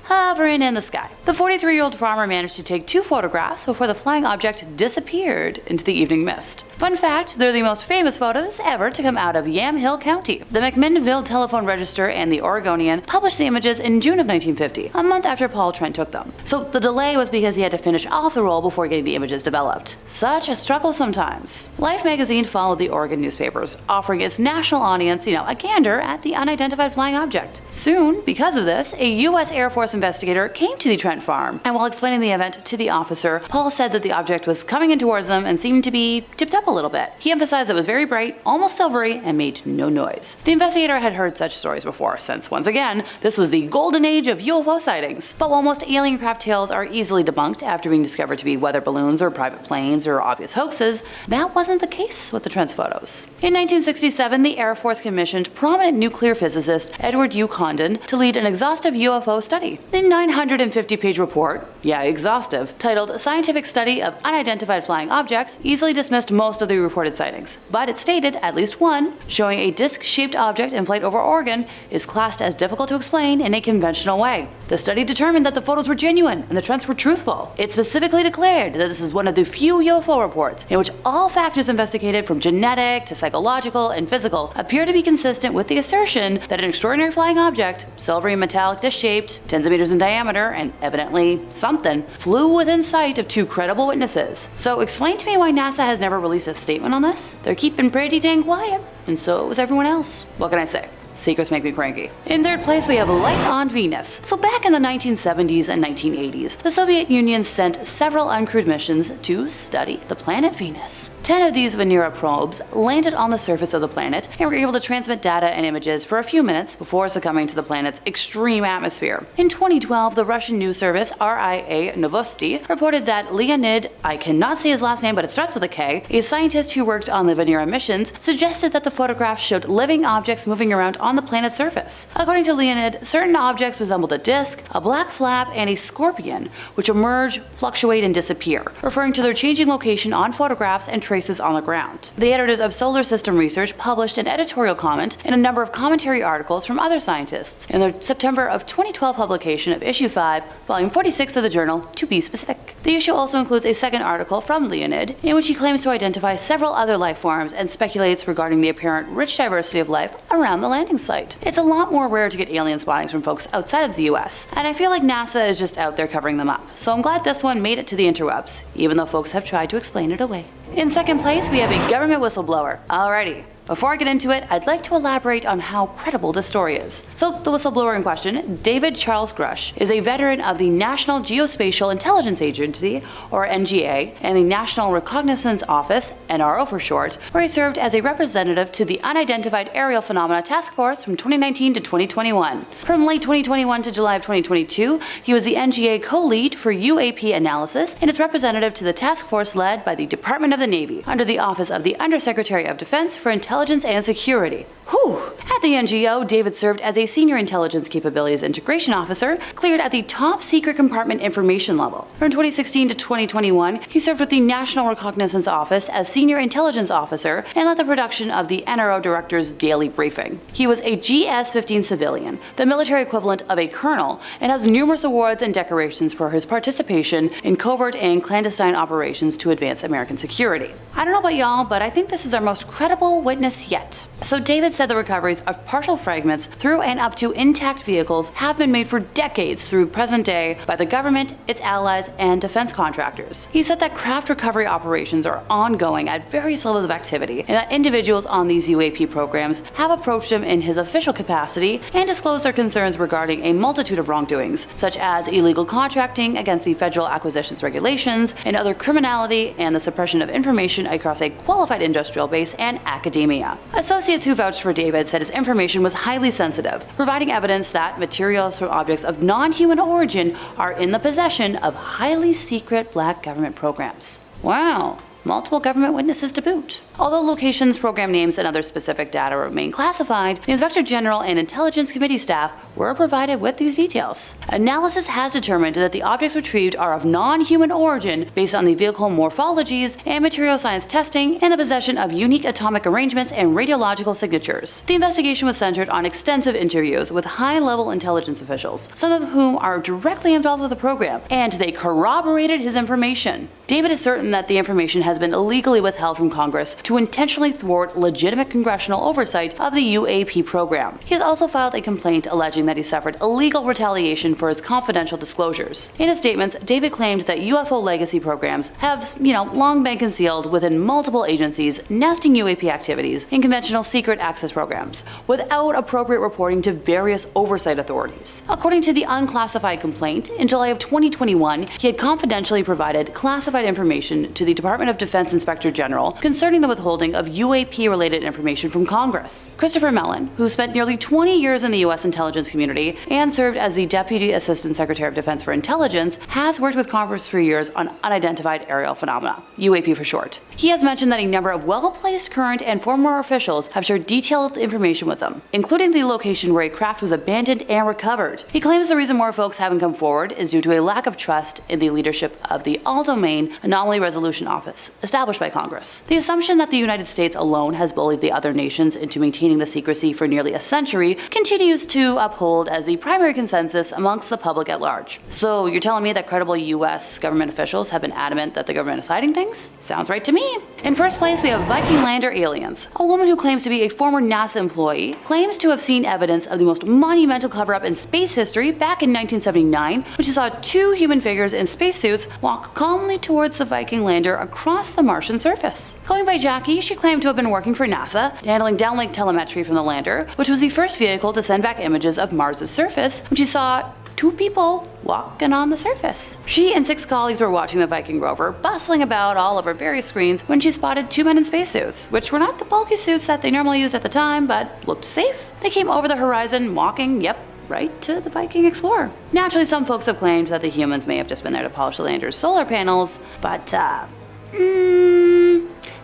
hovering in the sky. The 43-year-old farmer managed to take 2 photographs before the flying object disappeared into the evening mist. Fun fact, they're the most famous photos ever to come out of Yamhill County. The McMinnville Telephone Register and the Oregonian published the images in June of 1950, a month after Paul Trent took them. So the delay was because he had to finish off the roll before getting the images developed. Such a struggle sometimes. Life magazine followed the Oregon newspapers, offering its national audience, a gander at the unidentified flying object. Soon, because of this, a U.S. Air Force investigator came to the Trent farm, and while explaining the event to the officer, Paul said that the object was coming in towards them and seemed to be tipped up a little bit. He emphasized it was very bright, almost silvery, and made no noise. The investigator had heard such stories before, since once again, this was the golden age of UFO sightings. But while most alien craft tales are easily debunked after being discovered to be weather balloons or private planes or obvious hoaxes, that wasn't the case with the Trent's photos. In 1967, the Air Force commissioned prominent nuclear physicist Edward U. Condon to lead an exhaustive UFO study. The 950-page report, exhaustive, titled Scientific Study of Unidentified Flying Objects, easily dismissed most of the reported sightings, but it stated at least one, showing a disc-shaped object in flight over Oregon, is classed as difficult to explain in a conventional way. The study determined that the photos were genuine and the Trents were truthful. It specifically declared that this is one of the few UFO reports in which all factors investigated from genetic to psychological and physical appear to be consistent with the assertion that an extraordinary flying object, silvery and metallic disc-shaped, tens of meters in diameter, and evidently something, flew within sight of 2 credible witnesses. So explain to me why NASA has never released a statement on this? They're keeping pretty dang quiet, and so is everyone else. What can I say? Secrets make me cranky. In third place, we have life on Venus. So back in the 1970s and 1980s, the Soviet Union sent several uncrewed missions to study the planet Venus. 10 of these Venera probes landed on the surface of the planet and were able to transmit data and images for a few minutes before succumbing to the planet's extreme atmosphere. In 2012, the Russian news service RIA Novosti reported that Leonid, I cannot say his last name but it starts with a K, a scientist who worked on the Venera missions, suggested that the photographs showed living objects moving around on the planet's surface. According to Leonid, certain objects resembled a disk, a black flap, and a scorpion, which emerge, fluctuate, and disappear, referring to their changing location on photographs and traces on the ground. The editors of Solar System Research published an editorial comment and a number of commentary articles from other scientists in their September of 2012 publication of Issue 5, Volume 46 of the journal, to be specific. The issue also includes a second article from Leonid, in which he claims to identify several other life forms and speculates regarding the apparent rich diversity of life around the landing site. It's a lot more rare to get alien spottings from folks outside of the US, and I feel like NASA is just out there covering them up. So I'm glad this one made it to the interwebs, even though folks have tried to explain it away. In second place, we have a government whistleblower. Alrighty. Before I get into it, I'd like to elaborate on how credible this story is. So, the whistleblower in question, David Charles Grush, is a veteran of the National Geospatial Intelligence Agency, or NGA, and the National Reconnaissance Office, NRO for short, where he served as a representative to the Unidentified Aerial Phenomena Task Force from 2019 to 2021. From late 2021 to July of 2022, he was the NGA co-lead for UAP analysis and its representative to the task force led by the Department of the Navy, under the Office of the Undersecretary of Defense for Intelligence and Security. Whew. At the NGO, David served as a Senior Intelligence Capabilities Integration Officer, cleared at the Top Secret Compartment Information level. From 2016 to 2021, he served with the National Reconnaissance Office as Senior Intelligence Officer and led the production of the NRO Director's Daily Briefing. He was a GS-15 civilian, the military equivalent of a colonel, and has numerous awards and decorations for his participation in covert and clandestine operations to advance American security. I don't know about y'all, but I think this is our most credible witness yet. So David said the recoveries of partial fragments through and up to intact vehicles have been made for decades through present day by the government, its allies, and defense contractors. He said that craft recovery operations are ongoing at various levels of activity, and that individuals on these UAP programs have approached him in his official capacity and disclosed their concerns regarding a multitude of wrongdoings, such as illegal contracting against the federal acquisitions regulations, and other criminality and the suppression of information across a qualified industrial base and academia. Associates who vouched for David said his information was highly sensitive, providing evidence that materials from objects of non-human origin are in the possession of highly secret black government programs. Wow. Multiple government witnesses to boot. Although locations, program names, and other specific data remain classified, the Inspector General and Intelligence Committee staff were provided with these details. Analysis has determined that the objects retrieved are of non-human origin based on the vehicle morphologies and material science testing and the possession of unique atomic arrangements and radiological signatures. The investigation was centered on extensive interviews with high-level intelligence officials, some of whom are directly involved with the program, and they corroborated his information. David is certain that the information has been illegally withheld from Congress to intentionally thwart legitimate congressional oversight of the UAP program. He has also filed a complaint alleging that he suffered illegal retaliation for his confidential disclosures. In his statements, David claimed that UFO legacy programs have, long been concealed within multiple agencies nesting UAP activities in conventional secret access programs, without appropriate reporting to various oversight authorities. According to the unclassified complaint, in July of 2021, he had confidentially provided classified information to the Department of Defense Inspector General concerning the withholding of UAP-related information from Congress. Christopher Mellon, who spent nearly 20 years in the U.S. intelligence community and served as the Deputy Assistant Secretary of Defense for Intelligence, has worked with Congress for years on unidentified aerial phenomena, UAP for short. He has mentioned that a number of well-placed current and former officials have shared detailed information with him, including the location where a craft was abandoned and recovered. He claims the reason more folks haven't come forward is due to a lack of trust in the leadership of the All-Domain Anomaly Resolution Office, established by Congress. The assumption that the United States alone has bullied the other nations into maintaining the secrecy for nearly a century continues to uphold as the primary consensus amongst the public at large. So you're telling me that credible US government officials have been adamant that the government is hiding things? Sounds right to me. In first place, we have Viking lander aliens. A woman who claims to be a former NASA employee claims to have seen evidence of the most monumental cover-up in space history back in 1979, when she saw two human figures in spacesuits walk calmly towards the Viking lander across the Martian surface. Going by Jackie, she claimed to have been working for NASA, handling downlink telemetry from the lander, which was the first vehicle to send back images of Mars' surface, when she saw two people walking on the surface. She and 6 colleagues were watching the Viking rover, bustling about all over various screens when she spotted 2 men in spacesuits, which were not the bulky suits that they normally used at the time, but looked safe. They came over the horizon, walking, right to the Viking Explorer. Naturally, some folks have claimed that the humans may have just been there to polish the lander's solar panels, but,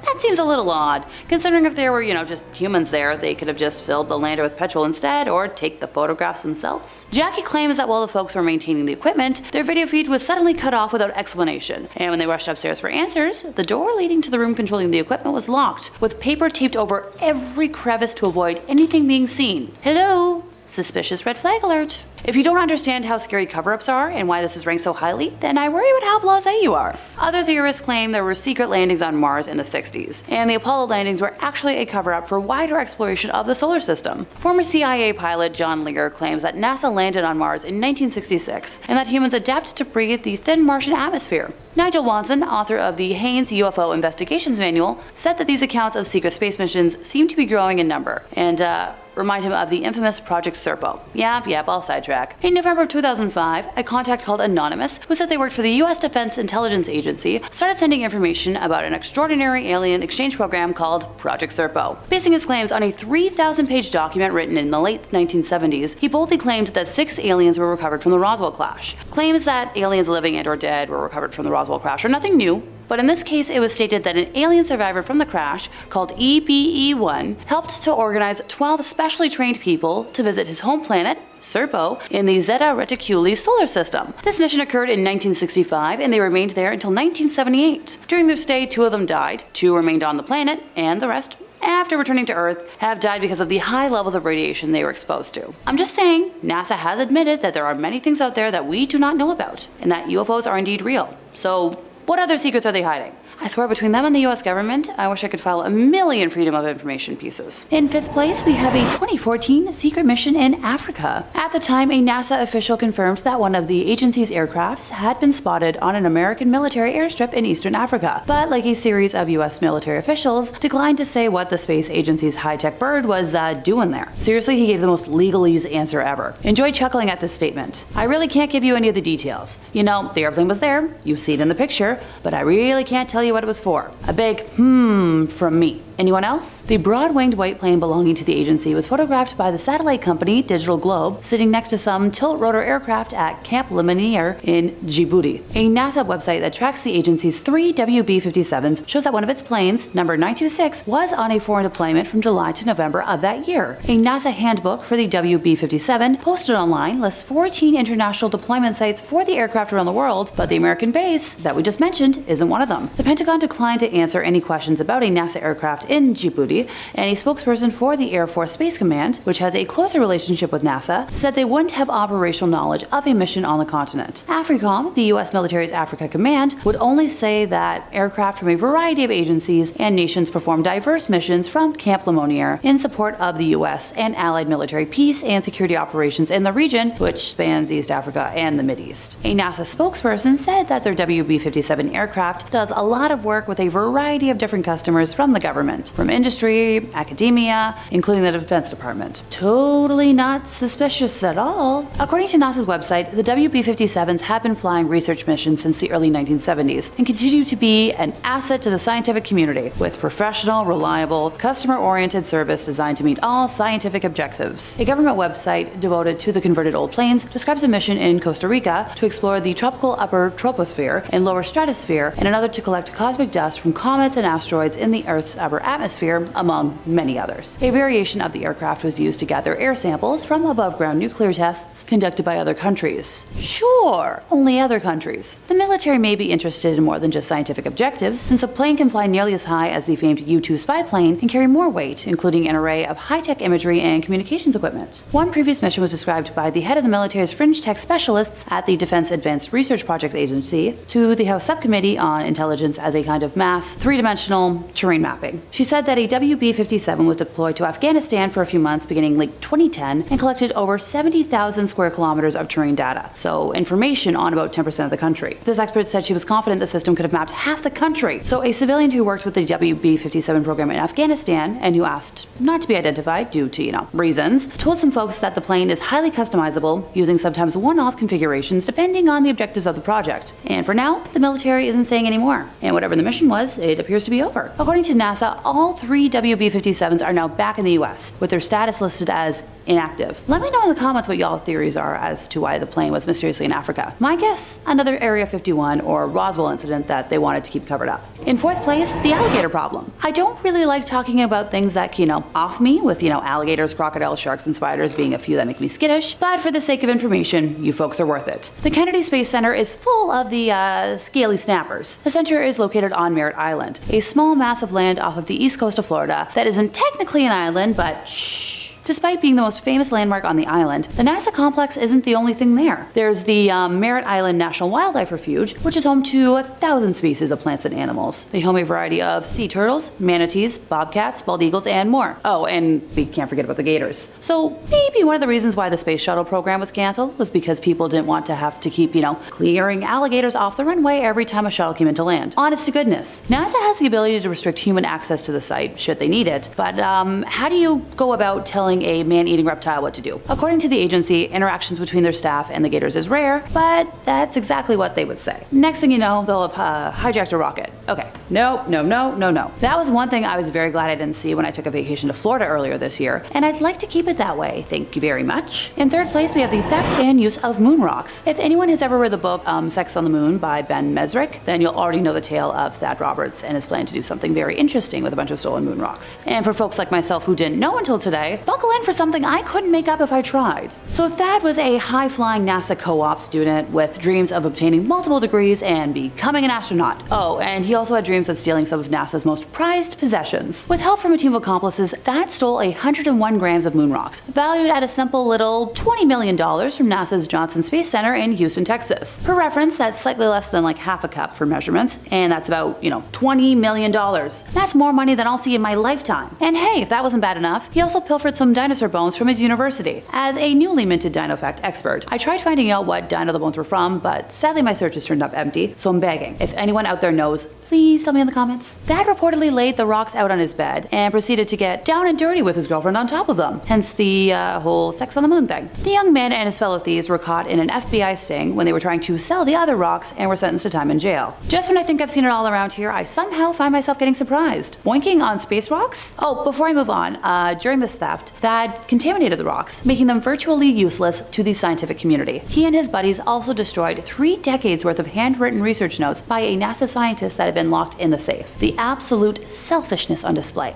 That seems a little odd, considering if there were, just humans there, they could have just filled the lander with petrol instead or take the photographs themselves. Jackie claims that while the folks were maintaining the equipment, their video feed was suddenly cut off without explanation, and when they rushed upstairs for answers, the door leading to the room controlling the equipment was locked, with paper taped over every crevice to avoid anything being seen. Hello? Suspicious red flag alert. If you don't understand how scary cover-ups are and why this is ranked so highly, then I worry about how blasé you are. Other theorists claim there were secret landings on Mars in the 60s, and the Apollo landings were actually a cover-up for wider exploration of the solar system. Former CIA pilot John Lear claims that NASA landed on Mars in 1966, and that humans adapted to breathe the thin Martian atmosphere. Nigel Watson, author of the Haynes UFO Investigations Manual, said that these accounts of secret space missions seem to be growing in number, and remind him of the infamous Project Serpo. Yep, I'll sidetrack. In November of 2005, a contact called Anonymous, who said they worked for the US Defense Intelligence Agency, started sending information about an extraordinary alien exchange program called Project Serpo. Basing his claims on a 3,000-page document written in the late 1970s, he boldly claimed that 6 aliens were recovered from the Roswell crash. Claims that aliens living and or dead were recovered from the Roswell crash are nothing new. But in this case, it was stated that an alien survivor from the crash, called EBE-1, helped to organize 12 specially trained people to visit his home planet, Serpo, in the Zeta Reticuli solar system. This mission occurred in 1965, and they remained there until 1978. During their stay, 2 of them died, 2 remained on the planet, and the rest, after returning to Earth, have died because of the high levels of radiation they were exposed to. I'm just saying, NASA has admitted that there are many things out there that we do not know about, and that UFOs are indeed real. So, what other secrets are they hiding? I swear between them and the US government, I wish I could file a million Freedom of Information pieces. In 5th place, we have a 2014 secret mission in Africa. At the time, a NASA official confirmed that one of the agency's aircrafts had been spotted on an American military airstrip in Eastern Africa, but like a series of US military officials, declined to say what the space agency's high-tech bird was doing there. Seriously, he gave the most legalese answer ever. Enjoy chuckling at this statement. I really can't give you any of the details. The airplane was there, you see it in the picture, but I really can't tell you what it was for. A big from me. Anyone else? The broad-winged white plane belonging to the agency was photographed by the satellite company Digital Globe sitting next to some tilt-rotor aircraft at Camp Lemonnier in Djibouti. A NASA website that tracks the agency's 3 WB-57s shows that one of its planes, number 926, was on a foreign deployment from July to November of that year. A NASA handbook for the WB-57 posted online lists 14 international deployment sites for the aircraft around the world, but the American base that we just mentioned isn't one of them. The Pentagon declined to answer any questions about a NASA aircraft in Djibouti, and a spokesperson for the Air Force Space Command, which has a closer relationship with NASA, said they wouldn't have operational knowledge of a mission on the continent. AFRICOM, the US military's Africa Command, would only say that aircraft from a variety of agencies and nations perform diverse missions from Camp Lemonnier in support of the US and allied military peace and security operations in the region, which spans East Africa and the Mideast. A NASA spokesperson said that their WB-57 aircraft does a lot of work with a variety of different customers from the government, from industry, academia, including the Defense Department. Totally not suspicious at all. According to NASA's website, the WB-57s have been flying research missions since the early 1970s and continue to be an asset to the scientific community, with professional, reliable, customer-oriented service designed to meet all scientific objectives. A government website devoted to the converted old planes describes a mission in Costa Rica to explore the tropical upper troposphere and lower stratosphere, and another to collect cosmic dust from comets and asteroids in the Earth's upper atmosphere, among many others. A variation of the aircraft was used to gather air samples from above-ground nuclear tests conducted by other countries. Sure, only other countries. The military may be interested in more than just scientific objectives, since a plane can fly nearly as high as the famed U-2 spy plane and carry more weight, including an array of high-tech imagery and communications equipment. One previous mission was described by the head of the military's fringe tech specialists at the Defense Advanced Research Projects Agency to the House Subcommittee on Intelligence as a kind of mass, three-dimensional terrain mapping. She said that a WB-57 was deployed to Afghanistan for a few months beginning late 2010 and collected over 70,000 square kilometers of terrain data, so information on about 10% of the country. This expert said she was confident the system could have mapped half the country. So a civilian who worked with the WB-57 program in Afghanistan and who asked not to be identified due to, reasons, told some folks that the plane is highly customizable, using sometimes one-off configurations depending on the objectives of the project. And for now, the military military isn't saying anymore. And whatever the mission was, it appears to be over. According to NASA, all 3 WB-57s are now back in the US, with their status listed as inactive. Let me know in the comments what y'all theories are as to why the plane was mysteriously in Africa. My guess, another Area 51 or Roswell incident that they wanted to keep covered up. In 4th place, the alligator problem. I don't really like talking about things that, off me, with, alligators, crocodiles, sharks, and spiders being a few that make me skittish, but for the sake of information, you folks are worth it. The Kennedy Space Center is full of the scaly snappers. The center is located on Merritt Island, a small mass of land off of the east coast of Florida that isn't technically an island, but shh. Despite being the most famous landmark on the island, the NASA complex isn't the only thing there. There's the Merritt Island National Wildlife Refuge, which is home to 1,000 species of plants and animals. They home a variety of sea turtles, manatees, bobcats, bald eagles, and more. Oh, and we can't forget about the gators. So maybe one of the reasons why the space shuttle program was canceled was because people didn't want to have to keep, clearing alligators off the runway every time a shuttle came into land. Honest to goodness. NASA has the ability to restrict human access to the site, should they need it, but how do you go about telling a man-eating reptile what to do? According to the agency, interactions between their staff and the gators is rare, but that's exactly what they would say. Next thing you know, they'll have hijacked a rocket. Okay, no. That was one thing I was very glad I didn't see when I took a vacation to Florida earlier this year, and I'd like to keep it that way, thank you very much. In 3rd place, we have the theft and use of moon rocks. If anyone has ever read the book Sex on the Moon by Ben Mesrick, then you'll already know the tale of Thad Roberts and his plan to do something very interesting with a bunch of stolen moon rocks. And for folks like myself who didn't know until today, buckle in for something I couldn't make up if I tried. So Thad was a high-flying NASA co-op student with dreams of obtaining multiple degrees and becoming an astronaut. Oh, and he also had dreams of stealing some of NASA's most prized possessions. With help from a team of accomplices, Thad stole 101 grams of moon rocks, valued at a simple little $20 million from NASA's Johnson Space Center in Houston, Texas. For reference, that's slightly less than like half a cup for measurements, and that's about, $20 million. That's more money than I'll see in my lifetime. And hey, if that wasn't bad enough, he also pilfered some dinosaur bones from his university. As a newly minted dino fact expert, I tried finding out what dino the bones were from, but sadly my searches turned up empty, so I'm begging. If anyone out there knows, please tell me in the comments. Thad reportedly laid the rocks out on his bed and proceeded to get down and dirty with his girlfriend on top of them, hence the whole sex on the moon thing. The young man and his fellow thieves were caught in an FBI sting when they were trying to sell the other rocks and were sentenced to time in jail. Just when I think I've seen it all around here, I somehow find myself getting surprised. Boinking on space rocks? Oh, before I move on, during this theft, Thad contaminated the rocks, making them virtually useless to the scientific community. He and his buddies also destroyed 3 decades worth of handwritten research notes by a NASA scientist that had been locked in the safe. The absolute selfishness on display.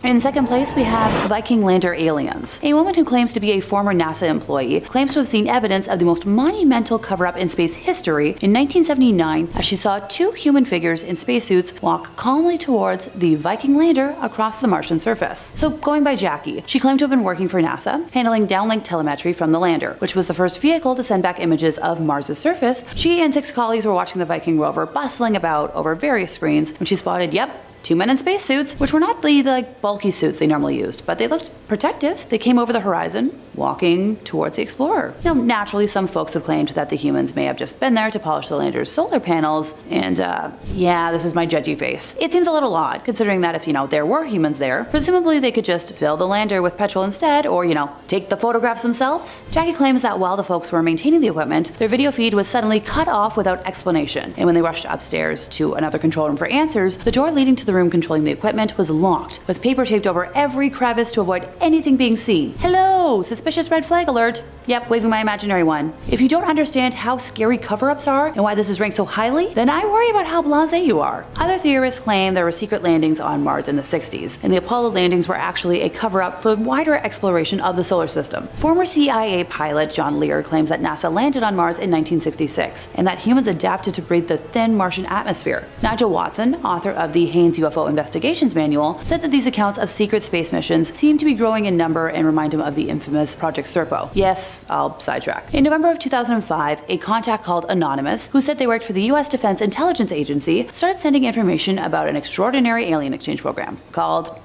In 2nd place, we have Viking lander aliens. A woman who claims to be a former NASA employee claims to have seen evidence of the most monumental cover-up in space history in 1979 as she saw 2 human figures in spacesuits walk calmly towards the Viking lander across the Martian surface. So going by Jackie, she claimed to have been working for NASA, handling downlink telemetry from the lander, which was the first vehicle to send back images of Mars' surface. She and 6 colleagues were watching the Viking rover bustling about over various screens when she spotted, 2 men in spacesuits, which were not the bulky suits they normally used, but they looked protective. They came over the horizon, walking towards the Explorer. Now, naturally, some folks have claimed that the humans may have just been there to polish the lander's solar panels, and this is my judgy face. It seems a little odd, considering that if, there were humans there, presumably they could just fill the lander with petrol instead, or, take the photographs themselves. Jackie claims that while the folks were maintaining the equipment, their video feed was suddenly cut off without explanation, and when they rushed upstairs to another control room for answers, the door leading to the room controlling the equipment was locked, with paper taped over every crevice to avoid anything being seen. Hello, suspicious red flag alert. Yep, waving my imaginary one. If you don't understand how scary cover-ups are and why this is ranked so highly, then I worry about how blasé you are. Other theorists claim there were secret landings on Mars in the 60s, and the Apollo landings were actually a cover-up for wider exploration of the solar system. Former CIA pilot John Lear claims that NASA landed on Mars in 1966, and that humans adapted to breathe the thin Martian atmosphere. Nigel Watson, author of the Haynes UFO Investigations Manual, said that these accounts of secret space missions seem to be growing in number and remind him of the infamous Project Serpo. Yes, I'll sidetrack. In November of 2005, a contact called Anonymous, who said they worked for the US Defense Intelligence Agency, started sending information about an extraordinary alien exchange program called,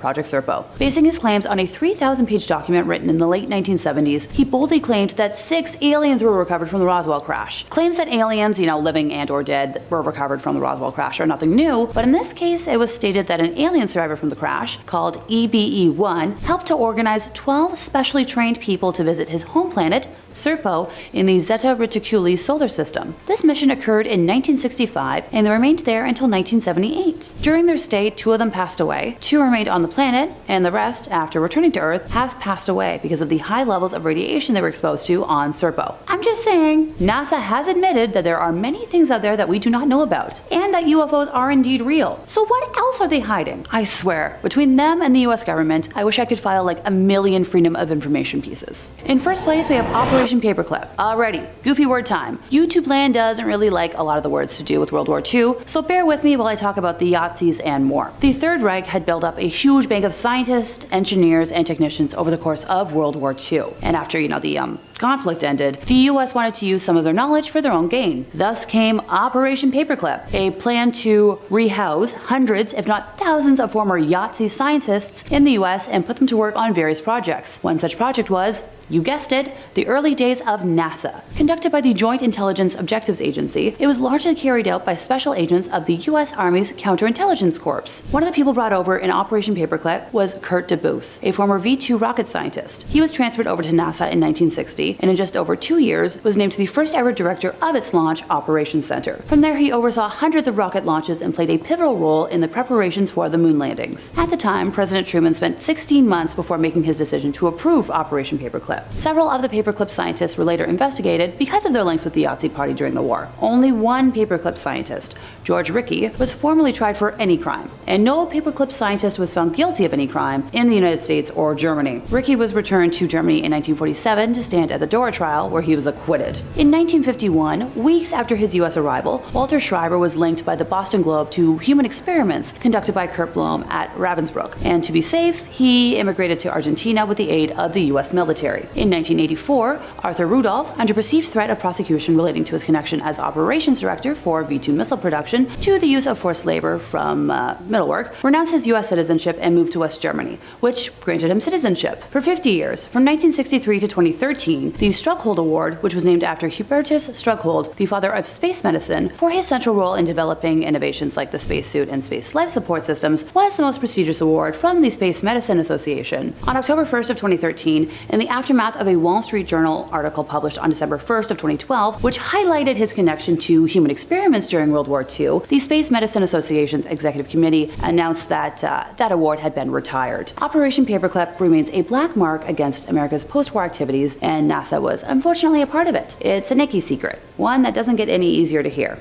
Project Serpo. Basing his claims on a 3,000-page document written in the late 1970s, he boldly claimed that 6 aliens were recovered from the Roswell crash. Claims that aliens, living and or dead, were recovered from the Roswell crash are nothing new, but in this case, it was stated that an alien survivor from the crash, called EBE-1, helped to organize 12 specially trained people to visit his home planet, Serpo, in the Zeta Reticuli solar system. This mission occurred in 1965, and they remained there until 1978. During their stay, 2 of them passed away, 2 remained on the planet, and the rest, after returning to Earth, have passed away because of the high levels of radiation they were exposed to on Serpo. I'm just saying, NASA has admitted that there are many things out there that we do not know about, and that UFOs are indeed real. So what else are they hiding? I swear, between them and the US government, I wish I could file like a million Freedom of Information pieces. In first place, we have Operation Paperclip. Alrighty, goofy word time. YouTube land doesn't really like a lot of the words to do with World War II, so bear with me while I talk about the Yahtzees and more. The Third Reich had built up a huge bank of scientists, engineers, and technicians over the course of World War II. And after, the conflict ended, the US wanted to use some of their knowledge for their own gain. Thus came Operation Paperclip, a plan to rehouse hundreds, if not thousands, of former Yahtzee scientists in the US and put them to work on various projects. One such project was, you guessed it, the early days of NASA. Conducted by the Joint Intelligence Objectives Agency, it was largely carried out by special agents of the US Army's Counterintelligence Corps. One of the people brought over in Operation Paperclip was Kurt DeBoos, a former V-2 rocket scientist. He was transferred over to NASA in 1960, and in just over 2 years was named the first ever director of its launch operations center. From there, he oversaw hundreds of rocket launches and played a pivotal role in the preparations for the moon landings. At the time, President Truman spent 16 months before making his decision to approve Operation Paperclip. Several of the Paperclip scientists were later investigated because of their links with the Yahtzee Party during the war. Only one Paperclip scientist, George Rickey, was formally tried for any crime, and no Paperclip scientist was found guilty of any crime in the United States or Germany. Rickey was returned to Germany in 1947 to stand at the Dora trial, where he was acquitted. In 1951, weeks after his US arrival, Walter Schreiber was linked by the Boston Globe to human experiments conducted by Kurt Blohm at Ravensbrück, and to be safe, he immigrated to Argentina with the aid of the US military. In 1984, Arthur Rudolph, under perceived threat of prosecution relating to his connection as operations director for V-2 missile production to the use of forced labor from Middlework, renounced his US citizenship and moved to West Germany, which granted him citizenship. For 50 years, from 1963 to 2013, the Strughold Award, which was named after Hubertus Strughold, the father of space medicine, for his central role in developing innovations like the spacesuit and space life support systems, was the most prestigious award from the Space Medicine Association. On October 1st of 2013, in the aftermath of a Wall Street Journal article published on December 1st of 2012, which highlighted his connection to human experiments during World War II, the Space Medicine Association's executive committee announced that that award had been retired. Operation Paperclip remains a black mark against America's post-war activities, and NASA was unfortunately a part of it. It's a Nikki secret, one that doesn't get any easier to hear.